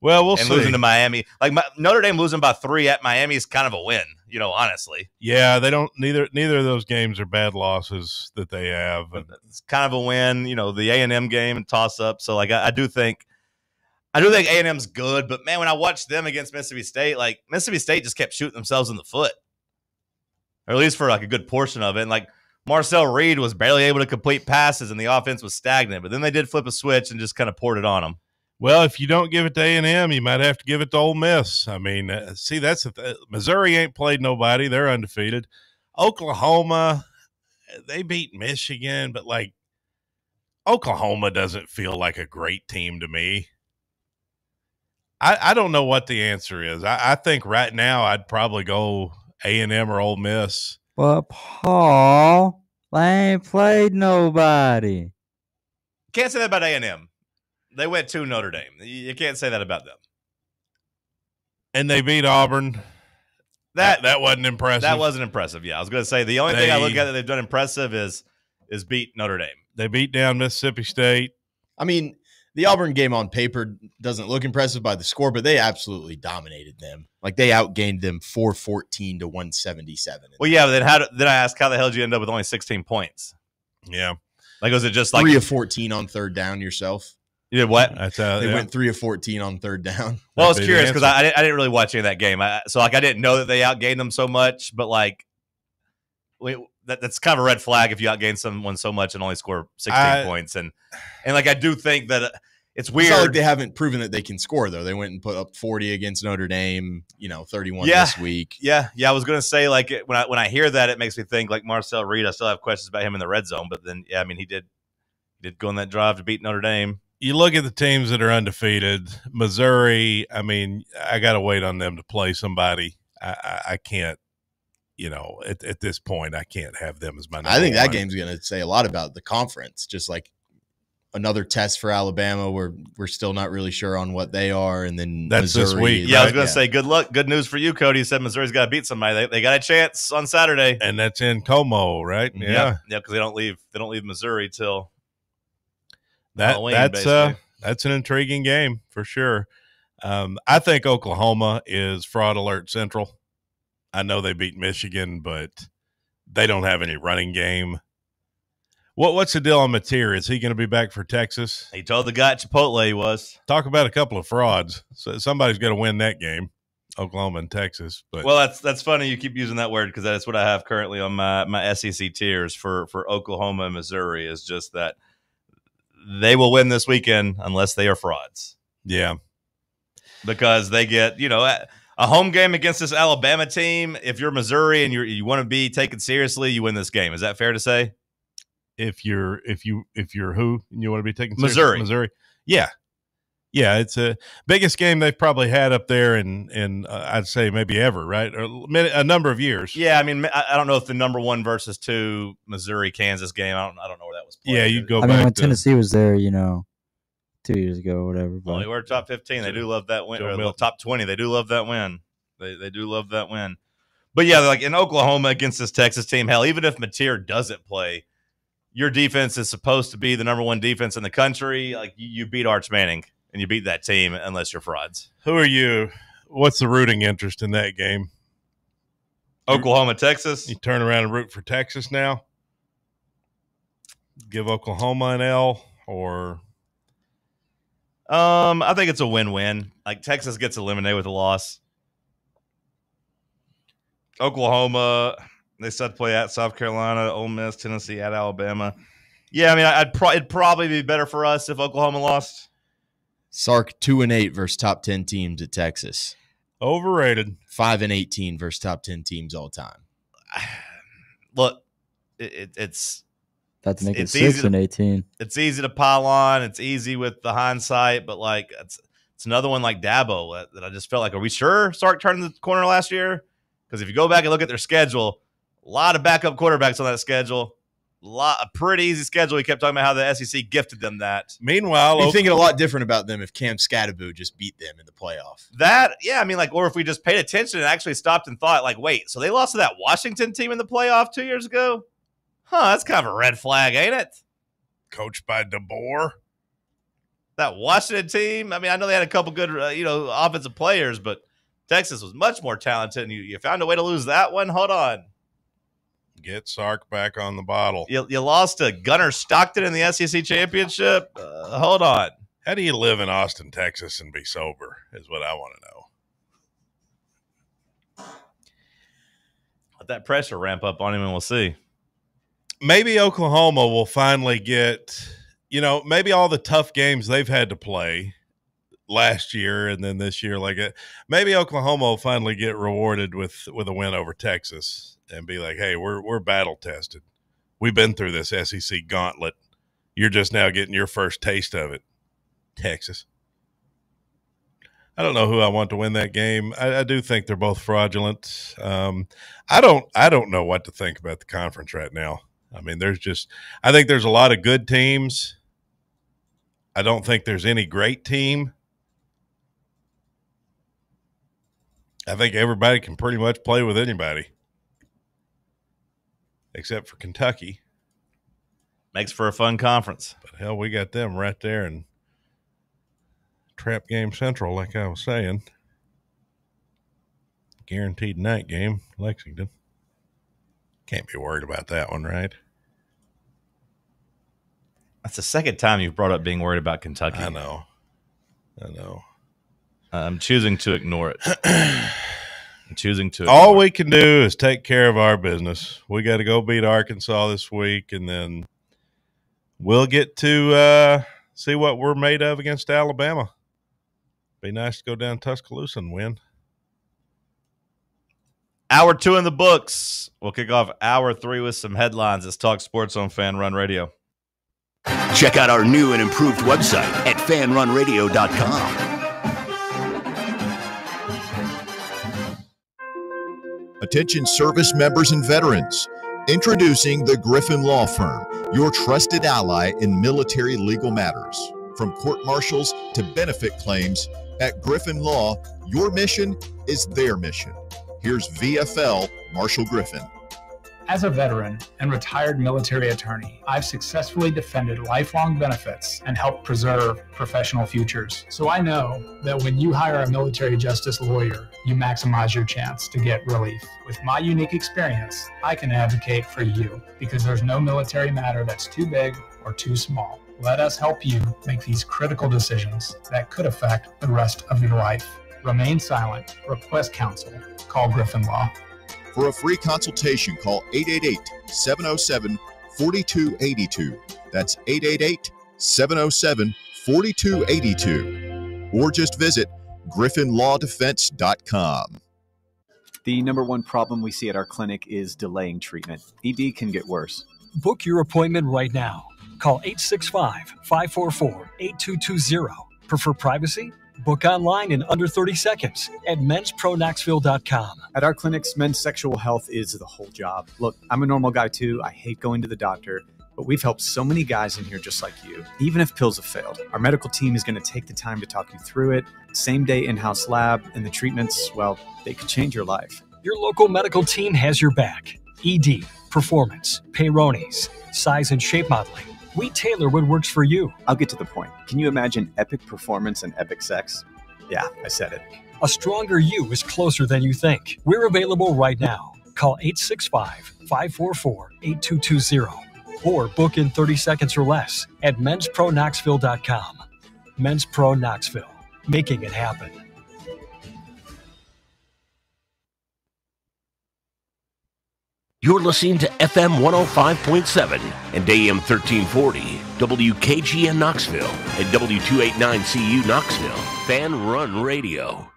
Well, we'll see. Losing to Miami, like Notre Dame losing by 3 at Miami is kind of a win, honestly. Yeah, they don't. Neither of those games are bad losses that they have. It's kind of a win, the A&M game and toss up. So, like, I do think A&M's good, but man, when I watched them against Mississippi State, like Mississippi State just kept shooting themselves in the foot, or at least for like a good portion of it. And like Marcel Reed was barely able to complete passes, and the offense was stagnant. But then they did flip a switch and just kind of poured it on them. Well, if you don't give it to A&M, you might have to give it to Ole Miss. I mean, see, that's Missouri ain't played nobody. They're undefeated. Oklahoma, they beat Michigan, but, like, Oklahoma doesn't feel like a great team to me. I don't know what the answer is. I think right now I'd probably go A&M or Ole Miss. But, Paul, they ain't played nobody. Can't say that about A&M. They went to Notre Dame. You can't say that about them. And they beat Auburn. That wasn't impressive. That wasn't impressive. Yeah, I was going to say the only thing I look at that they've done impressive is beat Notre Dame. They beat down Mississippi State. I mean, the Auburn game on paper doesn't look impressive by the score, but they absolutely dominated them. Like, they outgained them 414 to 177. Well, yeah, but then I asked, how the hell did you end up with only 16 points? Yeah. Like, was it just like 3 of 14 on third down yourself? You did what? They went 3 of 14 on third down. Well, I was curious because I didn't really watch any of that game. I didn't know that they outgained them so much, but like, that's kind of a red flag if you outgain someone so much and only score 16 points. And like, I do think that it's weird. It's not like they haven't proven that they can score, though. They went and put up 40 against Notre Dame, 31 this week. Yeah. I was going to say, like, when I hear that, it makes me think like Marcel Reed. I still have questions about him in the red zone, but then, yeah, I mean, he did go on that drive to beat Notre Dame. You look at the teams that are undefeated. Missouri, I mean, I got to wait on them to play somebody. I can't, at this point, I can't have them as my number I think one. that game's going to say a lot about the conference. Just like another test for Alabama where we're still not really sure on what they are. And then that's Missouri, this week. Yeah, I was going to say, good luck. Good news for you, Cody. You said Missouri's got to beat somebody. They got a chance on Saturday. And that's in Como, right? Yeah, because they don't leave Missouri till Halloween, that's an intriguing game for sure. I think Oklahoma is fraud alert central. I know they beat Michigan, but they don't have any running game. What's the deal on Mateer? Is he going to be back for Texas? He told the guy at Chipotle he was. Talk about a couple of frauds. So somebody's got to win that game, Oklahoma and Texas. But well, that's funny you keep using that word because that's what I have currently on my SEC tiers for Oklahoma and Missouri is just that they will win this weekend unless they are frauds. Yeah. Because they get, a home game against this Alabama team. If you're Missouri and you want to be taken seriously, you win this game. Is that fair to say? If you're who and you want to be taken seriously? Missouri. Yeah. It's a biggest game they've probably had up there in I'd say maybe ever, right? Or a number of years. Yeah, I mean, I don't know if the number 1 versus 2 Missouri-Kansas game, I don't know where that was played. Yeah, you'd go back. I mean, when Tennessee was there, 2 years ago or whatever. Well, they were top 15. They do love that win. Or the top 20. They do love that win. They do love that win. But, yeah, like in Oklahoma against this Texas team, hell, even if Mateer doesn't play, your defense is supposed to be the number 1 defense in the country. Like, you beat Arch Manning. And you beat that team unless you're frauds. Who are you? What's the rooting interest in that game? Oklahoma, Texas. You turn around and root for Texas now? Give Oklahoma an L or? I think it's a win-win. Like Texas gets eliminated with a loss. Oklahoma, they still have to play at South Carolina, Ole Miss, Tennessee, at Alabama. Yeah, I mean, it'd probably be better for us if Oklahoma lost. Sark 2-8 versus top 10 teams at Texas. Overrated. 5-18 versus top 10 teams all time. Look, it's that's make it 6-18. It's easy to pile on. It's easy with the hindsight, but like it's another one like Dabo that I just felt like, are we sure Sark turned the corner last year? Because if you go back and look at their schedule, a lot of backup quarterbacks on that schedule. A pretty easy schedule. He kept talking about how the SEC gifted them that. Meanwhile, you're thinking a lot different about them if Cam Scatterbo just beat them in the playoff. Or if we just paid attention and actually stopped and thought, like, wait, so they lost to that Washington team in the playoff 2 years ago? That's kind of a red flag, ain't it? Coached by DeBoer. That Washington team, I mean, I know they had a couple good, offensive players, but Texas was much more talented, and you found a way to lose that one? Hold on. Get Sark back on the bottle. You lost to Gunnar Stockton in the SEC championship? Hold on. How do you live in Austin, Texas and be sober is what I want to know. Let that pressure ramp up on him and we'll see. Maybe Oklahoma will finally get, maybe all the tough games they've had to play last year and then this year, maybe Oklahoma will finally get rewarded with a win over Texas. And be like, hey, we're battle tested. We've been through this SEC gauntlet. You're just now getting your first taste of it, Texas. I don't know who I want to win that game. I do think they're both fraudulent. I don't know what to think about the conference right now. I mean, I think there's a lot of good teams. I don't think there's any great team. I think everybody can pretty much play with anybody. Except for Kentucky. Makes for a fun conference. But hell, we got them right there in Trap Game Central, like I was saying. Guaranteed night game, Lexington. Can't be worried about that one, right? That's the second time you've brought up being worried about Kentucky. I know. I'm choosing to ignore it. All we can do is take care of our business. We got to go beat Arkansas this week, and then we'll get to see what we're made of against Alabama. Be nice to go down Tuscaloosa and win. Hour 2 in the books. We'll kick off hour 3 with some headlines. Let's talk sports on Fan Run Radio. Check out our new and improved website at fanrunradio.com. Attention service members and veterans. Introducing the Griffin Law Firm, your trusted ally in military legal matters. From court martials to benefit claims, at Griffin Law, your mission is their mission. Here's VFL Marshall Griffin. As a veteran and retired military attorney, I've successfully defended lifelong benefits and helped preserve professional futures. So I know that when you hire a military justice lawyer, you maximize your chance to get relief. With my unique experience, I can advocate for you because there's no military matter that's too big or too small. Let us help you make these critical decisions that could affect the rest of your life. Remain silent. Request counsel. Call Griffin Law. For a free consultation, call 888-707-4282. That's 888-707-4282. Or just visit griffinlawdefense.com. The number one problem we see at our clinic is delaying treatment. ED can get worse. Book your appointment right now. Call 865-544-8220. Prefer privacy? Book online in under 30 seconds at menspronaknxville.com. At our clinics, men's sexual health is the whole job. Look, I'm a normal guy too. I hate going to the doctor, but we've helped so many guys in here just like you. Even if pills have failed, our medical team is going to take the time to talk you through it. Same day in-house lab, and the treatments, well, they could change your life. Your local medical team has your back. ED, performance, Peyronie's, size and shape modeling. We tailor what works for you. I'll get to the point. Can you imagine epic performance and epic sex? Yeah, I said it. A stronger you is closer than you think. We're available right now. Call 865-544-8220 or book in 30 seconds or less at menspronaknxville.com. Men's Pro Knoxville, making it happen. You're listening to FM 105.7 and AM 1340, WKGN Knoxville, and W289CU Knoxville, Fan Run Radio.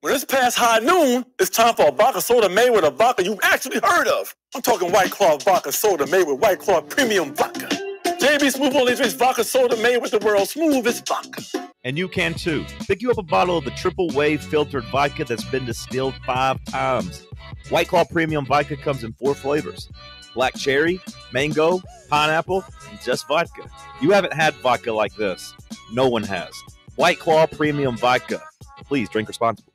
When it's past high noon, it's time for a vodka soda made with a vodka you've actually heard of. I'm talking White Claw vodka soda made with White Claw premium vodka. JB Smooth only drinks vodka soda made with the world's smoothest vodka. And you can too. Pick you up a bottle of the triple wave filtered vodka that's been distilled 5 times. White Claw Premium Vodka comes in 4 flavors: black cherry, mango, pineapple, and just vodka. You haven't had vodka like this. No one has. White Claw Premium Vodka. Please drink responsibly.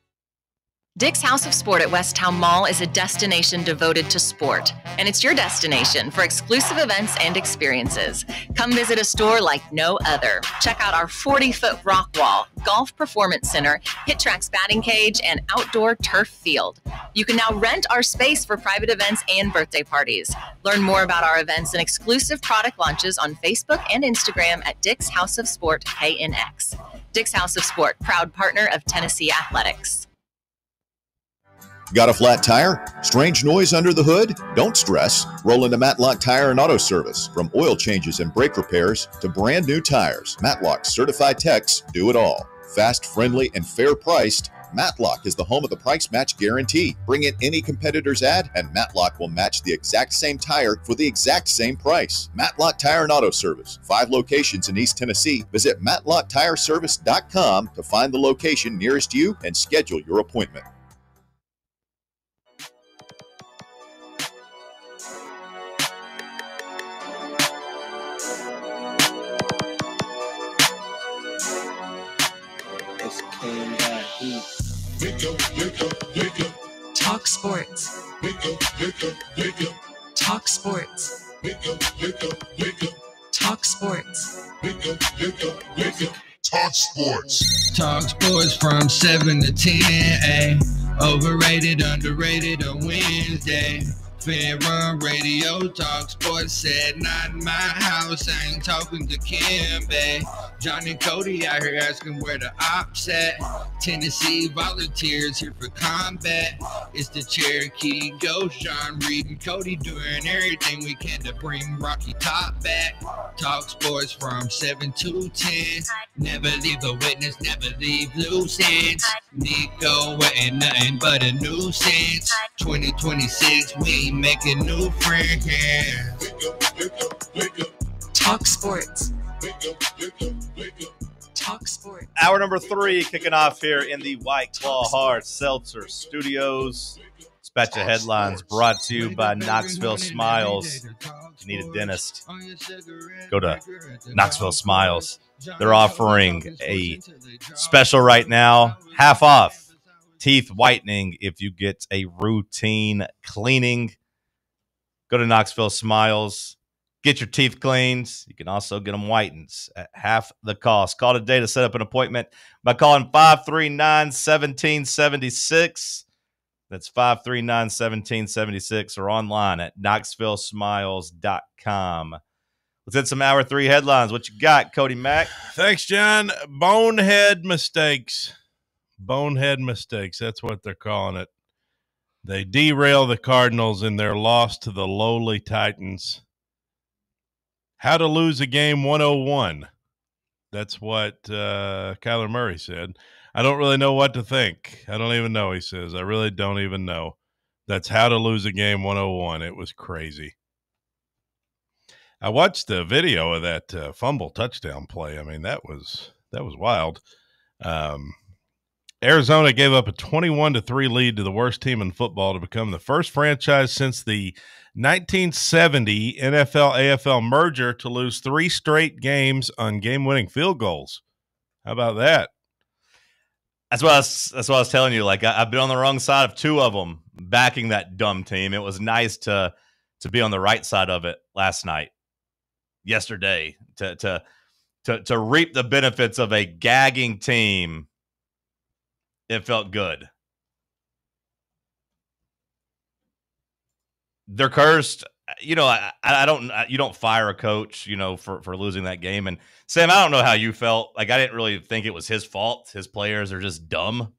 Dick's House of Sport at Westtown Mall is a destination devoted to sport, and it's your destination for exclusive events and experiences. Come visit a store like no other. Check out our 40-foot rock wall, golf performance center, Hit Tracks batting cage, and outdoor turf field. You can now rent our space for private events and birthday parties. Learn more about our events and exclusive product launches on Facebook and Instagram at Dick's House of Sport KNX. Dick's House of Sport, proud partner of Tennessee Athletics. Got a flat tire? Strange noise under the hood? Don't stress. Roll into Matlock Tire and Auto Service. From oil changes and brake repairs to brand new tires, Matlock's certified techs do it all. Fast, friendly, and fair priced, Matlock is the home of the price match guarantee. Bring in any competitor's ad and Matlock will match the exact same tire for the exact same price. Matlock Tire and Auto Service. 5 locations in East Tennessee. Visit matlocktireservice.com to find the location nearest you and schedule your appointment. Talk Sports. Talk Sports. Talk Sports. Talk Sports. Talk Sports from 7 to 10. Overrated, underrated, a Wednesday. Fan Run Radio, Talk Sports said, not in my house, I ain't talking to Kim, babe. John and Cody out here asking where the ops at. Tennessee volunteers here for combat. It's the Cherokee Ghost, John Reed and Cody doing everything we can to bring Rocky Top back. Talk Sports from 7 to 10. Never leave a witness, never leave loose ends. Nico ain't nothing but a nuisance. 2026, we making new friends. Talk Sports. Talk Sports. Hour number 3 kicking off here in the White Claw Hard Seltzer Studios. Dispatch of headlines brought to you by Knoxville Smiles. If you need a dentist, go to Knoxville Smiles. They're offering a special right now, half off teeth whitening if you get a routine cleaning. Go to Knoxville Smiles. Get your teeth cleaned. You can also get them whitened at half the cost. Call today to set up an appointment by calling 539-1776. That's 539-1776 or online at knoxvillesmiles.com. Let's hit some Hour 3 headlines. What you got, Cody Mack? Thanks, John. Bonehead mistakes. Bonehead mistakes. That's what they're calling it. They derail the Cardinals in their loss to the lowly Titans. How to lose a game 101. That's what Kyler Murray said. I don't really know what to think. I don't even know, he says. I really don't even know. That's how to lose a game 101. It was crazy. I watched the video of that fumble touchdown play. I mean, that was wild. Arizona gave up a 21-3 lead to the worst team in football to become the first franchise since the 1970 NFL-AFL merger to lose 3 straight games on game-winning field goals. How about that? That's what I was telling you. Like, I've been on the wrong side of 2 of them backing that dumb team. It was nice to be on the right side of it yesterday, to reap the benefits of a gagging team. It felt good. They're cursed. You know, you don't fire a coach, for losing that game. And Sam, I don't know how you felt. Like, I didn't really think it was his fault. His players are just dumb.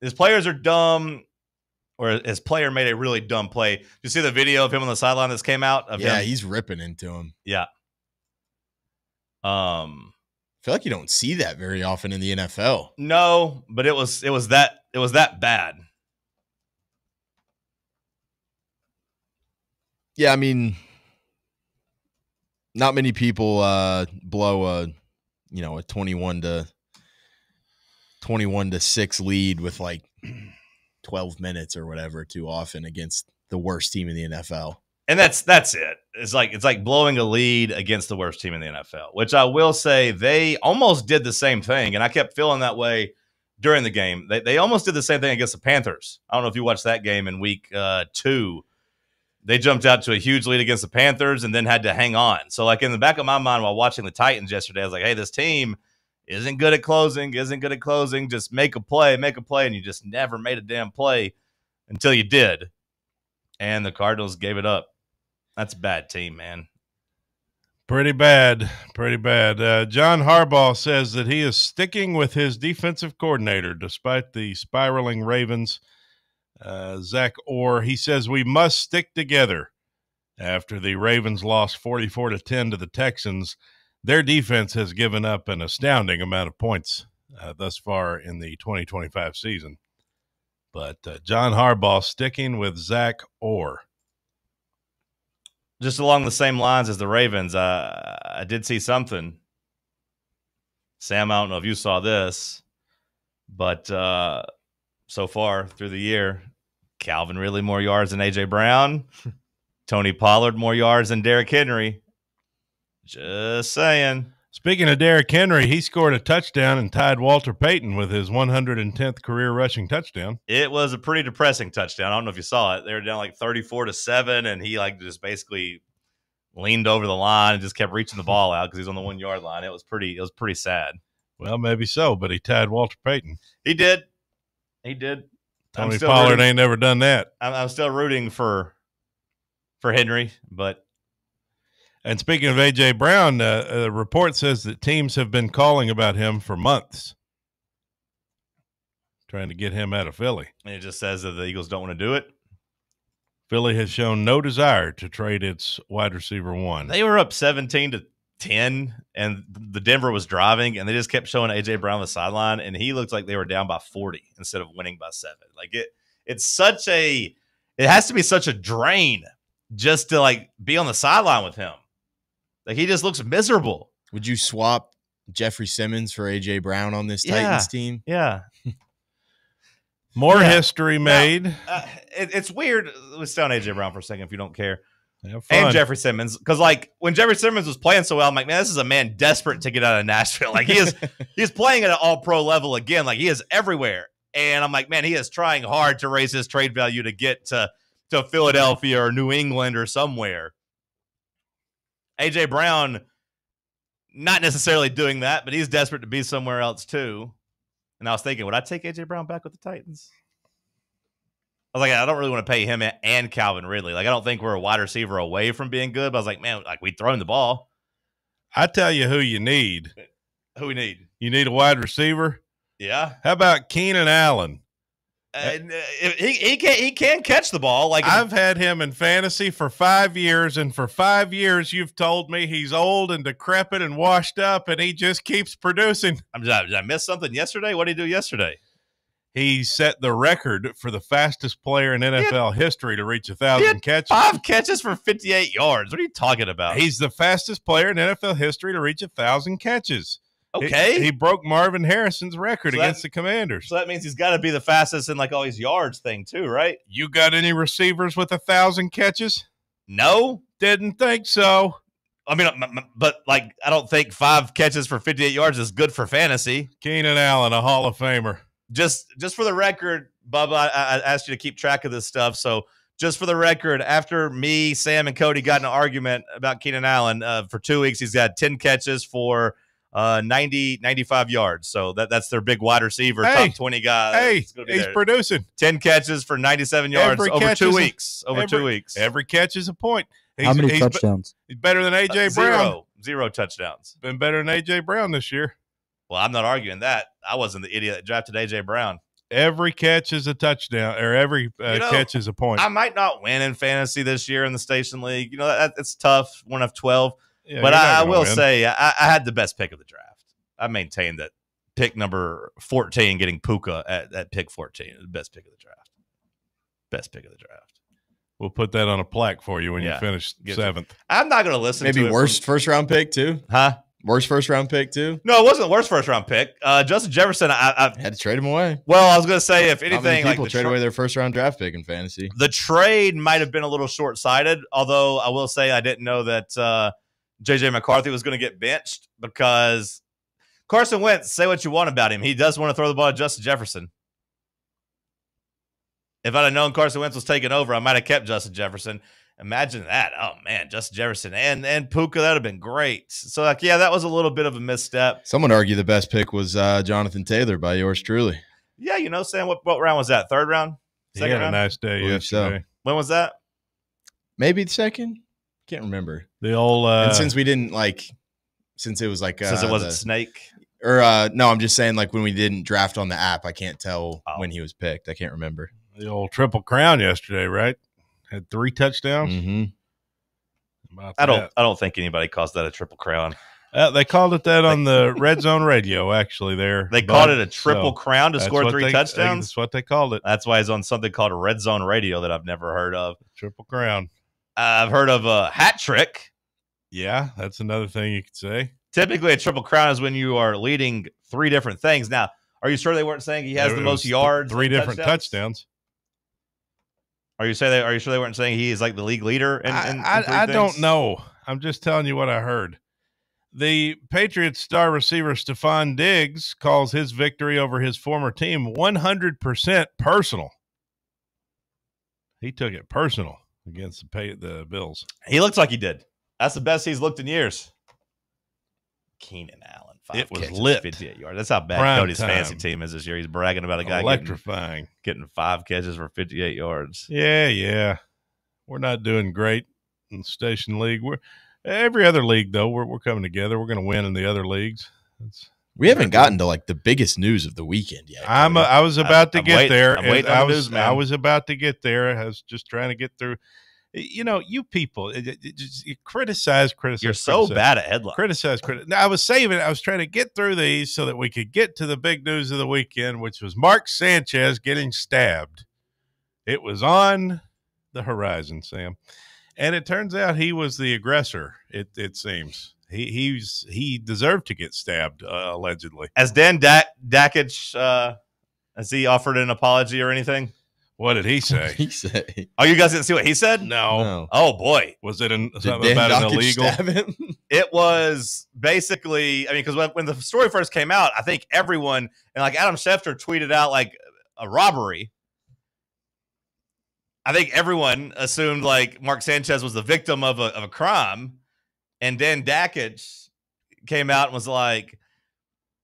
His players are dumb, or his player made a really dumb play. Did you see the video of him on the sideline that's came out of him? Yeah, he's ripping into him. Yeah. I feel like you don't see that very often in the NFL. No, but it was that bad. Yeah, I mean, not many people blow a 21-6 lead with like 12 minutes or whatever too often against the worst team in the NFL. And that's it. It's like blowing a lead against the worst team in the NFL, which I will say they almost did the same thing, and I kept feeling that way during the game. They almost did the same thing against the Panthers. I don't know if you watched that game in week 2. They jumped out to a huge lead against the Panthers and then had to hang on. So, like, in the back of my mind while watching the Titans yesterday, I was like, hey, this team isn't good at closing. Just make a play. And you just never made a damn play until you did. And the Cardinals gave it up. That's a bad team, man. Pretty bad. John Harbaugh says that he is sticking with his defensive coordinator despite the spiraling Ravens. Zach Orr, he says we must stick together. After the Ravens lost 44-10 to the Texans, their defense has given up an astounding amount of points thus far in the 2025 season. But John Harbaugh sticking with Zach Orr. Just along the same lines as the Ravens, I did see something. Sam, I don't know if you saw this, but so far through the year, Calvin Ridley more yards than A.J. Brown. Tony Pollard more yards than Derrick Henry. Just saying. Speaking of Derrick Henry, he scored a touchdown and tied Walter Payton with his 110th career rushing touchdown. It was a pretty depressing touchdown. I don't know if you saw it. They were down like 34-7, and he just basically leaned over the line and just kept reaching the ball out because he's on the 1 yard line. It was pretty sad. Well, maybe so, but he tied Walter Payton. He did. Tony Pollard ain't never done that. I'm still rooting for Henry, but. And speaking of A.J. Brown, a report says that teams have been calling about him for months, trying to get him out of Philly. And it just says that the Eagles don't want to do it. Philly has shown no desire to trade its wide receiver 1. They were up 17-10, and the Denver was driving, and they just kept showing A.J. Brown on the sideline, and he looked like they were down by 40 instead of winning by 7. Like it has to be such a drain just to be on the sideline with him. Like, he just looks miserable. Would you swap Jeffrey Simmons for A.J. Brown on this Titans team? Yeah. More history made. Now, it's weird. Let's stay on A.J. Brown for a second if you don't care. Have fun. And Jeffrey Simmons. Because, when Jeffrey Simmons was playing so well, I'm like, man, this is a man desperate to get out of Nashville. Like, he's playing at an all-pro level again. Like, he is everywhere. And I'm like, man, he is trying hard to raise his trade value to get to Philadelphia or New England or somewhere. A.J. Brown, not necessarily doing that, but he's desperate to be somewhere else too. And I was thinking, would I take A.J. Brown back with the Titans? I was like, I don't really want to pay him and Calvin Ridley. Like, I don't think we're a wide receiver away from being good. But I was like, man, like, we'd throw him the ball. I tell you who you need. Who we need? You need a wide receiver? Yeah. How about Keenan Allen? He can catch the ball. Like, I've had him in fantasy for 5 years, and for 5 years you've told me he's old and decrepit and washed up, and he just keeps producing. Did I miss something yesterday? What did he do yesterday? He set the record for the fastest player in NFL history to reach 1,000 catches. 5 catches for 58 yards. What are you talking about? He's the fastest player in NFL history to reach 1,000 catches. Okay. He broke Marvin Harrison's record against the Commanders. So that means he's got to be the fastest in like all these yards thing too, right? You got any receivers with 1,000 catches? No. Didn't think so. I mean, but like, I don't think 5 catches for 58 yards is good for fantasy. Keenan Allen, a Hall of Famer. Just for the record, Bubba, I asked you to keep track of this stuff. So just for the record, after me, Sam, and Cody got in an argument about Keenan Allen for 2 weeks, he's got 10 catches for 95 yards. So that's their big wide receiver, top 20 guy. Hey, he's producing. 10 catches for 97 yards over 2 weeks. Over 2 weeks. Every catch is a point. How many touchdowns? He's better than A.J. Brown. Zero touchdowns. Been better than A.J. Brown this year. Well, I'm not arguing that. I wasn't the idiot that drafted A.J. Brown. Every catch is a touchdown, or every catch is a point. I might not win in fantasy this year in the Station League. You know, it's tough, 1 of 12. Yeah, but I will say I had the best pick of the draft. I maintained that pick number 14, getting Puka at pick 14, the best pick of the draft. Best pick of the draft. We'll put that on a plaque for you when you finish 7th. I'm not going to listen to it. Maybe worst first-round pick, too? Huh? Worst first-round pick, too? No, it wasn't the worst first-round pick. Justin Jefferson, I had to trade him away. Well, I was going to say, if anything, many people trade away their first-round draft pick in fantasy. The trade might have been a little short-sighted, although I will say I didn't know that J.J. McCarthy was going to get benched because Carson Wentz, say what you want about him, he does want to throw the ball at Justin Jefferson. If I'd have known Carson Wentz was taking over, I might have kept Justin Jefferson. Imagine that. Oh, man, Justin Jefferson and Puka, that would have been great. So, like, yeah, that was a little bit of a misstep. Someone argue the best pick was Jonathan Taylor by yours truly. Yeah, you know, Sam, what round was that? 3rd round? Second round? A nice day yesterday. So. When was that? Maybe the second? Can't remember. The old and since we didn't since it was like since it wasn't Snake? Or no, I'm just saying like when we didn't draft on the app, I can't tell when he was picked. I can't remember. The old Triple Crown yesterday, right? Had 3 touchdowns. Mm-hmm. I don't think anybody calls that a Triple Crown. They called it that on the Red Zone radio, actually. They called it a Triple Crown to score 3 touchdowns? That's what they called it. That's why it's on something called a Red Zone radio that I've never heard of. Triple Crown. I've heard of a hat trick. Yeah, that's another thing you could say. Typically, a Triple Crown is when you are leading 3 different things. Now, are you sure they weren't saying he has the most yards? 3 different touchdowns. Are you sure they weren't saying he is like the league leader? I don't know. I'm just telling you what I heard. The Patriots star receiver Stephon Diggs calls his victory over his former team 100% personal. He took it personal against the Bills. He looks like he did. That's the best he's looked in years. Keenan Allen. 5 it was catches, lit. 58 yards. That's how bad Prime Cody's time. fantasy team is this year. He's bragging about a guy electrifying, getting 5 catches for 58 yards. Yeah. We're not doing great in the Station League. Every other league though. We're coming together. We're going to win in the other leagues. We haven't gotten to like the biggest news of the weekend yet. I was about to get there. I'm waiting on the news, man. I was about to get there. I was just trying to get through. You know, you people, you criticize. You're so bad at headlines. Criticize. Now, I was trying to get through these so that we could get to the big news of the weekend, which was Mark Sanchez getting stabbed. It was on the horizon, Sam. And it turns out he was the aggressor, it seems. He deserved to get stabbed, allegedly. Has Dan Dakich, has he offered an apology or anything? What did he say? Oh, you guys didn't see what he said? No. Oh, boy. Was it something about an illegal? It was basically, I mean, because when the story first came out, I think everyone, and like Adam Schefter tweeted out like a robbery. I think everyone assumed like Mark Sanchez was the victim of a crime, and Dan Dakich came out and was like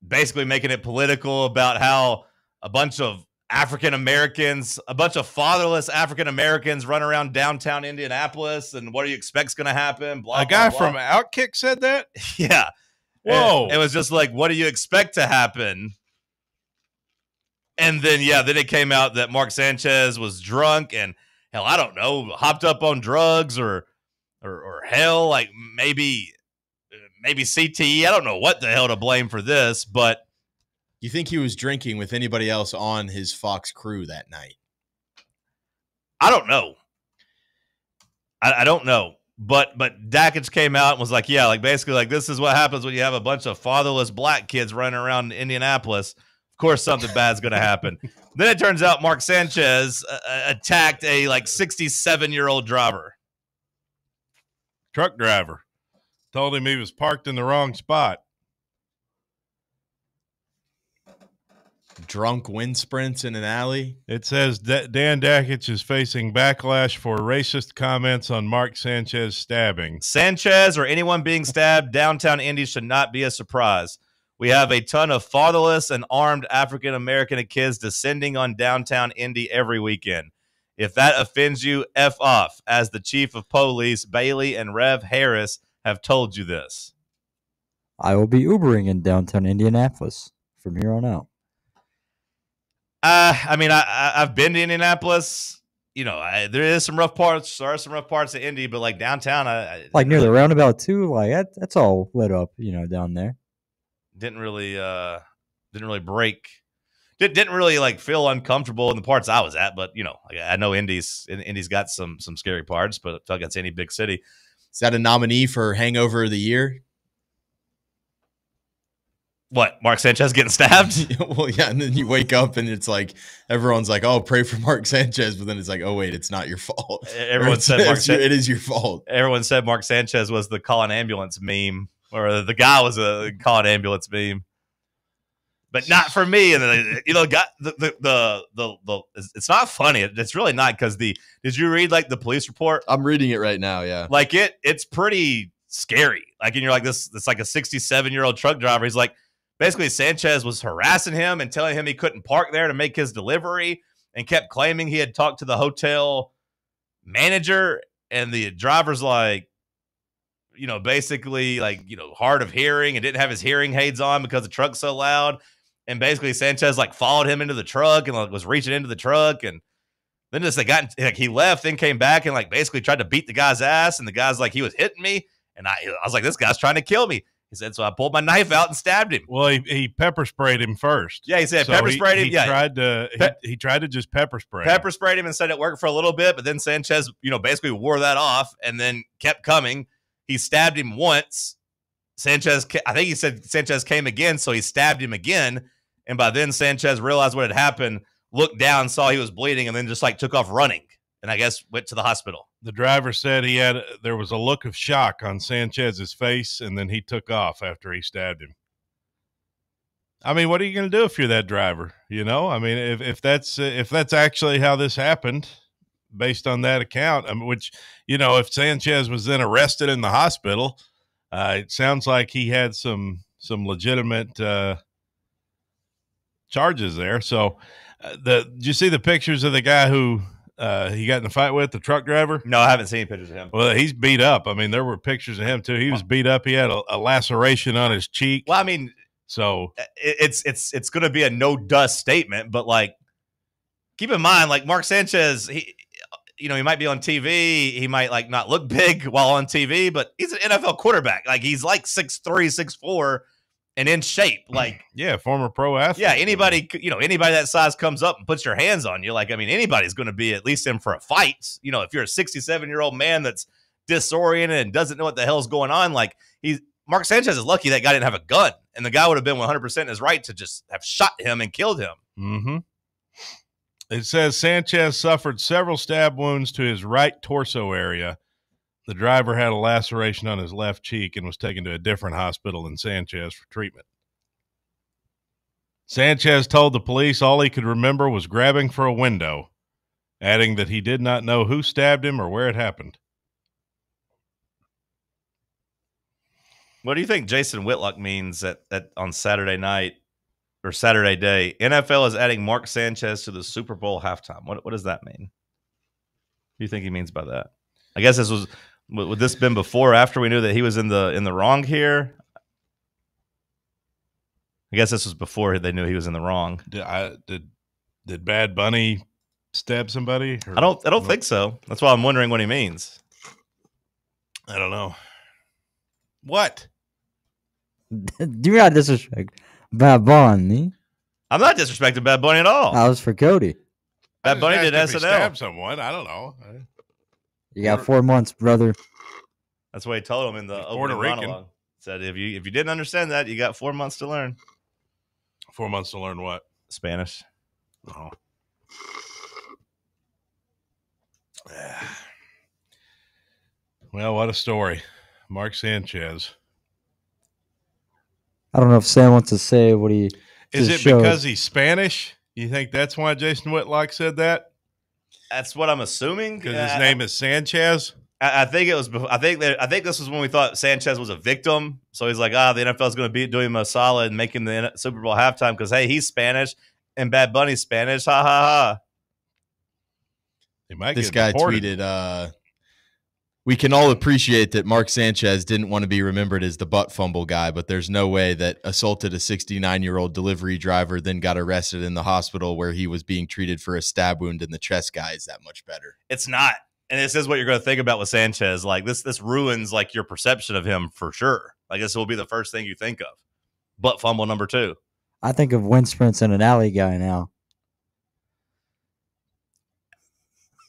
basically making it political about how a bunch of African Americans, a bunch of fatherless African Americans run around downtown Indianapolis, and what do you expect's going to happen? Blah, a guy blah, from blah. Outkick said that? Yeah. Whoa. And it was just like, what do you expect to happen? And then, then it came out that Mark Sanchez was drunk and, hell, I don't know, hopped up on drugs or hell, like maybe CTE. I don't know what the hell to blame for this, but you think he was drinking with anybody else on his Fox crew that night? I don't know. I don't know. But Dakich came out and was like, yeah, like basically like this is what happens when you have a bunch of fatherless black kids running around Indianapolis. Of course, something bad's going to happen. Then it turns out Mark Sanchez attacked a like 67-year-old driver. Truck driver. Told him he was parked in the wrong spot. Drunk wind sprints in an alley. It says that Dan Dakich is facing backlash for racist comments on Mark Sanchez stabbing. Sanchez or anyone being stabbed downtown Indy should not be a surprise. We have a ton of fatherless and armed African-American kids descending on downtown Indy every weekend. If that offends you, F off, as the chief of police, Bailey and Rev Harris, have told you this. I will be Ubering in downtown Indianapolis from here on out. I mean, I've been to Indianapolis. You know, there is some rough parts. There are some rough parts of Indy, but like downtown, like near the roundabout too. Like that's all lit up, you know, down there. Didn't really break. Didn't really like feel uncomfortable in the parts I was at, but you know, I know Indy's got some scary parts, but I feel like it's any big city. Is that a nominee for Hangover of the Year? What, Mark Sanchez getting stabbed? Well, yeah, and then you wake up and it's like everyone's like, "Oh, pray for Mark Sanchez," but then it's like, "Oh, wait, it's not your fault." Everyone said it is your fault. Everyone said Mark Sanchez was the call an ambulance meme, or the guy was a call an ambulance meme, but not for me. And then, you know, it's not funny. It's really not because did you read like the police report? I'm reading it right now. Yeah, like it's pretty scary. Like, and you're like this. It's like a 67-year-old truck driver. He's like. Basically, Sanchez was harassing him and telling him he couldn't park there to make his delivery and kept claiming he had talked to the hotel manager. And the driver's like, you know, basically like, you know, hard of hearing and didn't have his hearing aids on because the truck's so loud. And basically Sanchez like followed him into the truck and like was reaching into the truck. And then just he left, then came back and like basically tried to beat the guy's ass. And the guy's like, he was hitting me. And I was like, this guy's trying to kill me. He said, so I pulled my knife out and stabbed him. Well, he pepper sprayed him first. Yeah, he said pepper sprayed him. He tried to just pepper spray. Pepper sprayed him and said it worked for a little bit, but then Sanchez, you know, basically wore that off and then kept coming. He stabbed him once. I think he said Sanchez came again, so he stabbed him again. And by then Sanchez realized what had happened, looked down, saw he was bleeding, and then just like took off running. And I guess went to the hospital. The driver said there was a look of shock on Sanchez's face, and then he took off after he stabbed him. I mean, what are you going to do if you're that driver? You know, I mean, if that's actually how this happened, based on that account, I mean, which, you know, if Sanchez was then arrested in the hospital, it sounds like he had some legitimate charges there. So, did you see the pictures of the guy who? He got in a fight with the truck driver? No, I haven't seen any pictures of him. Well, he's beat up. I mean, there were pictures of him too. He was beat up. He had a laceration on his cheek. Well, I mean, so it's going to be a no dust statement, but like, keep in mind, like Mark Sanchez, he might be on TV. He might like not look big while on TV, but he's an NFL quarterback. Like he's like 6'3", 6'4", and in shape. Like, yeah, former pro athlete. Yeah, anybody that size comes up and puts your hands on you. Like, I mean, anybody's going to be at least in for a fight. You know, if you're a 67-year-old man that's disoriented and doesn't know what the hell's going on, like Mark Sanchez is lucky that guy didn't have a gun, and the guy would have been 100% in his right to just have shot him and killed him. Mm-hmm. It says Sanchez suffered several stab wounds to his right torso area. The driver had a laceration on his left cheek and was taken to a different hospital than Sanchez for treatment. Sanchez told the police all he could remember was grabbing for a window, adding that he did not know who stabbed him or where it happened. What do you think Jason Whitlock means at on Saturday night or Saturday day? NFL is adding Mark Sanchez to the Super Bowl halftime. What does that mean? What do you think he means by that? I guess this was would this been before or after we knew that he was in the wrong here? I guess this was before they knew he was in the wrong. Did Bad Bunny stab somebody? I don't think so. That's why I'm wondering what he means. I don't know. What? Do not disrespect Bad Bunny. I'm not disrespecting Bad Bunny at all. That was for Cody. Bad Bunny did SNL. Stab someone? I don't know. You got 4 months, brother. That's what he told him in the Puerto opening Rican. monologue. Said if you didn't understand that, you got 4 months to learn. 4 months to learn what? Spanish. Oh. Well, what a story. Mark Sanchez. I don't know if Sam wants to say what he Is just it showed. because he's Spanish? You think that's why Jason Whitlock said that? That's what I'm assuming. Because his name is Sanchez? I think it was. I think this was when we thought Sanchez was a victim. So he's like, the NFL is going to be doing him a solid, and making the Super Bowl halftime because hey, he's Spanish and Bad Bunny's Spanish. Ha ha ha. This guy tweeted, we can all appreciate that Mark Sanchez didn't want to be remembered as the butt fumble guy, but there's no way that assaulted a 69-year-old delivery driver, then got arrested in the hospital where he was being treated for a stab wound in the chest guy is that much better. It's not. And this is what you're going to think about with Sanchez. Like this ruins like your perception of him for sure. Like this will be the first thing you think of. Butt fumble number 2. I think of wind sprints and an alley guy now.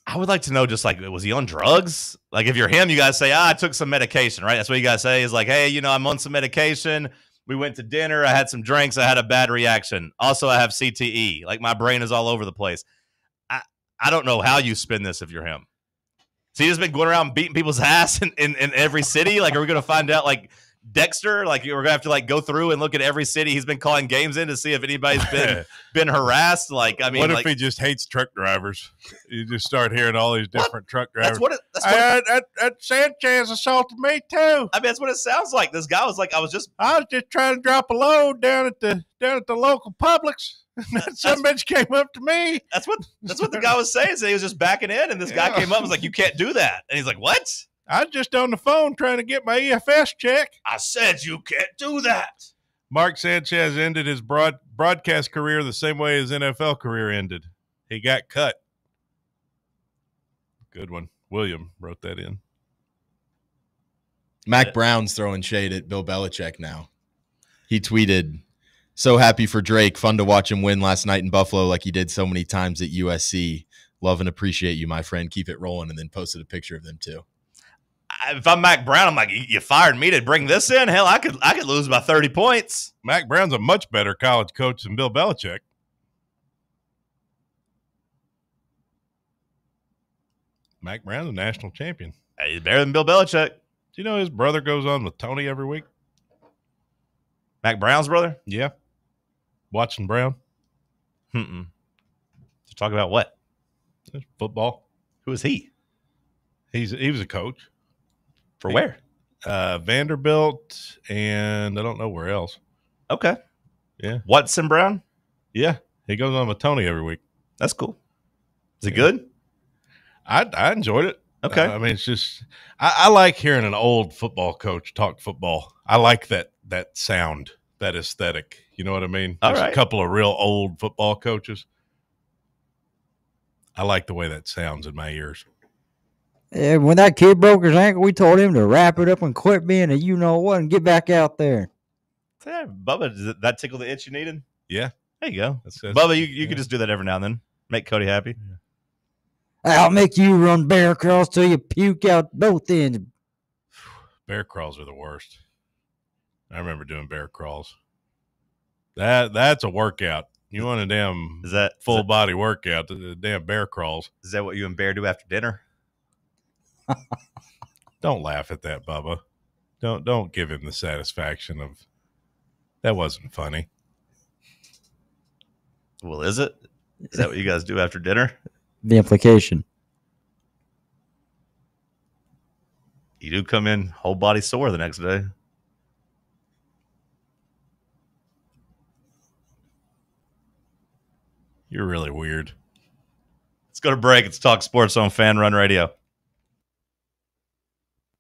I would like to know, just like, was he on drugs? Like, if you're him, you guys say, I took some medication, right? That's what you guys say is like, hey, I'm on some medication. We went to dinner. I had some drinks. I had a bad reaction. Also, I have CTE. Like, my brain is all over the place. I don't know how you spin this if you're him. So he just been going around beating people's ass in every city? Like, are we going to find out, like, Dexter? Like, we're going to have to, like, go through and look at every city he's been calling games in to see if anybody's been harassed? Like, I mean, what if he just hates truck drivers? You just start hearing all these different truck drivers. That Sanchez assaulted me too. I mean, that's what it sounds like. This guy was like, I was just trying to drop a load down at the local Publix. Some bitch came up to me. That's what the guy was saying. So he was just backing in, and this guy came up and was like, "You can't do that." And he's like, "What?" I was just on the phone trying to get my EFS check. I said you can't do that. Mark Sanchez ended his broadcast career the same way his NFL career ended. He got cut. Good one. William wrote that in. Mac Brown's throwing shade at Bill Belichick now. He tweeted, "So happy for Drake. Fun to watch him win last night in Buffalo like he did so many times at USC. Love and appreciate you, my friend. Keep it rolling." And then posted a picture of them too. If I'm Mac Brown, I'm like, you fired me to bring this in? Hell, I could lose by 30 points. Mac Brown's a much better college coach than Bill Belichick. Mac Brown's a national champion. Hey, he's better than Bill Belichick. Do you know his brother goes on with Tony every week? Mac Brown's brother? Yeah. Watson Brown. To talk about what? Football. Who is he? He was a coach. For where? Vanderbilt, and I don't know where else. Okay. Yeah. Watson Brown? Yeah. He goes on with Tony every week. That's cool. Is it good? I enjoyed it. Okay. I mean, it's just I like hearing an old football coach talk football. I like that sound, that aesthetic. You know what I mean? All There's right. a couple of real old football coaches. I like the way that sounds in my ears. Yeah, when that kid broke his ankle, we told him to wrap it up and quit being a you-know-what and get back out there. Yeah, Bubba, does that tickle the itch you needed? Yeah. There you go. That's Bubba, you could just do that every now and then. Make Cody happy. I'll make you run bear crawls till you puke out both ends. Bear crawls are the worst. I remember doing bear crawls. That's a workout. You want a damn full body workout, the damn bear crawls. Is that what you and Bear do after dinner? Don't laugh at that, Bubba. Don't give him the satisfaction of that wasn't funny. Well, is it? Is that what you guys do after dinner? The implication. You do come in whole body sore the next day. You're really weird. Let's go to break. It's Talk Sports on Fan Run Radio.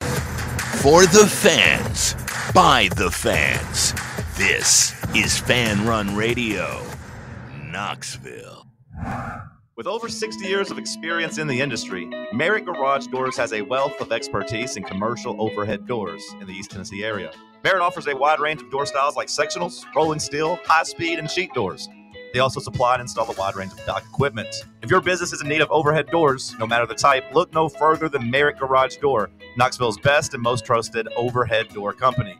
For the fans, by the fans, this is Fan Run Radio, Knoxville. With over 60 years of experience in the industry, Merritt Garage Doors has a wealth of expertise in commercial overhead doors in the East Tennessee area. Merritt offers a wide range of door styles like sectionals, rolling steel, high-speed, and sheet doors. They also supply and install a wide range of dock equipment. If your business is in need of overhead doors, no matter the type, look no further than Merritt Garage Door, Knoxville's best and most trusted overhead door company.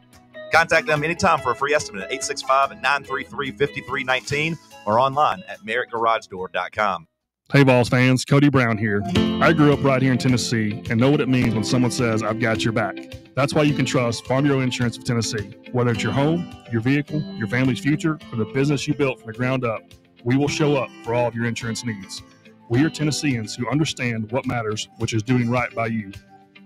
Contact them anytime for a free estimate at 865-933-5319 or online at merrittgaragedoor.com. Hey, Vols fans, Cody Brown here. I grew up right here in Tennessee and know what it means when someone says, I've got your back. That's why you can trust Farm Bureau Insurance of Tennessee. Whether it's your home, your vehicle, your family's future, or the business you built from the ground up, we will show up for all of your insurance needs. We are Tennesseans who understand what matters, which is doing right by you.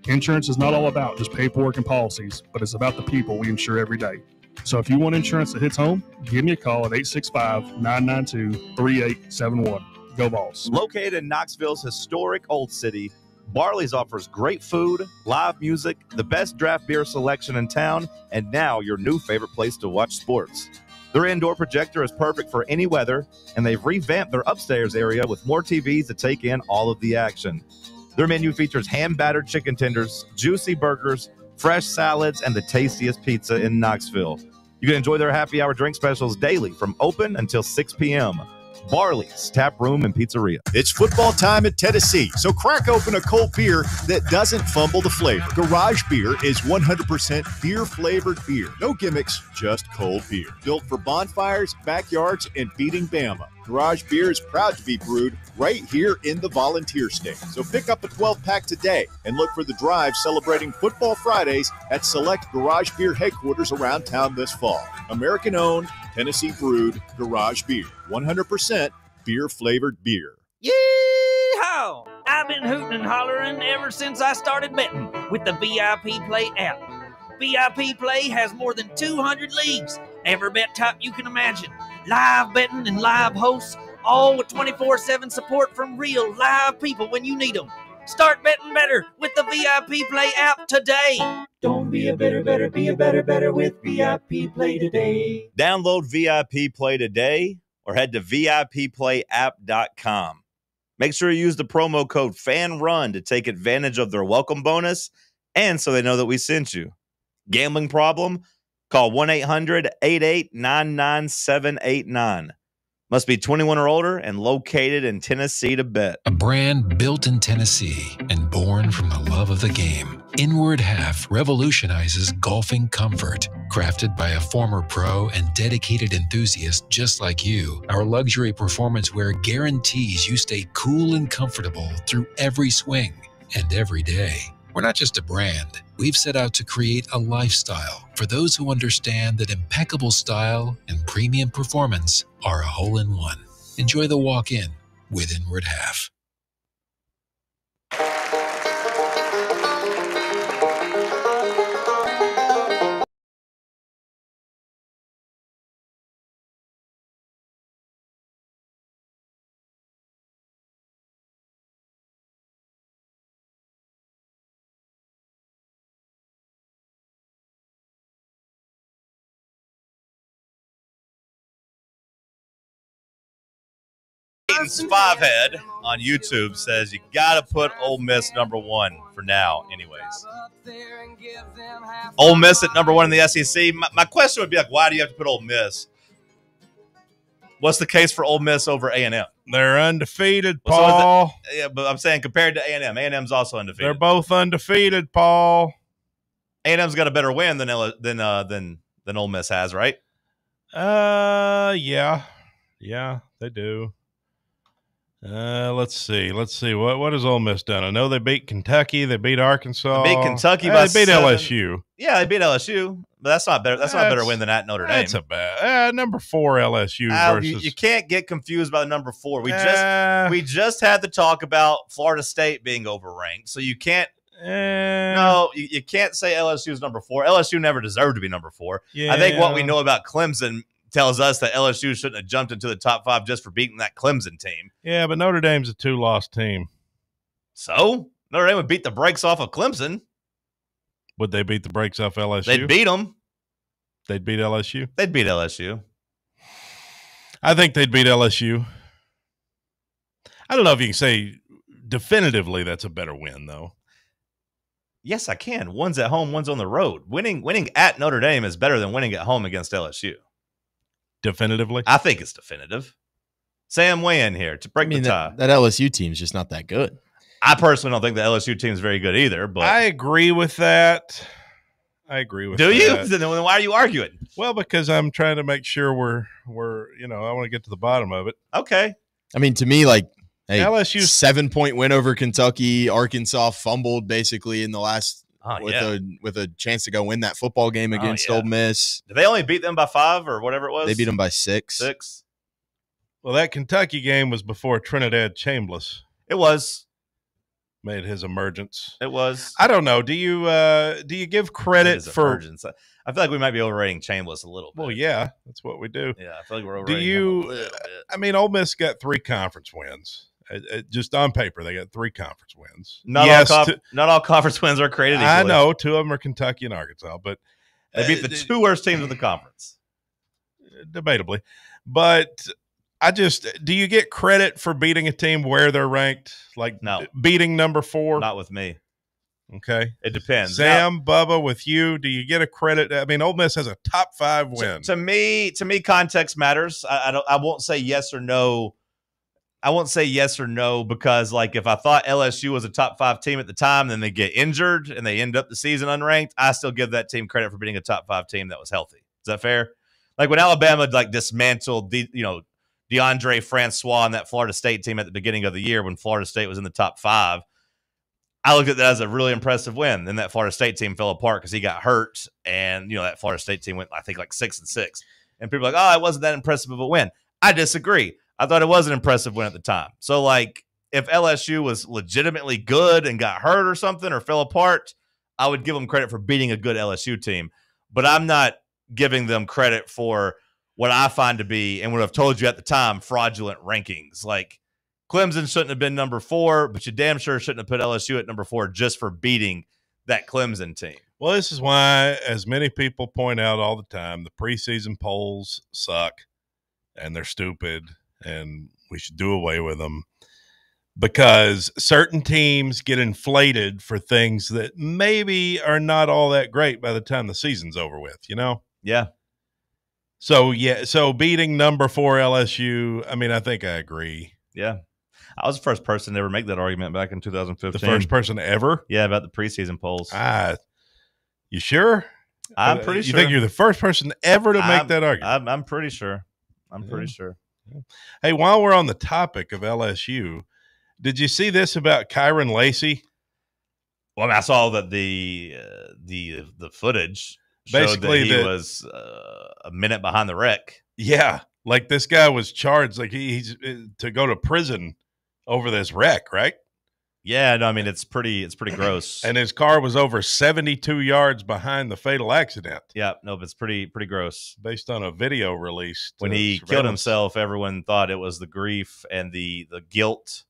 Insurance is not all about just paperwork and policies, but it's about the people we insure every day. So if you want insurance that hits home, give me a call at 865-992-3871. Go Vols. Located in Knoxville's historic Old City, Barley's offers great food, live music, the best draft beer selection in town, and now your new favorite place to watch sports. Their indoor projector is perfect for any weather, and they've revamped their upstairs area with more TVs to take in all of the action. Their menu features hand-battered chicken tenders, juicy burgers, fresh salads, and the tastiest pizza in Knoxville. You can enjoy their happy hour drink specials daily from open until 6 p.m. Barley's Tap Room and Pizzeria. It's football time in Tennessee, so crack open a cold beer that doesn't fumble the flavor. Garage Beer is 100% beer-flavored beer. No gimmicks, just cold beer. Built for bonfires, backyards, and beating Bama. Garage Beer is proud to be brewed right here in the Volunteer State. So pick up a 12-pack today and look for the drive celebrating Football Fridays at select Garage Beer headquarters around town this fall. American-owned, Tennessee-brewed Garage Beer. 100% beer-flavored beer. Yee-haw! I've been hooting and hollering ever since I started betting with the VIP Play app. VIP Play has more than 200 leagues, every bet type you can imagine. Live betting and live hosts, all with 24/7 support from real live people when you need them. Start betting better with the VIP Play app today. Don't be a better, be a better with VIP Play today. Download VIP Play today or head to VIPPlayApp.com. Make sure you use the promo code FANRUN to take advantage of their welcome bonus and so they know that we sent you. Gambling problem? Call 1-800-88-99789. Must be 21 or older and located in Tennessee to bet. A brand built in Tennessee and born from the love of the game. Inward Half revolutionizes golfing comfort. Crafted by a former pro and dedicated enthusiast just like you, our luxury performance wear guarantees you stay cool and comfortable through every swing and every day. We're not just a brand. We've set out to create a lifestyle for those who understand that impeccable style and premium performance are a hole-in-one. Enjoy the walk-in with Inward Half. Aiden's Fivehead on YouTube says you got to put Ole Miss #1 for now, anyways. Ole Miss at #1 in the SEC. My question would be like, why do you have to put Ole Miss? What's the case for Ole Miss over A&M? They're undefeated, Paul. Yeah, but I'm saying compared to A&M, A&M's also undefeated. They're both undefeated, Paul. A&M's got a better win than Ole Miss has, right? Yeah, they do. Let's see. What has Ole Miss done? I know they beat Kentucky. They beat Arkansas. They beat Kentucky by they beat 7. LSU. Yeah, they beat LSU, but that's not better. That's not a better win than at Notre Dame. That's a bad number 4 LSU versus. You can't get confused by the number 4. We just had to talk about Florida State being overranked, so you can't. No, you can't say LSU is number 4. LSU never deserved to be number 4. Yeah. I think what we know about Clemson tells us that LSU shouldn't have jumped into the top 5 just for beating that Clemson team. Yeah, but Notre Dame's a 2-loss team. So Notre Dame would beat the brakes off of Clemson. Would they beat the brakes off LSU? They'd beat them. They'd beat LSU? They'd beat LSU. I think they'd beat LSU. I don't know if you can say definitively that's a better win, though. Yes, I can. One's at home, one's on the road. Winning at Notre Dame is better than winning at home against LSU. Definitively? I think it's definitive. Sam, weigh in here to break the tie. That LSU team's just not that good. I personally don't think the LSU team is very good either. But I agree with that. Do you? Then why are you arguing? Well, because I'm trying to make sure we're I want to get to the bottom of it. Okay. I mean, to me, like, hey, LSU 7-point win over Kentucky. Arkansas fumbled basically in the last with a chance to go win that football game against Ole Miss. Did they only beat them by 5 or whatever it was? They beat them by 6. 6. Well, that Kentucky game was before Trinidad Chambliss. It was. Made his emergence. It was. I don't know. Do you give credit for emergence? I feel like we might be overrating Chambliss a little bit. Well, yeah, that's what we do. Yeah, I feel like we're overrating him a little bit. I mean, Ole Miss got 3 conference wins. Just on paper, they got 3 conference wins. Not all conference wins are created equally. I know 2 of them are Kentucky and Arkansas, but they beat the 2 worst teams in the conference. Debatably, but do you get credit for beating a team where they're ranked? Like beating number 4? Not with me. Okay. It depends. Sam, Bubba, with you, do you get a credit? I mean, Ole Miss has a top 5 win. To me, context matters. I won't say yes or no. I won't say yes or no because, like, if I thought LSU was a top 5 team at the time, then they get injured and they end up the season unranked, I still give that team credit for being a top 5 team that was healthy. Is that fair? Like when Alabama dismantled DeAndre Francois and that Florida State team at the beginning of the year when Florida State was in the top 5, I looked at that as a really impressive win. Then that Florida State team fell apart because he got hurt, and that Florida State team went, I think, like 6-6. And people are like, oh, it wasn't that impressive of a win. I disagree. I thought it was an impressive win at the time. So, like, if LSU was legitimately good and got hurt or something or fell apart, I would give them credit for beating a good LSU team. But I'm not giving them credit for what I find to be, and would have told you at the time, fraudulent rankings. Like, Clemson shouldn't have been number 4, but you damn sure shouldn't have put LSU at number 4 just for beating that Clemson team. Well, this is why, as many people point out all the time, the preseason polls suck, and they're stupid, and we should do away with them. Because certain teams get inflated for things that maybe are not all that great by the time the season's over with, Yeah. So beating number 4 LSU, I mean, I think I agree. Yeah. I was the first person to ever make that argument back in 2015. The first person ever? Yeah, about the preseason polls. You sure? I'm pretty sure. You think you're the first person ever to make that argument? I'm pretty sure. I'm pretty sure. Hey, while we're on the topic of LSU, did you see this about Kyron Lacey? Well, I mean, I saw that the footage basically showed that he was a minute behind the wreck. Yeah, like this guy was charged, like he's to go to prison over this wreck, right? Yeah, no, I mean it's pretty gross. And his car was over 72 yards behind the fatal accident. Yeah, no, but it's pretty gross. Based on a video released when he killed himself, everyone thought it was the grief and the guilt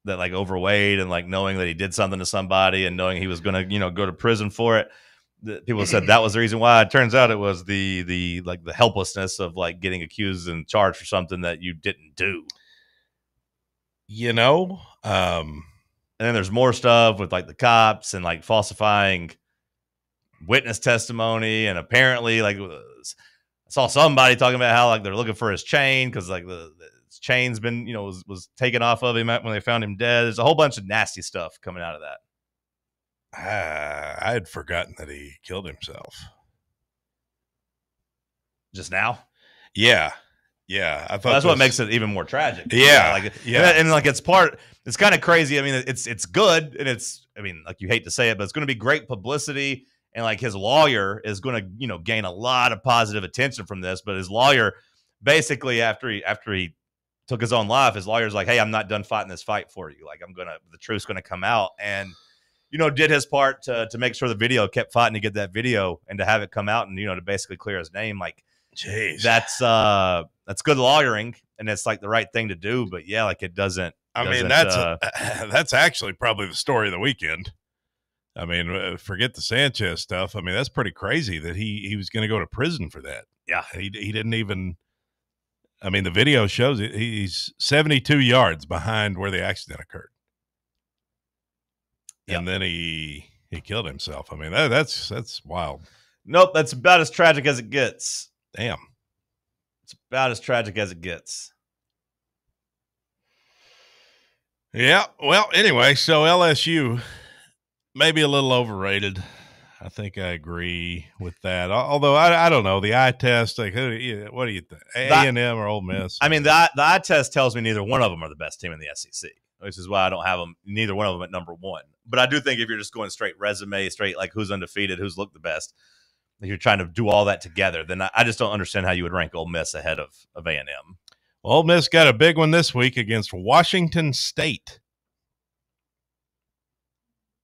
that like overweighed, and like knowing that he did something to somebody and knowing he was going to go to prison for it. People said that was the reason why. It turns out it was the helplessness of like getting accused and charged for something that you didn't do. And then there's more stuff with like the cops and like falsifying witness testimony, and apparently like I saw somebody talking about how like they're looking for his chain because like his chain's been was taken off of him when they found him dead. There's a whole bunch of nasty stuff coming out of that. I had forgotten that he killed himself. Just now? Yeah. Yeah, I thought that's what makes it even more tragic. Yeah, and like it's kind of crazy. I mean, it's good, and like you hate to say it, but it's going to be great publicity, and like his lawyer is going to gain a lot of positive attention from this. But his lawyer, basically, after he took his own life, his lawyer's like, "Hey, I'm not done fighting this fight for you. Like, the truth's gonna come out," and did his part to make sure the video kept fighting to get that video and to have it come out and to basically clear his name. Like, jeez, that's good lawyering, and it's like the right thing to do. But yeah, like it doesn't. I mean, that's actually probably the story of the weekend. I mean, forget the Sanchez stuff. I mean, that's pretty crazy that he was going to go to prison for that. Yeah, he didn't even. I mean, the video shows it. He's 72 yards behind where the accident occurred, and then he killed himself. I mean, that's wild. Nope, that's about as tragic as it gets. Damn. It's about as tragic as it gets. Yeah. Well, anyway, so LSU maybe a little overrated. I think I agree with that. Although I don't know the eye test. Like, what do you think? A&M or Ole Miss? I mean, the eye test tells me neither one of them are the best team in the SEC, which is why I don't have them. Neither one of them at number one. But I do think if you're just going straight resume, straight like who's undefeated, who's looked the best, if you're trying to do all that together, then I just don't understand how you would rank Ole Miss ahead of A&M. Well, Ole Miss got a big one this week against Washington State.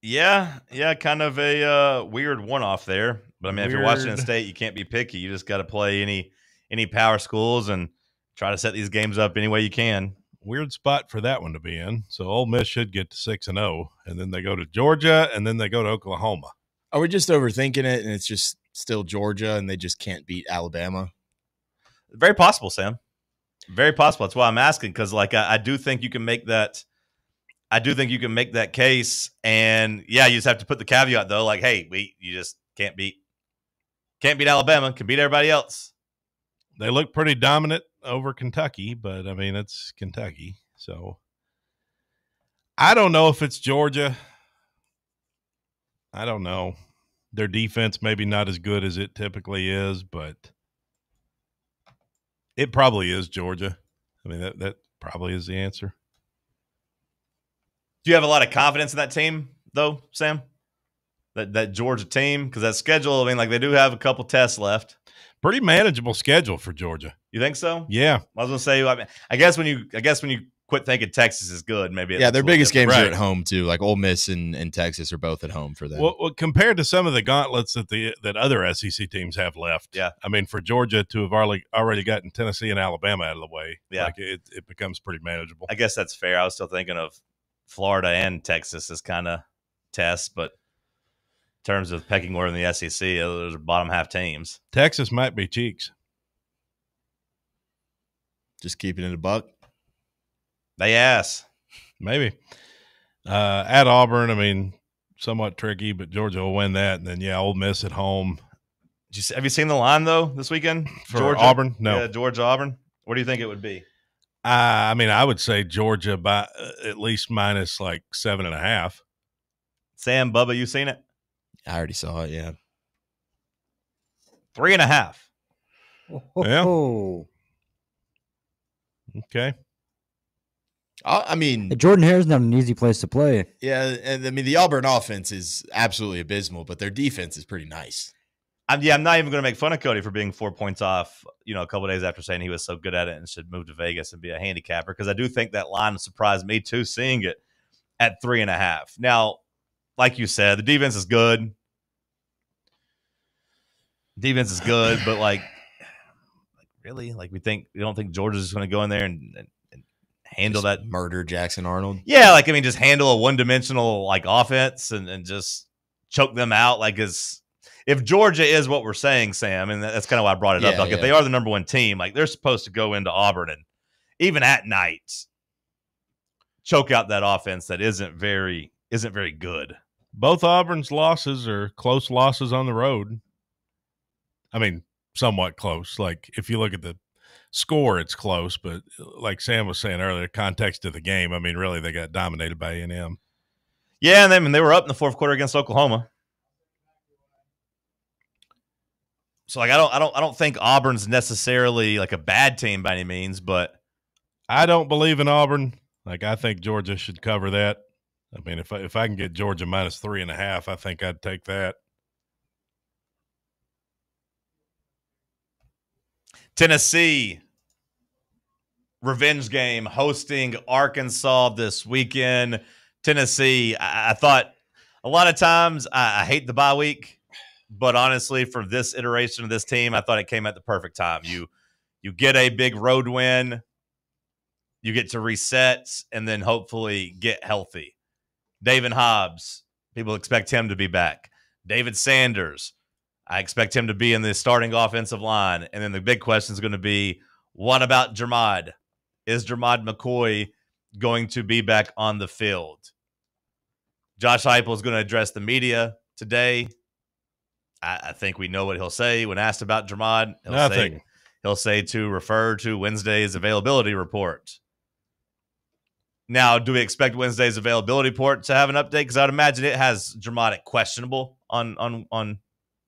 Yeah, kind of a weird one-off there. But I mean, if you're Washington State, you can't be picky. You just got to play any power schools and try to set these games up any way you can. Weird spot for that one to be in. So Ole Miss should get to 6-0, and then they go to Georgia, and then they go to Oklahoma. Are we just overthinking it, and it's just still Georgia, and they just can't beat Alabama? Very possible, Sam. Very possible. That's why I'm asking, because like I do think you can make that. I do think you can make that case, and yeah, you just have to put the caveat though, like, hey, you just can't beat Alabama, can beat everybody else. They look pretty dominant over Kentucky, but I mean it's Kentucky, so I don't know if it's Georgia. I don't know. Their defense maybe not as good as it typically is, but it probably is Georgia. I mean that probably is the answer. Do you have a lot of confidence in that team, though, Sam? That Georgia team? Because that schedule, I mean, like they do have a couple tests left. Pretty manageable schedule for Georgia. You think so? Yeah. I was gonna say, I mean, I guess when you quit thinking Texas is good, maybe their biggest games are at home too. Like Ole Miss and Texas are both at home for them. Well, compared to some of the gauntlets that other SEC teams have left, yeah. I mean, for Georgia to have already gotten Tennessee and Alabama out of the way, yeah, like it becomes pretty manageable. I guess that's fair. I was still thinking of Florida and Texas as kind of tests, but in terms of pecking order in the SEC, those are bottom half teams. Texas might be cheeks. Just keeping it a buck. They ass. Maybe. At Auburn, I mean, somewhat tricky, but Georgia will win that. And then, yeah, Ole Miss at home. Have you seen the line, though, this weekend? For Georgia? Auburn? No. Yeah, Georgia-Auburn. What do you think it would be? I mean, I would say Georgia by at least minus like 7.5. Sam, Bubba, you seen it? I already saw it, yeah. 3.5. Yeah. Okay. I mean, Jordan Hare's not an easy place to play. Yeah, and I mean the Auburn offense is absolutely abysmal, but their defense is pretty nice. I'm not even going to make fun of Cody for being 4 points off, a couple of days after saying he was so good at it and should move to Vegas and be a handicapper, because I do think that line surprised me too, seeing it at 3.5. Now, like you said, the defense is good. But like really, like we don't think Georgia's just going to go in there and handle just that, murder Jackson Arnold. Yeah, like I mean, just handle a one-dimensional like offense and just choke them out. Like if Georgia is what we're saying, Sam, and that's kind of why I brought it up. Like if they are the number one team, like they're supposed to go into Auburn and even at night choke out that offense that isn't very good. Both Auburn's losses are close losses on the road. I mean, somewhat close. Like if you look at the score, it's close, but like Sam was saying earlier, context of the game, I mean, really they got dominated by A&M. Yeah, and they were up in the fourth quarter against Oklahoma. So like I don't think Auburn's necessarily like a bad team by any means, but I don't believe in Auburn. Like I think Georgia should cover that. I mean, if I can get Georgia minus 3.5, I think I'd take that. Tennessee revenge game hosting Arkansas this weekend. Tennessee, I thought a lot of times I hate the bye week, but honestly, for this iteration of this team, I thought it came at the perfect time. You get a big road win, you get to reset, and then hopefully get healthy. David Hobbs, people expect him to be back. David Sanders, I expect him to be in the starting offensive line. And then the big question is going to be, what about Jermod? Is Jermod McCoy going to be back on the field? Josh Heupel is going to address the media today. I think we know what he'll say when asked about Jermod. He'll say to refer to Wednesday's availability report. Now, do we expect Wednesday's availability report to have an update? Because I would imagine it has Jermod at questionable on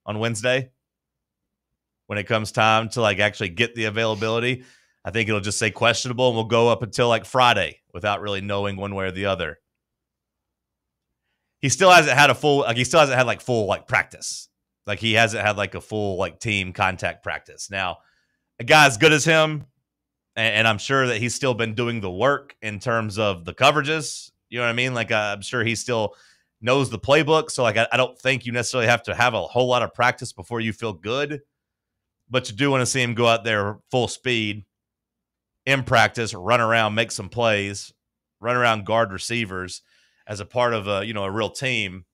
Wednesday when it comes time to like actually get the availability. I think it'll just say questionable, and we'll go up until like Friday without really knowing one way or the other. He still hasn't had full practice. Like he hasn't had like a full like team contact practice. Now, a guy as good as him, and I'm sure that he's still been doing the work in terms of the coverages. You know what I mean? Like I'm sure he still knows the playbook. So like I don't think you necessarily have to have a whole lot of practice before you feel good. But you do want to see him go out there full speed in practice, run around, make some plays, run around, guard receivers as a part of a real team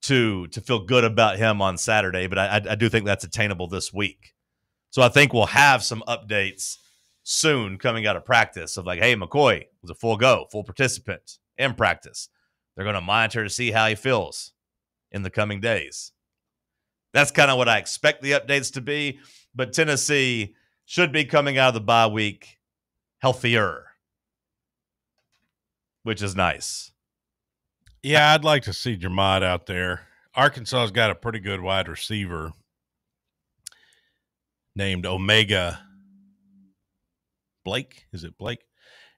to feel good about him on Saturday. But I do think that's attainable this week. So I think we'll have some updates soon coming out of practice of like, hey, McCoy was a full participant in practice. They're going to monitor to see how he feels in the coming days. That's kind of what I expect the updates to be. But Tennessee should be coming out of the bye week healthier, which is nice. Yeah, I'd like to see Jermod out there. Arkansas's got a pretty good wide receiver named Omega Blake. Is it Blake?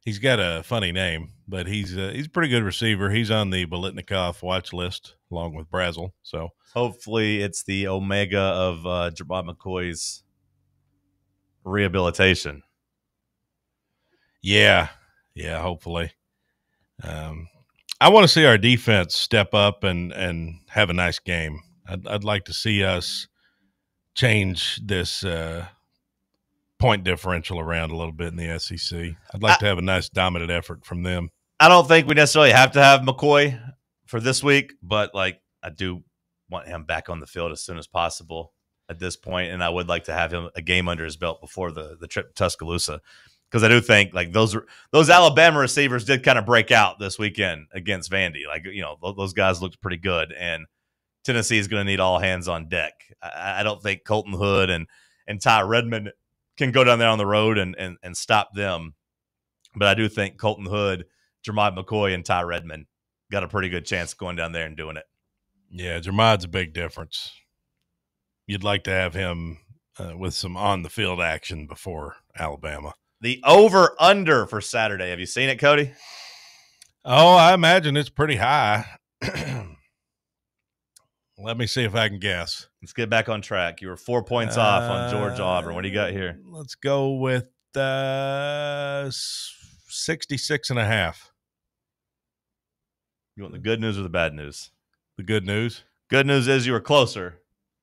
He's got a funny name, but he's a pretty good receiver. He's on the Biletnikoff watch list along with Brazel. So hopefully it's the Omega of Jermod McCoy's rehabilitation. Yeah, hopefully. I want to see our defense step up and have a nice game. I'd like to see us change this point differential around a little bit in the SEC. I'd like to have a nice dominant effort from them. I don't think we necessarily have to have McCoy for this week, but like I do want him back on the field as soon as possible at this point, and I would like to have him a game under his belt before the trip to Tuscaloosa, because I do think like those Alabama receivers did kind of break out this weekend against Vandy. Like those guys looked pretty good, and Tennessee is going to need all hands on deck. I don't think Colton Hood and Ty Redmond can go down there on the road and stop them. But I do think Colton Hood, Jermod McCoy, and Ty Redmond got a pretty good chance going down there and doing it. Yeah, Jermod's a big difference. You'd like to have him with some on-the-field action before Alabama. The over-under for Saturday. Have you seen it, Cody? Oh, I imagine it's pretty high. Let me see if I can guess. Let's get back on track. You were 4 points off on Georgia Auburn. What do you got here? Let's go with 66.5. You want the good news or the bad news? The good news. Good news is you were closer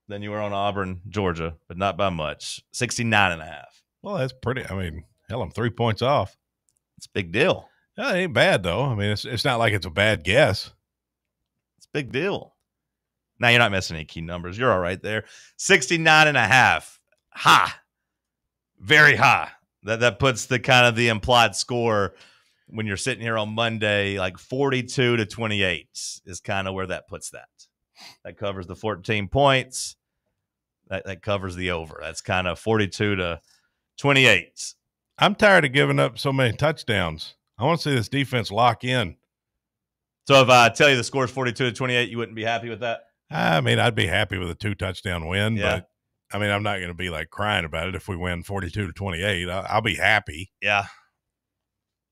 than you were on Auburn, Georgia, but not by much. 69.5. Well, that's pretty. I mean, hell, I'm 3 points off. It's a big deal. It ain't bad, though. I mean, it's not like it's a bad guess. It's a big deal. Now, you're not missing any key numbers. You're all right there. 69.5. High. Very high. That puts the kind of the implied score when you're sitting here on Monday, like 42-28 is kind of where that puts that. That covers the 14 points. That covers the over. That's kind of 42-28. I'm tired of giving up so many touchdowns. I want to see this defense lock in. So if I tell you the score is 42-28, you wouldn't be happy with that? I mean, I'd be happy with a 2-touchdown win, but I mean, I'm not going to be like crying about it if we win 42-28. I'll be happy. Yeah.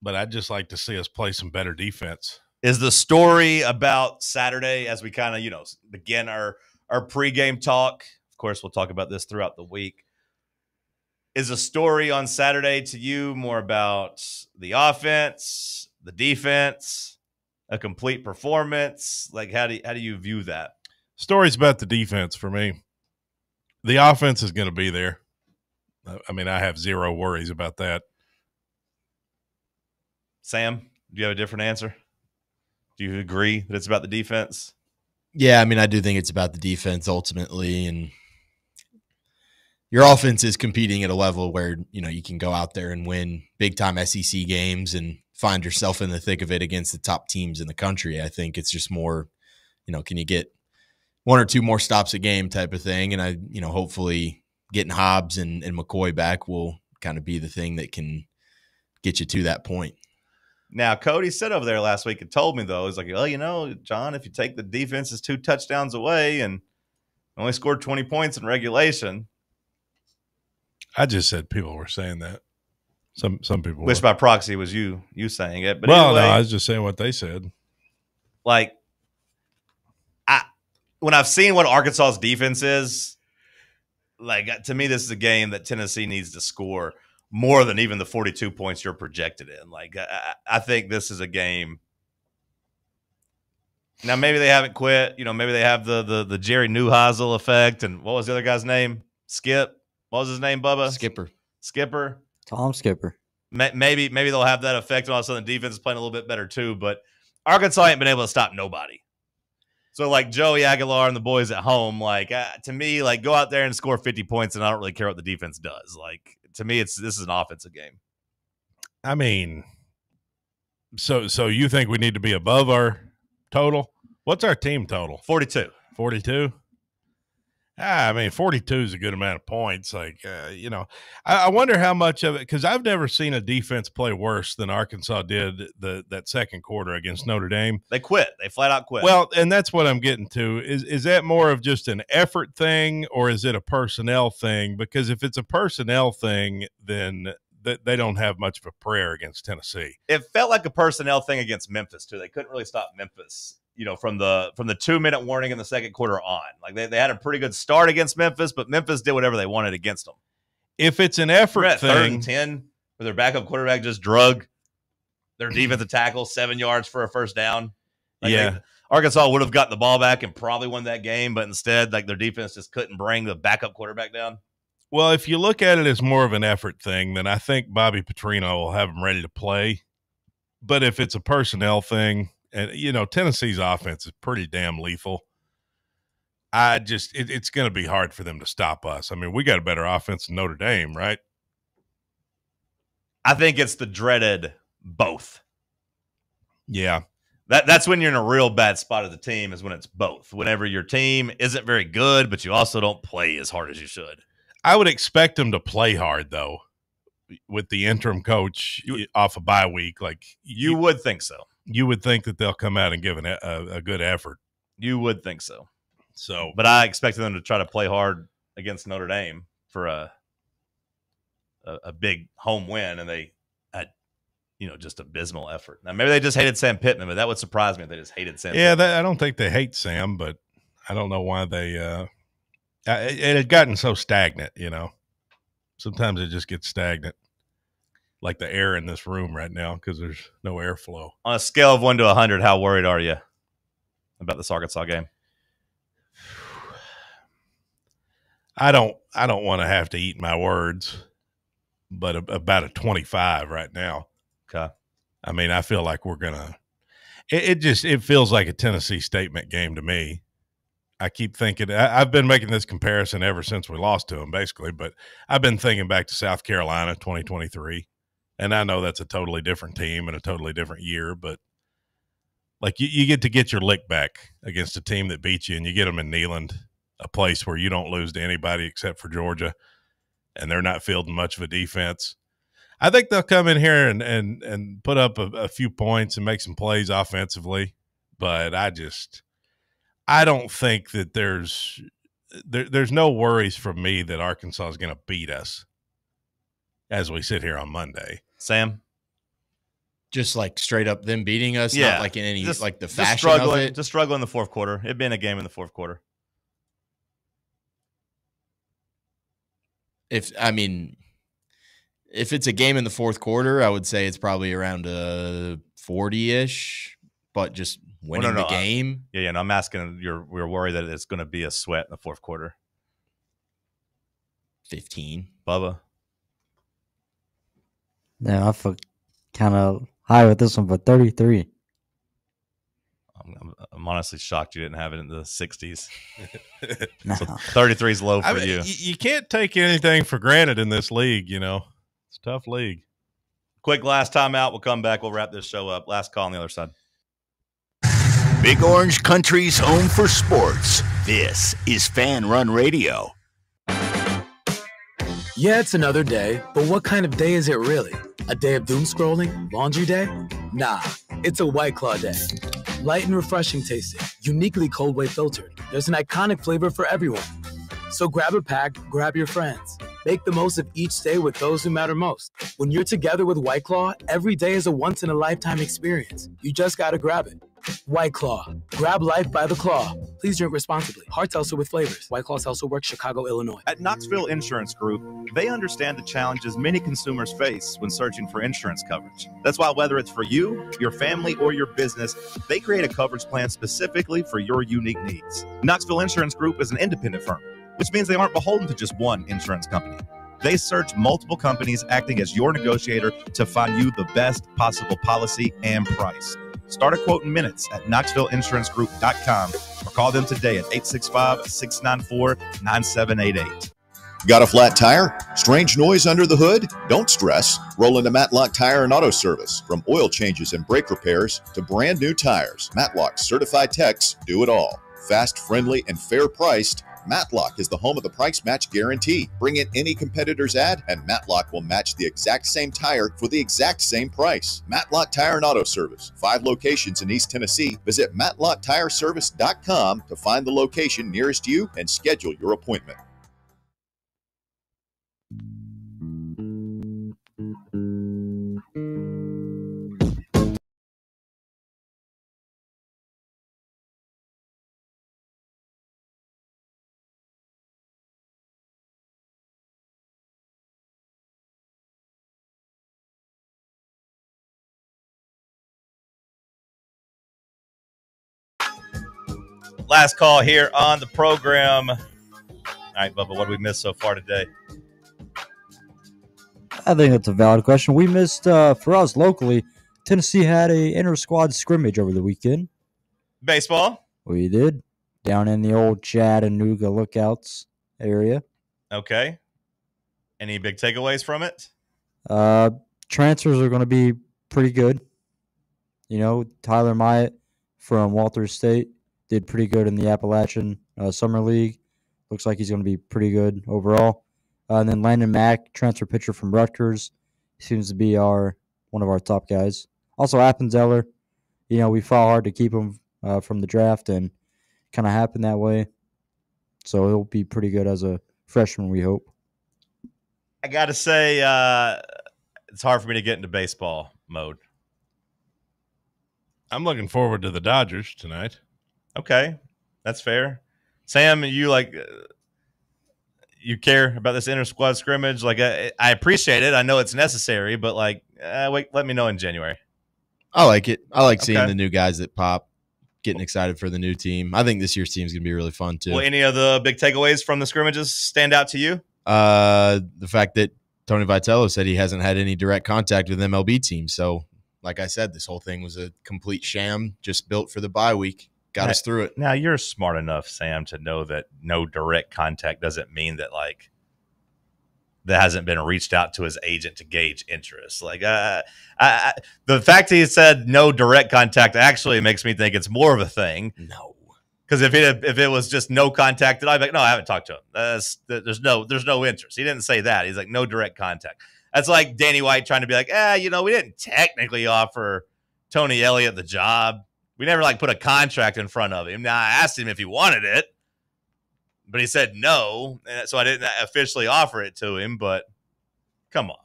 But I'd just like to see us play some better defense. Is the story about Saturday as we kind of, begin our pregame talk? Of course, we'll talk about this throughout the week. Is the story on Saturday to you more about the offense, the defense, a complete performance? Like, how do you view that? Story's about the defense for me. The offense is going to be there. I mean, I have zero worries about that. Sam, do you have a different answer? Do you agree that it's about the defense? Yeah, I mean, I do think it's about the defense ultimately, and your offense is competing at a level where, you can go out there and win big-time SEC games and find yourself in the thick of it against the top teams in the country. I think it's just more, can you get one or two more stops a game type of thing, and hopefully getting Hobbs and McCoy back will kind of be the thing that can get you to that point. Now, Cody said over there last week and told me, though, he's like, well, John, if you take the defense's 2 touchdowns away and only scored 20 points in regulation. I just said people were saying that. Some people Which were. by proxy was you saying it. But well, anyway, no, I was just saying what they said. Like, when I've seen what Arkansas's defense is, like, to me, this is a game that Tennessee needs to score more than even the 42 points you're projected in. Like, I think this is a game. Now, maybe they haven't quit. Maybe they have the Jerry Neuheisel effect. And what was the other guy's name? Skip. What was his name, Bubba? Skipper. Tom Skipper. Maybe they'll have that effect, and all of a sudden the defense is playing a little bit better too. But Arkansas ain't been able to stop nobody. So, like, Joey Aguilar and the boys at home, like, to me, like, go out there and score 50 points, and I don't really care what the defense does. Like, to me, this is an offensive game. I mean, so you think we need to be above our total? What's our team total? 42. 42? I mean, 42 is a good amount of points. Like, I wonder how much of it, because I've never seen a defense play worse than Arkansas did that second quarter against Notre Dame. They quit. They flat out quit. Well, and that's what I'm getting to. Is that more of just an effort thing, or is it a personnel thing? Because if it's a personnel thing, then they don't have much of a prayer against Tennessee. It felt like a personnel thing against Memphis, too. They couldn't really stop Memphis. From the 2-minute warning in the second quarter on. Like, they had a pretty good start against Memphis, but Memphis did whatever they wanted against them. If it's an effort thing. 3rd and 10, where their backup quarterback just drug their defensive tackle 7 yards for a first down. Like, Arkansas would have gotten the ball back and probably won that game, but instead, like, their defense just couldn't bring the backup quarterback down. Well, if you look at it as more of an effort thing, then I think Bobby Petrino will have them ready to play. But if it's a personnel thing, and, Tennessee's offense is pretty damn lethal. It's going to be hard for them to stop us. I mean, we got a better offense than Notre Dame, right? I think it's the dreaded both. Yeah. That's when you're in a real bad spot of the team, is when it's both. Whenever your team isn't very good, but you also don't play as hard as you should. I would expect them to play hard, though, with the interim coach off a bye week. Like, you would think so. You would think that they'll come out and give a good effort. You would think so. So, but I expected them to try to play hard against Notre Dame for a big home win, and they had, just abysmal effort. Now, maybe they just hated Sam Pittman, but that would surprise me if they just hated Sam Pittman. I don't think they hate Sam, but I don't know why they it had gotten so stagnant, Sometimes it just gets stagnant. Like the air in this room right now, because there's no airflow. On a scale of 1 to 100, how worried are you about this Arkansas game? I don't want to have to eat my words, but about a 25 right now. Okay. I mean, I feel like we're gonna. It feels like a Tennessee statement game to me. I keep thinking. I've been making this comparison ever since we lost to them, basically. But I've been thinking back to South Carolina 2023. And I know that's a totally different team and a totally different year, but like you get your lick back against a team that beat you, and you get them in Neyland, a place where you don't lose to anybody except for Georgia, and they're not fielding much of a defense. I think they'll come in here and put up a few points and make some plays offensively, but I don't think that there's there's no worries from me that Arkansas is going to beat us as we sit here on Monday. Sam? Just like straight up them beating us, Yeah. not like in any Just, like the just fashion struggling, of it. Just struggle in the fourth quarter. It'd been a game in the fourth quarter. If it's a game in the fourth quarter, I would say it's probably around 40-ish, but just winning the game. No, I'm asking, we're worried that it's going to be a sweat in the fourth quarter. 15. Bubba? Yeah, I feel kind of high with this one, but 33. I'm honestly shocked you didn't have it in the 60s. No. So 33 is low for you. You can't take anything for granted in this league, you know. It's a tough league. Quick last timeout. We'll come back. We'll wrap this show up. Last call on the other side. Big Orange Country's home for sports. This is Fan Run Radio. Yeah, it's another day, but what kind of day is it really? A day of doom scrolling? Laundry day? Nah, it's a White Claw day. Light and refreshing tasting, uniquely cold way filtered. There's an iconic flavor for everyone. So grab a pack, grab your friends. Make the most of each day with those who matter most. When you're together with White Claw, every day is a once-in-a-lifetime experience. You just gotta grab it. White Claw. Grab life by the claw. Please drink responsibly. Hard seltzer with flavors. White Claw Seltzer Works, Chicago, Illinois. At Knoxville Insurance Group, they understand the challenges many consumers face when searching for insurance coverage. That's why whether it's for you, your family, or your business, they create a coverage plan specifically for your unique needs. Knoxville Insurance Group is an independent firm, which means they aren't beholden to just one insurance company. They search multiple companies acting as your negotiator to find you the best possible policy and price. Start a quote in minutes at KnoxvilleInsuranceGroup.com or call them today at 865-694-9788. Got a flat tire? Strange noise under the hood? Don't stress. Roll into Matlock Tire and Auto Service. From oil changes and brake repairs to brand new tires, Matlock's certified techs do it all. Fast, friendly, and fair priced. Matlock is the home of the price match guarantee. Bring in any competitor's ad and Matlock will match the exact same tire for the exact same price. Matlock Tire and Auto Service. 5 locations in East Tennessee. Visit MatlockTireService.com to find the location nearest you and schedule your appointment. Last call here on the program. All right, Bubba, what did we miss so far today? I think that's a valid question. We missed, for us locally, Tennessee had a inter-squad scrimmage over the weekend. Baseball? We did. Down in the old Chattanooga Lookouts area. Okay. Any big takeaways from it? Transfers are going to be pretty good. You know, Tyler Myatt from Walters State did pretty good in the Appalachian Summer League. Looks like he's going to be pretty good overall. And then Landon Mack, transfer pitcher from Rutgers, seems to be one of our top guys. Also, Appenzeller, you know, we fought hard to keep him from the draft, and kind of happened that way. So he'll be pretty good as a freshman, we hope. I got to say, it's hard for me to get into baseball mode. I'm looking forward to the Dodgers tonight. Okay, that's fair. Sam, you you care about this inter-squad scrimmage? Like, I appreciate it. I know it's necessary, but wait, let me know in January. I like it. I like seeing the new guys that pop, getting excited for the new team. I think this year's team is going to be really fun too. Will any of the big takeaways from the scrimmages stand out to you? The fact that Tony Vitello said he hasn't had any direct contact with MLB teams. So, like I said, this whole thing was a complete sham, just built for the bye week. Got us through it. Now, you're smart enough, Sam, to know that no direct contact doesn't mean that, that hasn't been reached out to his agent to gauge interest. The fact that he said no direct contact actually makes me think it's more of a thing. No. Because if it was just no contact, I'd be like, no, I haven't talked to him. There's no interest. He didn't say that. He's like, no direct contact. That's like Danny White trying to be like, we didn't technically offer Tony Elliott the job. We never put a contract in front of him. Now, I asked him if he wanted it. But he said no, and so I didn't officially offer it to him, but come on.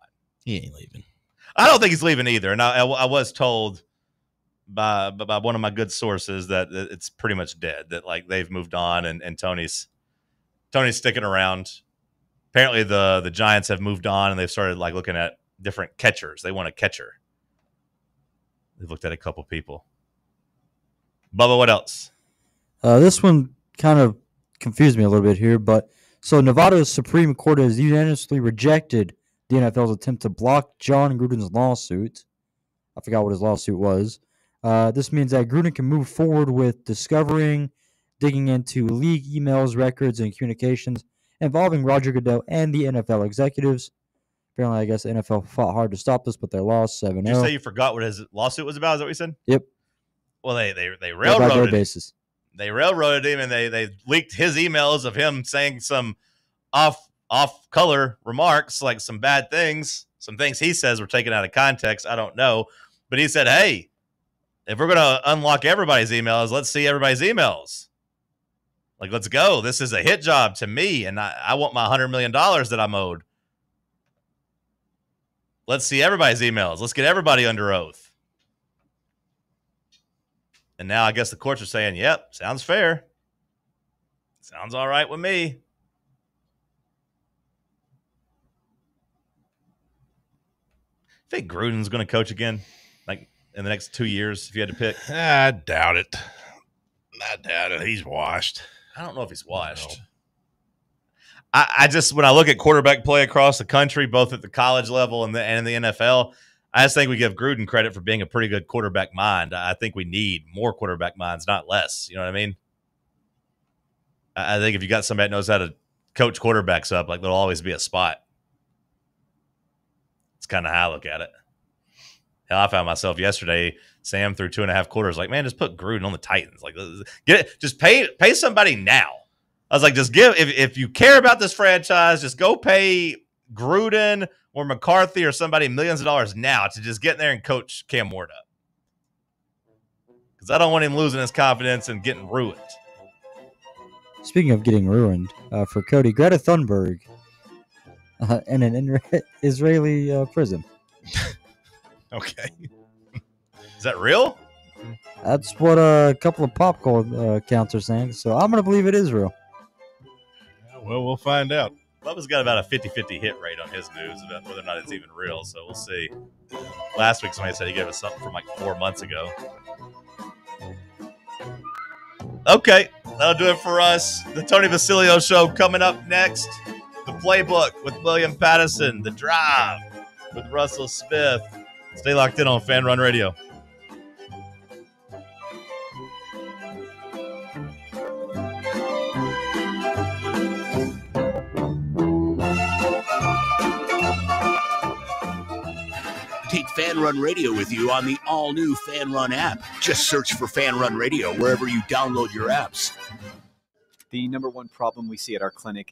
He ain't leaving. I don't think he's leaving either. And I was told by one of my good sources that it's pretty much dead, that like they've moved on and Tony's sticking around. Apparently the Giants have moved on and they've started like looking at different catchers. They want a catcher. They've looked at a couple people. Bubba, what else? This one kind of confused me a little bit here, but so Nevada's Supreme Court has unanimously rejected the NFL's attempt to block John Gruden's lawsuit. I forgot what his lawsuit was. This means that Gruden can move forward with discovering, digging into league emails, records, and communications involving Roger Goodell and the NFL executives. Apparently, I guess the NFL fought hard to stop this, but they lost 7-0. Did you say you forgot what his lawsuit was about? Is that what you said? Yep. Well, they railroaded him. Basis. They railroaded him, and they leaked his emails of him saying some off-color remarks, like some bad things. Some things he says were taken out of context. I don't know. But he said, hey, if we're going to unlock everybody's emails, let's see everybody's emails. Like, let's go. This is a hit job to me, and I want my $100 million that I'm owed. Let's see everybody's emails. Let's get everybody under oath. And now I guess the courts are saying, yep, sounds fair. Sounds all right with me. Think Gruden's going to coach again, like in the next 2 years, if you had to pick? I doubt it. He's washed. I don't know if he's washed. No. I just, when I look at quarterback play across the country, both at the college level and the NFL, I just think we give Gruden credit for being a pretty good quarterback mind. I think we need more quarterback minds, not less. You know what I mean? I think if you got somebody that knows how to coach quarterbacks up, like there'll always be a spot. It's kind of how I look at it. Hell, I found myself yesterday, Sam threw 2.5 quarters, like, man, just put Gruden on the Titans. Like, get it, just pay somebody now. I was like, just give, if you care about this franchise, just go pay Gruden or McCarthy or somebody millions of dollars now to just get in there and coach Cam Ward up. Because I don't want him losing his confidence and getting ruined. Speaking of getting ruined, for Cody, Greta Thunberg in an Israeli prison. Okay. Is that real? That's what a couple of popcorn accounts are saying, so I'm going to believe it is real. Well, we'll find out. Bubba's got about a 50-50 hit rate on his news about whether or not it's even real, so we'll see. Last week, somebody said he gave us something from like 4 months ago. Okay, that'll do it for us. The Tony Basilio Show coming up next. The Playbook with William Pattison. The Drive with Russell Smith. Stay locked in on Fan Run Radio. Take Fan Run Radio with you on the all-new Fan Run app. Just search for Fan Run Radio wherever you download your apps. The number one problem we see at our clinic